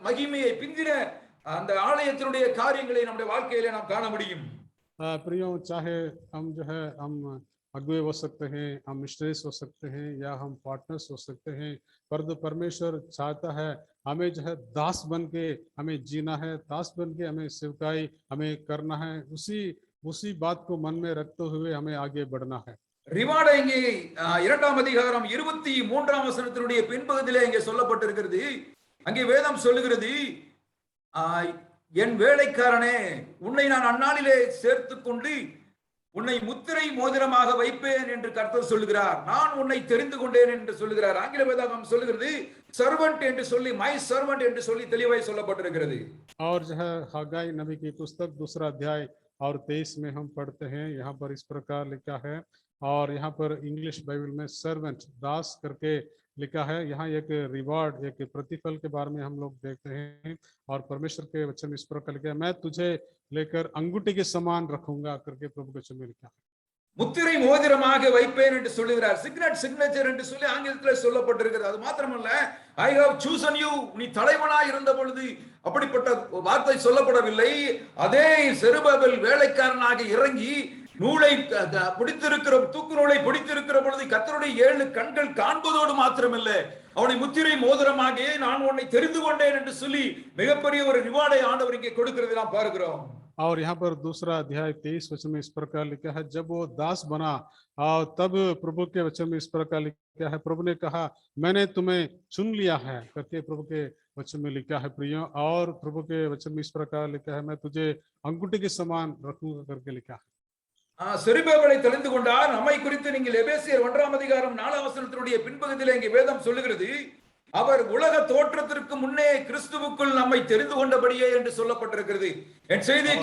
மகிமையை, பிந்தின அந்த ஆலயத்தினுடைய காரியங்களை நம்முடைய வாழ்க்கையில நாம் காண முடியும். प्रियो, चाहे हम जो है हम अगुवे हो सकते हैं, हम मिशनरीज हो सकते हैं या हम पार्टनर्स हो सकते हैं, पर जो परमेश्वर चाहता है हमें जो है दास बन के हमें जीना है, दास बन के हमें सेवकाई हमें करना है। उसी बात को मन में रखते हुए हमें आगे बढ़ना है। ரிவார்டை இங்கே 2ஆம் அதிகாரம் 23ஆம் வசனத்தினுடைய பின்பகுதியிலே இங்கே சொல்லப்பட்டிருக்கிறது. அங்கே வேதம் சொல்லுகிறது, என் வேலைக்காரனே, உன்னை நான் அந்நாளிலே சேர்த்துக் கொண்டு உன்னை முத்திரை மோதிரமாக வைப்பேன் என்று கர்த்தர் சொல்லுகிறார். நான் உன்னை தெரிந்து கொண்டேன் என்று சொல்லுகிறார். ஆங்கில வேதாகம் சொல்லுகிறது சர்வன்ட் என்று சொல்லி, மை சர்வன்ட் என்று சொல்லி தெளிவாய் சொல்லப்பட்டிருக்கிறது. और जो है हगाई नबी की पुस्तक 2 अध्याय और 23 में हम पढ़ते हैं, यहाँ पर इस प्रकार लिखा है, और यहाँ पर इंग्लिश बाइबल में सर्वेंट दास करके लिखा है। यहाँ एक रिवार्ड, एक प्रतिफल के बारे में हम लोग देखते हैं, और परमेश्वर के वचन इस प्रकार लिखा है, मैं तुझे लेकर अंगूठी के समान रखूंगा करके प्रभु के वचन में लिखा है। முத்திரை மோதிரமாக வைப்பேன் என்று சொல்லுகிறார். சிக்னேச்சர் என்று சொல்லி ஆங்கிலத்தில் சொல்லப்பட்டிருக்கிறது. அது மாத்திரமல்ல, ஐ ஹவ் சூசன் யூ, நீ தலைவனாய் இருந்த பொழுது அப்படிப்பட்ட வார்த்தை சொல்லப்படவில்லை. அதே செருபாபேல் வேலைக்காரனாக இறங்கி நூலை பிடித்திருக்கிற, தூக்கு நூலை பிடித்திருக்கிற பொழுது கர்த்தருடைய 7 கண்கள் காண்பதோடு மாத்திரமில்லை, அவனை முத்திரை மோதிரமாக நான் உன்னை தெரிந்து கொண்டேன் என்று சொல்லி மிகப்பெரிய ஒரு ரிவார்டை ஆண்டவர் இங்கே கொடுக்கிறது நாம் பார்க்கிறோம். और यहाँ पर दूसरा अध्याय 23 वचन में इस प्रकार लिखा है, जब वो दास बना और तब प्रभु के वचन में इस प्रकार लिखा है, प्रभु ने कहा मैंने तुम्हें चुन लिया है करके प्रभु के वचन में लिखा है प्रियो। और प्रभु के वचन में इस प्रकार लिखा है, मैं तुझे अंगूठे के समान रखूंगा करके लिखा है। செருபாபேலை தெரிந்து கொண்டார். நம்மை குறித்து நீங்கள் எபேசியர் 1ஆம் அதிகாரம் 4ஆம் வசனத்தினுடைய பின்பகுதியிலே இங்கே வேதம் சொல்லுகிறது, அவர் உலக தோற்றத்திற்கு முன்னே கிறிஸ்துவுக்குள் நம்மை தெரிந்து கொண்டபடியே என்று சொல்லப்பட்டிருக்கிறது. என் செய்தியை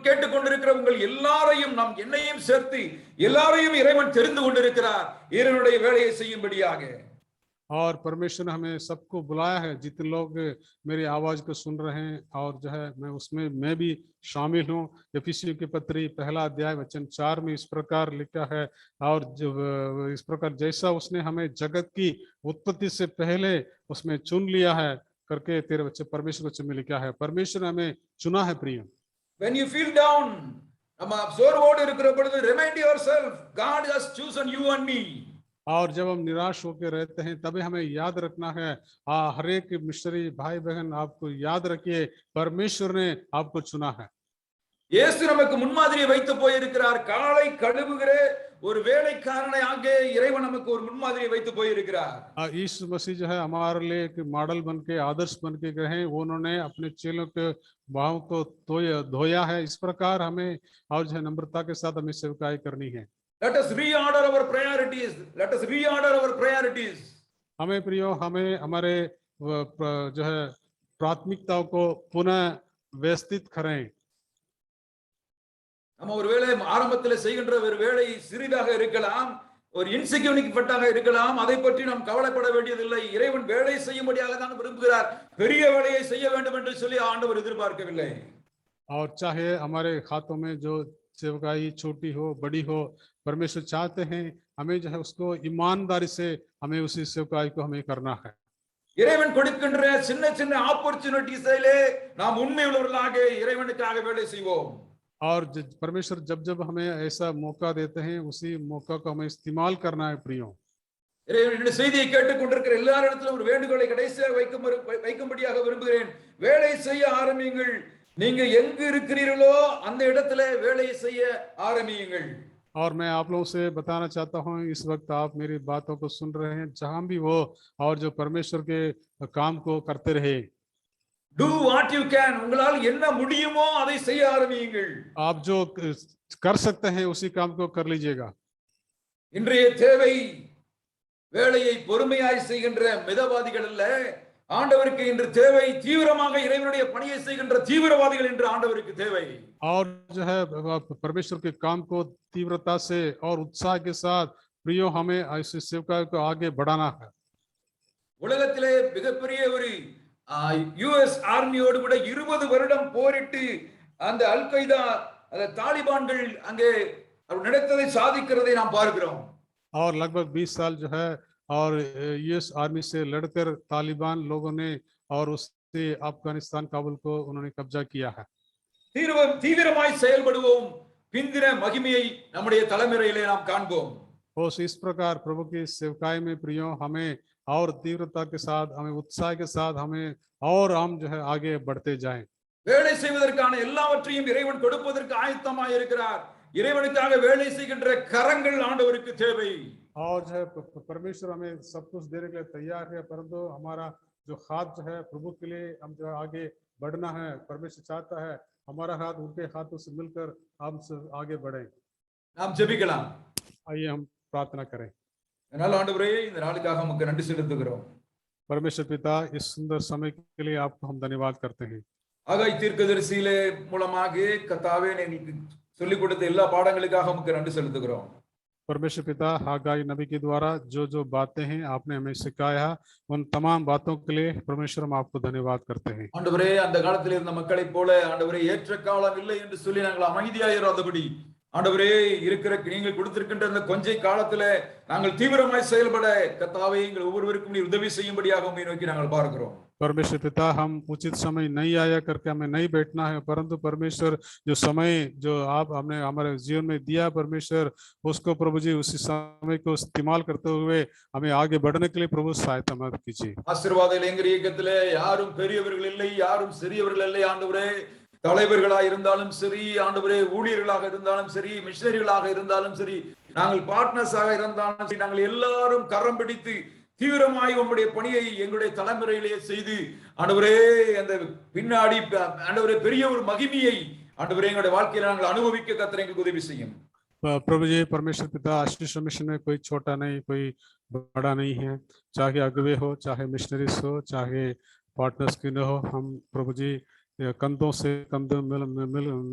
கேட்டுக்கொண்டிருக்கிற உங்கள் எல்லாரையும், நம் என்னையும் சேர்த்து எல்லாரையும் இறைவன் தெரிந்து கொண்டிருக்கிறார் இறைவனுடைய வேலையை செய்யும்படியாக. और परमेश्वर ने हमें सबको बुलाया है, जितने लोग मेरी आवाज को सुन रहे हैं और जो है मैं उसमें मैं भी शामिल हूँ। एफिसियों की पत्री 1 अध्याय वचन 4 में इस प्रकार लिखा है, और जो इस प्रकार जैसा उसने हमें जगत की उत्पत्ति से पहले उसमें चुन लिया है करके तेरे बच्चे परमेश्वर वचन में लिखा है, परमेश्वर ने हमें चुना है प्रिय। When you feel down, நம்ம சோர்வோடு இருக்கிற பொழுது remind yourself, God has chosen you and me. और जब हम निराश होकर रहते हैं तभी हमें याद रखना है, हर एक मिशनरी भाई बहन आपको याद रखिए, परमेश्वर ने आपको चुना है। இயேசு நமக்கு முன்மாதிரியை வைத்து போயிருக்கிறார். காலை கழுவுகிற ஒரு வேலைக்காரனை ஆகிய இறைவன் நமக்கு ஒரு முன்மாதிரியை வைத்து போயிருக்கிறார். यीशु मसीह जो है हमारे लिए एक मॉडल बन के, आदर्श बन के गए हैं। उन्होंने अपने चेलों के पाँव को धोया है। इस प्रकार हमें और जो है नम्रता के साथ हमें सेवकाई करनी है। Let us reorder our priorities. Let us reorder our priorities. हमें प्रियो, हमें हमारे जो है प्राथमिकताओं को पुनः व्यवस्थित करें। நம்ம ஒருவேளை ஆரம்பத்தில் செய்கின்ற ஒரு வேலை சிறிதாக இருக்கலாம், ஒரு இன்சிக்யூனிட்டியாக இருக்கலாம், அதை பற்றி நாம் கவலைப்பட வேண்டியதில்லை. இறைவன் வேலை செய்யும்படியாக தான் விரும்புகிறார். பெரிய வேலையை செய்ய வேண்டும் என்று சொல்லி ஆண்டவர் எதிர்பார்க்கவில்லை. और चाहे हमारे हाथों में जो सेवकाई छोटी हो बड़ी हो, परमेश्वर चाहते हैं हमें जो है उसको ईमानदारी से हमें उसी सेवकाई को हमें करना है। இறைவன் கொடுக்கின்ற சின்ன சின்ன ஆப்பர்ச்சுனிட்டிஸிலே நாம் உண்மையுள்ளவர்களாக இறைவனுக்காக வேலை செய்வோம். और परमेश्वर जब जब हमें ऐसा मौका देते हैं उसी मौका को हमें इस्तेमाल करना है प्रियो। இறைவனுடைய செய்தியை கேட்டுக்கொண்டிருக்கிற எல்லாரிடத்திலும் ஒரு வேண்டுகோளை கடைசியாக வைக்கும்படியாக விரும்புகிறேன். வேலை செய்ய ஆரம்பியுங்கள். நீங்க எங்க இருக்கிறீர்களோ அந்த இடத்துல வேலை செய்ய ஆரம்பியுங்கள். और मैं आप लोगों से बताना चाहता हूँ, इस वक्त आप मेरी बातों को सुन रहे हैं, जहां भी वो और जो परमेश्वर के काम को करते रहे। Do what you can. உங்களால் என்ன முடியுமோ அதை செய்ய ஆரம்பியுங்கள். आप जो कर सकते हैं उसी काम को कर लीजिएगा। இன்றைய தேவை வேலையை பொறுமையாய் செய்கின்ற மிதவாதிகள் அல்ல, ஆண்டவருக்கு இன்று தேவை தீவிரமாக இறைவனுடைய பணியை செய்கின்ற தீவிரவாதிகள் என்று ஆண்டவருக்கு தேவை. और जो है परमेश्वर के काम को तीव्रता से और उत्साह के साथ प्रियो हमें ऐसे सेवकाई को आगे बढ़ाना है। உலகத்திலே மிகப்பெரிய ஒரு யுஎஸ் ஆர்மியோடு கூட 20 வருடம் போரிட்டு அந்த அல் கைதா தாலிபான்கள் அங்கே நடத்ததை சாதிக்கிறதை நாம் பார்க்கிறோம். और लगभग 20 साल जो है और यूएस आर्मी से लड़कर तालिबान लोगों ने और उससे अफगानिस्तान काबुल को उन्होंने कब्जा किया है। தீவிரமாய் செயல்படுவோம், பிந்தின மகிமையை நம்முடைய தலைமுறையிலே நாம் காண்போம். इस प्रकार प्रभु की सेवकाई में प्रियो हमें और तीव्रता के साथ, हमें उत्साह के साथ हमें और हम जो है आगे बढ़ते जाएं। வேலை செய்வதற்கான எல்லாவற்றையும் இறைவன் கொடுப்பதற்கு ஆயத்தமாய் இருக்கிறார். இறைவனுக்காக வேலை செய்கின்ற கரங்கள் ஆண்டவருக்கு தேவை. और जो है परमेश्वर हमें सब कुछ देने के लिए तैयार है, परंतु हमारा जो हाथ जो है प्रभु के लिए हम जो आगे बढ़ना है। परमेश्वर चाहता है हमारा हाथ उनके हाथों से मिलकर हम आगे बढ़े। நாம் ஜெபிக்கலாம். आइए हम प्रार्थना करें। நல்ல ஆண்டவரே, இந்த நாளுக்காக உமக்கு நன்றி செலுத்துகிறோம். परमेश्वर पिता, इस सुंदर समय के लिए आपको हम धन्यवाद करते हैं। ஆகாய் தீர்க்கதரிசியிலே மூலமாக கர்த்தாவே நீங்க சொல்லிக் கொடுத்த எல்லா பாடங்களுக்காக உமக்கு நன்றி செலுத்துகிறோம். परमेश्वर पिता, हागाई नबी के द्वारा जो जो बातें हैं आपने हमें सिखाया, उन तमाम बातों के लिए परमेश्वर हम आपको धन्यवाद करते हैं। ஆண்டவரே, அந்த காலத்தில் இருந்த மக்களைப் போல ஆண்டவரே ஏற்ற காலம் இல்லை என்று சொல்லி நாங்கள் அமைதியாக இருந்தபடி ஆண்டவரே இருக்கிற நீங்கள் கொடுத்திருக்கின்ற அந்த கொஞ்சை காலத்துல நாங்கள் தீவிரமாய் செயல்பட கர்த்தாவே எங்கள் ஒவ்வொருவருக்கும் நீர் உதவி செய்யும்படியாக உம்மை நோக்கி நாங்கள் பார்க்கிறோம். परमेश्वर पिता, हम उचित समय नहीं आया करके हमें नहीं बैठना है, परंतु परमेश्वर जो समय जो आप हमने हमारे जीवन में दिया परमेश्वर, उसको प्रभु जी उसी समय को इस्तेमाल करते हुए हमें आगे बढ़ने के लिए प्रभु सहायता मदद कीजिए। ஆசீர்வாத இளைஞர் இயக்கத்திலே யாரும் பெரியவர்கள் இல்லை, யாரும் சிறியவர்கள் இல்லை ஆண்டவரே. தலைவர்களாக இருந்தாலும் சரி, ஆண்டவரே ஊழியர்களாக இருந்தாலும் சரி, மிஷனரிகளாக இருந்தாலும் சரி, நாங்கள் பார்ட்னர்ஸாக இருந்தாலும் சரி, நாங்கள் எல்லாரும் கரம் பிடித்து தீவிரமாய் உம்முடைய பணியை எங்களுடைய தலைமுறையிலே செய்து ஆண்டவரே அந்த பின்னாடி ஆண்டவரே பெரிய ஒரு மகிமையை ஆண்டவரே எங்களுடைய வாழ்க்கையில நாங்கள் அனுபவிக்க கர்த்தர் எங்களுக்கு உதவி செய்யும். प्रभु जी परमेश्वर पिता, आशीष मिशन में कोई छोटा नहीं, कोई बड़ा नहीं है, चाहे अगुवे हो, चाहे मिशनरीज हो, चाहे पार्टनर्स की न हो, हम प्रभु जी कंधों से कंधों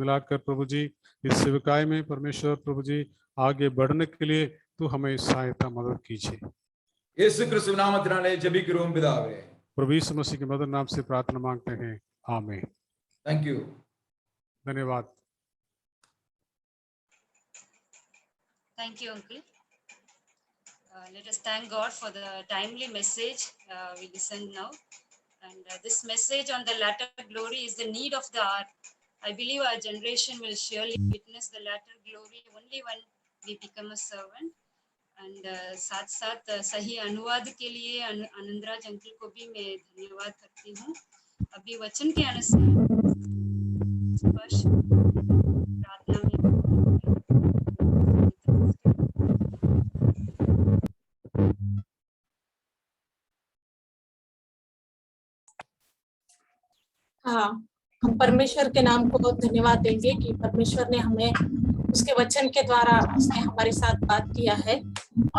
मिलाकर प्रभु जी इस सेवकाई में परमेश्वर प्रभु जी आगे बढ़ने के लिए तू हमें सहायता मदद कीजिए। இயேசு கிறிஸ்து நாமத்தினாலே ஜெபிக்கிறோம் பிதாவே. प्रभु यीशु मसीह के मधुर नाम से प्रार्थना मांगते हैं, आमीन। Thank you. धन्यवाद। Thank you, Uncle. Let us thank God for the timely message we listened now. And this message on the latter glory is the need of the hour. I believe our generation will surely witness the latter glory only when we become a servant. And साथ साथ सही अनुवाद के लिए Anandraj uncle को भी मैं धन्यवाद करती हूँ। अभी वचन के अनुसार प्रार्थना में हाँ, हम परमेश्वर के नाम को धन्यवाद देंगे कि परमेश्वर ने हमें उसके वचन के द्वारा उसने हमारे साथ बात किया है।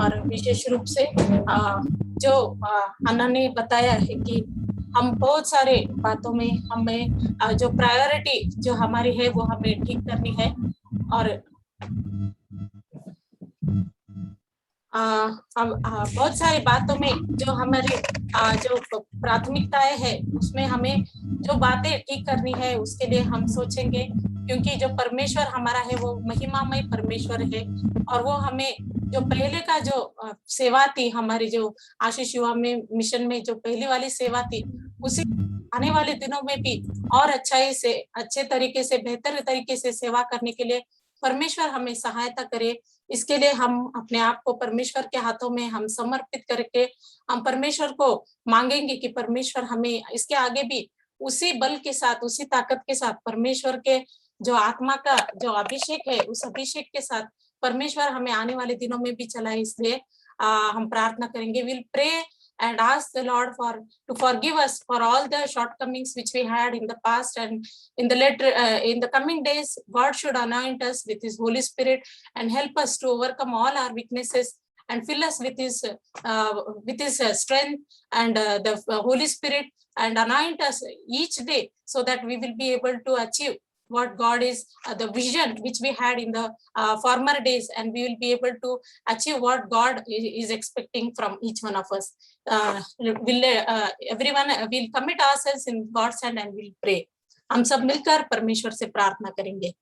और विशेष रूप से जो अन्ना ने बताया है कि हम बहुत सारे बातों में हमें जो प्रायोरिटी जो हमारी है वो हमें ठीक करनी है। और बहुत सारी बातों में जो हमारी जो प्राथमिकताएं है उसमें हमें जो बातें ठीक करनी है उसके लिए हम सोचेंगे, क्योंकि जो परमेश्वर हमारा है वो महिमामय परमेश्वर है। और वो हमें जो पहले का जो सेवा थी, हमारी जो आशीष युवा में मिशन में जो पहली वाली सेवा थी, उसी आने वाले दिनों में भी और अच्छाई से अच्छे तरीके से बेहतर तरीके से सेवा करने के लिए परमेश्वर हमें सहायता करे। इसके लिए हम अपने आप को परमेश्वर के हाथों में हम समर्पित करके हम परमेश्वर को मांगेंगे कि परमेश्वर हमें इसके आगे भी उसी बल के साथ, उसी ताकत के साथ, परमेश्वर के जो आत्मा का जो अभिषेक है उस अभिषेक के साथ परमेश्वर हमें आने वाले दिनों में भी चलाए। इसलिए हम प्रार्थना करेंगे। Will pray and ask the Lord to forgive us for all the shortcomings which we had in the past, and in the coming days God should anoint us with his Holy Spirit and help us to overcome all our weaknesses and fill us with his strength and the Holy Spirit, and anoint us each day so that we will be able to achieve what God is, the vision which we had in the former days, and we will be able to achieve what God is expecting from each one of us. Everyone will commit ourselves in God's hand and we'll pray. हम सब मिलकर परमेश्वर से प्रार्थना करेंगे।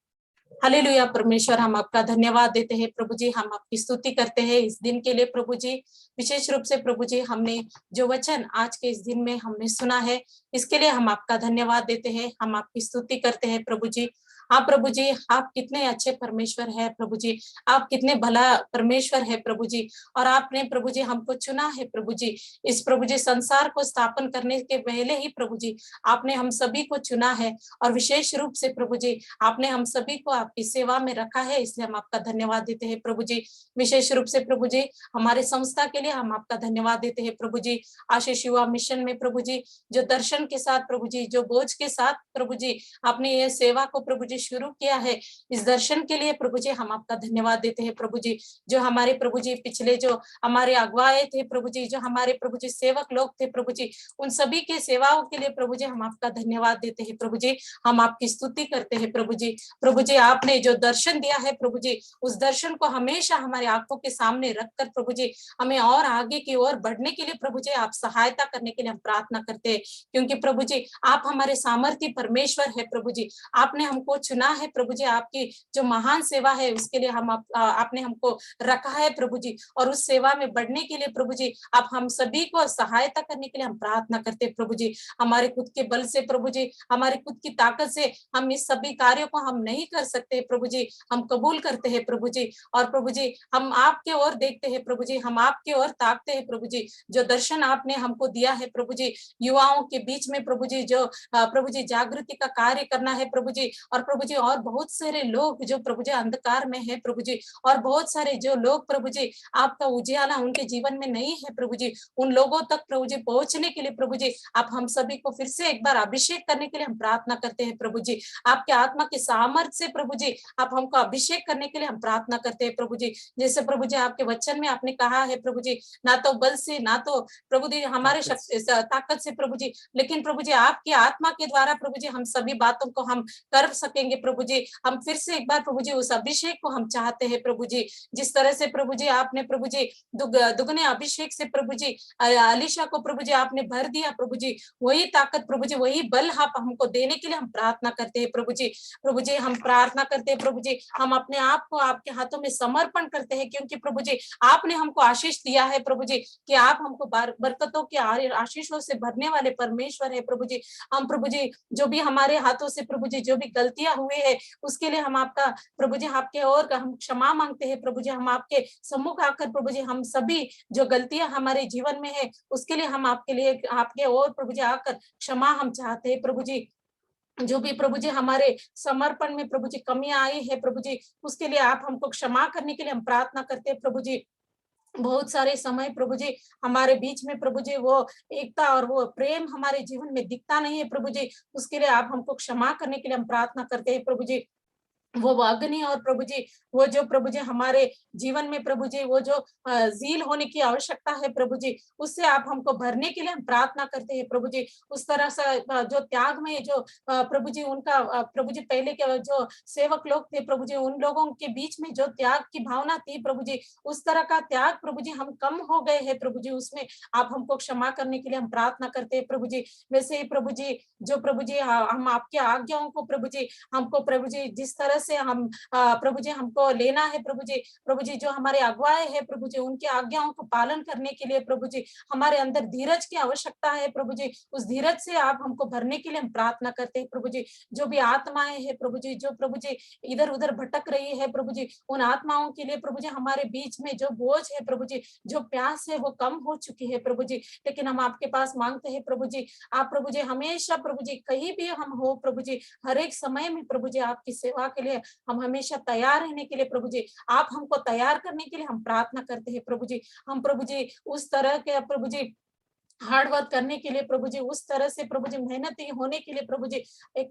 Hallelujah. परमेश्वर हम आपका धन्यवाद देते हैं प्रभु जी, हम आपकी स्तुति करते हैं इस दिन के लिए प्रभु जी। विशेष रूप से प्रभु जी हमने जो वचन आज के इस दिन में हमने सुना है, इसके लिए हम आपका धन्यवाद देते हैं, हम आपकी स्तुति करते हैं प्रभु जी। हाँ प्रभु जी, आप कितने अच्छे परमेश्वर है प्रभु जी, आप कितने भला परमेश्वर है प्रभु जी। और आपने प्रभु जी हमको चुना है प्रभु जी, इस प्रभु जी संसार को स्थापन करने के पहले ही प्रभु जी आपने हम सभी को चुना है। और विशेष रूप से प्रभु जी आपने हम सभी को आपकी सेवा में रखा है, इसलिए हम आपका धन्यवाद देते हैं प्रभु जी। विशेष रूप से प्रभु जी हमारे संस्था के लिए हम आपका धन्यवाद देते हैं प्रभु जी। आशीष युवा मिशन में प्रभु जी जो दर्शन के साथ प्रभु जी, जो बोझ के साथ प्रभु जी आपने ये सेवा को प्रभु जी शुरू किया है, इस दर्शन के लिए प्रभु जी हम आपका धन्यवाद देते हैं प्रभु जी। जो हमारे प्रभु जी पिछले जो हमारे अगुवाए थे प्रभु जी, जो हमारे प्रभु जी सेवक लोग थे प्रभु जी, उन सभी के सेवाओं के लिए प्रभु जी हम आपका धन्यवाद देते हैं प्रभु जी। हम आपकी स्तुति करते हैं प्रभु जी। प्रभु जी आपने जो दर्शन दिया है प्रभु जी, उस दर्शन को हमेशा हमारी आंखों के सामने रखकर प्रभु जी हमें और आगे की ओर बढ़ने के लिए प्रभु जी आप सहायता करने के लिए हम प्रार्थना करते हैं, क्योंकि प्रभु जी आप हमारे सामर्थ्य परमेश्वर है प्रभु जी। आपने हमको चुना है प्रभु जी, आपकी जो महान सेवा है उसके लिए हम आपने हमको रखा है प्रभु जी, और उस सेवा में बढ़ने के लिए प्रभु जी आप हम सभी को सहायता करने के लिए हम प्रार्थना करते हैं प्रभु जी। हमारे खुद के बल से प्रभु जी, हमारी खुद की ताकत से हम इस सभी कार्यों को हम नहीं कर सकते प्रभु जी, हम कबूल करते हैं प्रभु जी। और प्रभु जी हम आपके ओर देखते हैं प्रभु जी, हम आपके ओर ताकते हैं प्रभु जी। जो दर्शन आपने हमको दिया है प्रभु जी, युवाओं के बीच में प्रभु जी जो प्रभु जी जागृति का कार्य करना है प्रभु जी, और प्रभु जी और बहुत सारे लोग जो प्रभु जी अंधकार में है प्रभु जी, और बहुत सारे जो लोग प्रभु जी आपका उजियाला उनके जीवन में नहीं है प्रभु जी, उन लोगों तक प्रभु जी पहुंचने के लिए प्रभु जी आप हम सभी को फिर से एक बार अभिषेक करने के लिए हम प्रार्थना करते हैं प्रभु जी। आपके आत्मा के सामर्थ्य से प्रभु जी आप हमको अभिषेक करने के लिए हम प्रार्थना करते हैं प्रभु जी। जैसे प्रभु जी आपके वचन में आपने कहा है प्रभु जी, ना तो बल से ना तो प्रभु जी हमारे ताकत से प्रभु जी, लेकिन प्रभु जी आपकी आत्मा के द्वारा प्रभु जी हम सभी बातों को हम कर सकेंगे प्रभु जी। हम फिर से एक बार प्रभु जी उस अभिषेक को हम चाहते हैं प्रभु जी। जिस तरह से प्रभु जी आपने प्रभु जी दुगने अभिषेक से प्रभु जी अलीशा को प्रभु जी आपने भर दिया प्रभु जी, वही ताकत प्रभु जी वही बल आप हमको देने के लिए हम प्रार्थना करते हैं प्रभु जी। प्रभु जी हम प्रार्थना करते हैं प्रभु जी, हम अपने आप को आपके हाथों में समर्पण करते हैं, क्योंकि प्रभु जी आपने हमको आशीष दिया है प्रभु जी कि आप हमको बरकतों के आशीषों से भरने वाले परमेश्वर है प्रभु जी। हम प्रभु जी जो भी हमारे हाथों से प्रभु जी जो भी गलतियां हुए हैं उसके लिए हम आपका प्रभु जी आपके और हम क्षमा मांगते हैं प्रभु जी। हम आपके सम्मुख आकर प्रभु जी हम सभी जो गलतियां हमारे जीवन में है उसके लिए हम आपके लिए आपके और प्रभु जी आकर क्षमा हम चाहते हैं प्रभु जी। जो भी प्रभु जी हमारे समर्पण में प्रभु जी कमियां आई है प्रभु जी उसके लिए आप हमको क्षमा करने के लिए हम प्रार्थना करते हैं प्रभु जी। बहुत सारे समय प्रभु जी हमारे बीच में प्रभु जी वो एकता और वो प्रेम हमारे जीवन में दिखता नहीं है प्रभु जी, उसके लिए आप हमको क्षमा करने के लिए हम प्रार्थना करते हैं प्रभु जी। वो अग्नि और प्रभु जी वो जो प्रभु जी हमारे जीवन में प्रभु जी वो जो जील होने की आवश्यकता है प्रभु जी, उससे आप हमको भरने के लिए हम प्रार्थना करते हैं प्रभु जी। उस तरह से जो त्याग में जो प्रभु जी उनका प्रभु जी पहले के जो सेवक लोग थे प्रभु जी उन लोगों के बीच में जो त्याग की भावना थी प्रभु जी, उस तरह का त्याग प्रभु जी हम कम हो गए हैं प्रभु जी, उसमें आप हमको क्षमा करने के लिए हम प्रार्थना करते हैं प्रभु जी। वैसे ही प्रभु जी जो प्रभु जी हम आपकी आज्ञाओं को प्रभु जी हमको प्रभु जी जिस तरह से हम प्रभु जी हमको लेना है प्रभु जी जो हमारे अगुवाए है प्रभु जी उनकी आज्ञाओं को पालन करने के लिए प्रभु जी हमारे अंदर धीरज की आवश्यकता है प्रभु जी। उस धीरज से आप हमको भरने के लिए हम प्रार्थना करते हैं प्रभु जी। जो भी आत्माएं है प्रभु जी जो प्रभु जी इधर उधर भटक रही है प्रभु जी, उन आत्माओं के लिए प्रभु जी हमारे बीच में जो बोझ है प्रभु जी जो प्यास है वो कम हो चुकी है प्रभु जी, लेकिन हम आपके पास मांगते हैं प्रभु जी आप प्रभु जी हमेशा प्रभु जी कहीं भी हम हो प्रभु जी हर एक समय में प्रभु जी आपकी सेवा के लिए हम हमेशा तैयार रहने के लिए प्रभु जी आप हमको तैयार करने के लिए हम प्रार्थना करते हैं प्रभु जी। हम प्रभु जी उस तरह के प्रभु जी हार्ड वर्क करने के लिए प्रभु जी उस तरह से प्रभु जी मेहनती होने के लिए प्रभु जी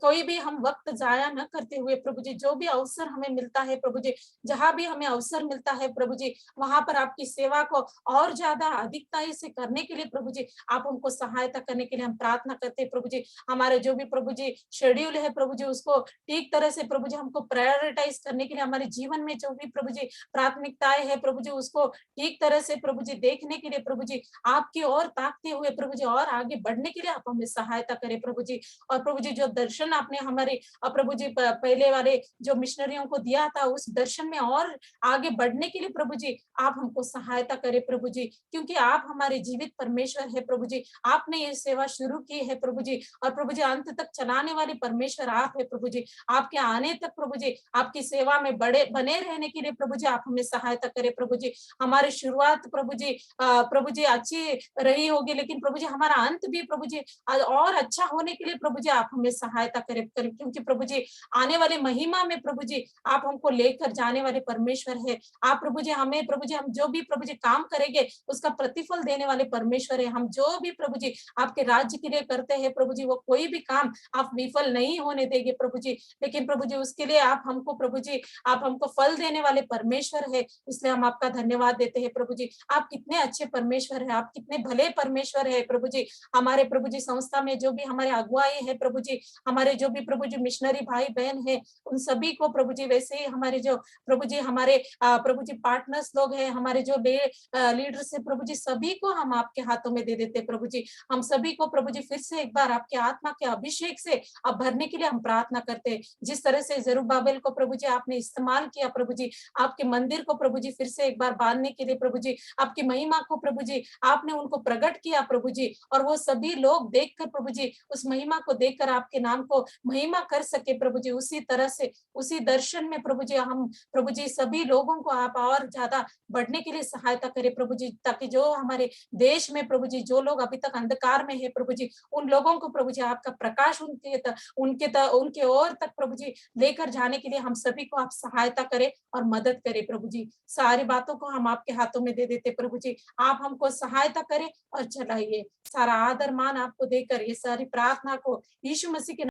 कोई भी हम वक्त जाया न करते हुए प्रभु जी जो भी अवसर हमें मिलता है प्रभु जी जहां भी हमें अवसर मिलता है प्रभु जी वहां पर आपकी सेवा को और ज्यादा अधिकता से करने के लिए प्रभु जी आप हमको सहायता करने के लिए हम प्रार्थना करते हैं प्रभु जी। हमारे जो भी प्रभु जी शेड्यूल है प्रभु जी उसको ठीक तरह से प्रभु जी हमको प्रायोरिटाइज करने के लिए हमारे जीवन में जो भी प्रभु जी प्राथमिकताएं है प्रभु जी उसको ठीक तरह से प्रभु जी देखने के लिए प्रभु जी आपकी ओर ताकते हुए प्रभु जी और आगे बढ़ने के लिए आप हमें सहायता करें प्रभु जी। और प्रभु जी जो दर्शन आपने हमारे प्रभु जी पहले वाले जो मिशनरियों को दिया था उस दर्शन में और आगे बढ़ने के लिए प्रभु जी आप हमको सहायता करें प्रभु जी, क्योंकि आप हमारे जीवित परमेश्वर है प्रभु जी। आपने ये सेवा शुरू की है प्रभु जी और प्रभु जी अंत तक चलाने वाले परमेश्वर आप है प्रभु जी। आपके आने तक प्रभु जी आपकी सेवा में बने रहने के लिए प्रभु जी आप हमें सहायता करें प्रभु जी। हमारी शुरुआत प्रभु जी अच्छी रही होगी, लेकिन प्रभु जी हमारा अंत भी प्रभु जी और अच्छा होने के लिए प्रभु जी आप हमें सहायता करें, क्योंकि प्रभु जी आने वाले महिमा में प्रभु जी आप हमको लेकर जाने वाले परमेश्वर है। आप प्रभु जी हमें प्रभु जी हम जो भी प्रभु जी काम करेंगे उसका प्रतिफल देने वाले परमेश्वर है। हम जो भी प्रभु जी आपके राज्य के लिए करते हैं प्रभु जी वो कोई भी काम आप विफल नहीं होने देंगे प्रभु जी, लेकिन प्रभु जी उसके लिए आप हमको प्रभु जी आप हमको फल देने वाले परमेश्वर है। इसलिए हम आपका धन्यवाद देते हैं प्रभु जी। आप कितने अच्छे परमेश्वर है, आप कितने भले परमेश्वर परमेश्वर है प्रभु जी, हमारे प्रभु जी संस्था में जो भी हमारे अगुवाई है प्रभु जी, हमारे जो भी प्रभु जी मिशनरी भाई बहन है, उन सभी को प्रभु जी, वैसे ही हमारे जो प्रभु जी हमारे प्रभु जी पार्टनर्स लोग हैं, हमारे जो लीडर्स है प्रभु जी, सभी को हम आपके हाथों में दे देते प्रभु जी। हम सभी को प्रभु जी फिर से एक बार आपके आत्मा के अभिषेक से अब भरने के लिए हम प्रार्थना करते हैं। जिस तरह से जरुब्बाबेल को प्रभु जी आपने इस्तेमाल किया प्रभु जी, आपके मंदिर को प्रभु जी फिर से एक बार बांधने के लिए प्रभु जी, आपकी महिमा को प्रभु जी आपने उनको प्रकट किया प्रभु जी, और वो सभी लोग देखकर प्रभु जी उस महिमा को देखकर आपके नाम को महिमा कर सके प्रभु जी। उसी तरह से उसी दर्शन में प्रभु जी हम प्रभु जी सभी लोगों को आप और ज्यादा बढ़ने के लिए सहायता करें प्रभु जी, ताकि जो हमारे देश में प्रभु जी जो लोग अभी तक अंधकार में है प्रभु जी, उन लोगों को प्रभु जी आपका प्रकाश उनके ओर तक प्रभु जी लेकर जाने के लिए हम सभी को आप सहायता करें और मदद करें प्रभु जी। सारी बातों को हम आपके हाथों में दे देते प्रभु जी, आप हमको सहायता करें और चलाइए। सारा आदर मान आपको देकर ये सारी प्रार्थना को यीशु मसीह के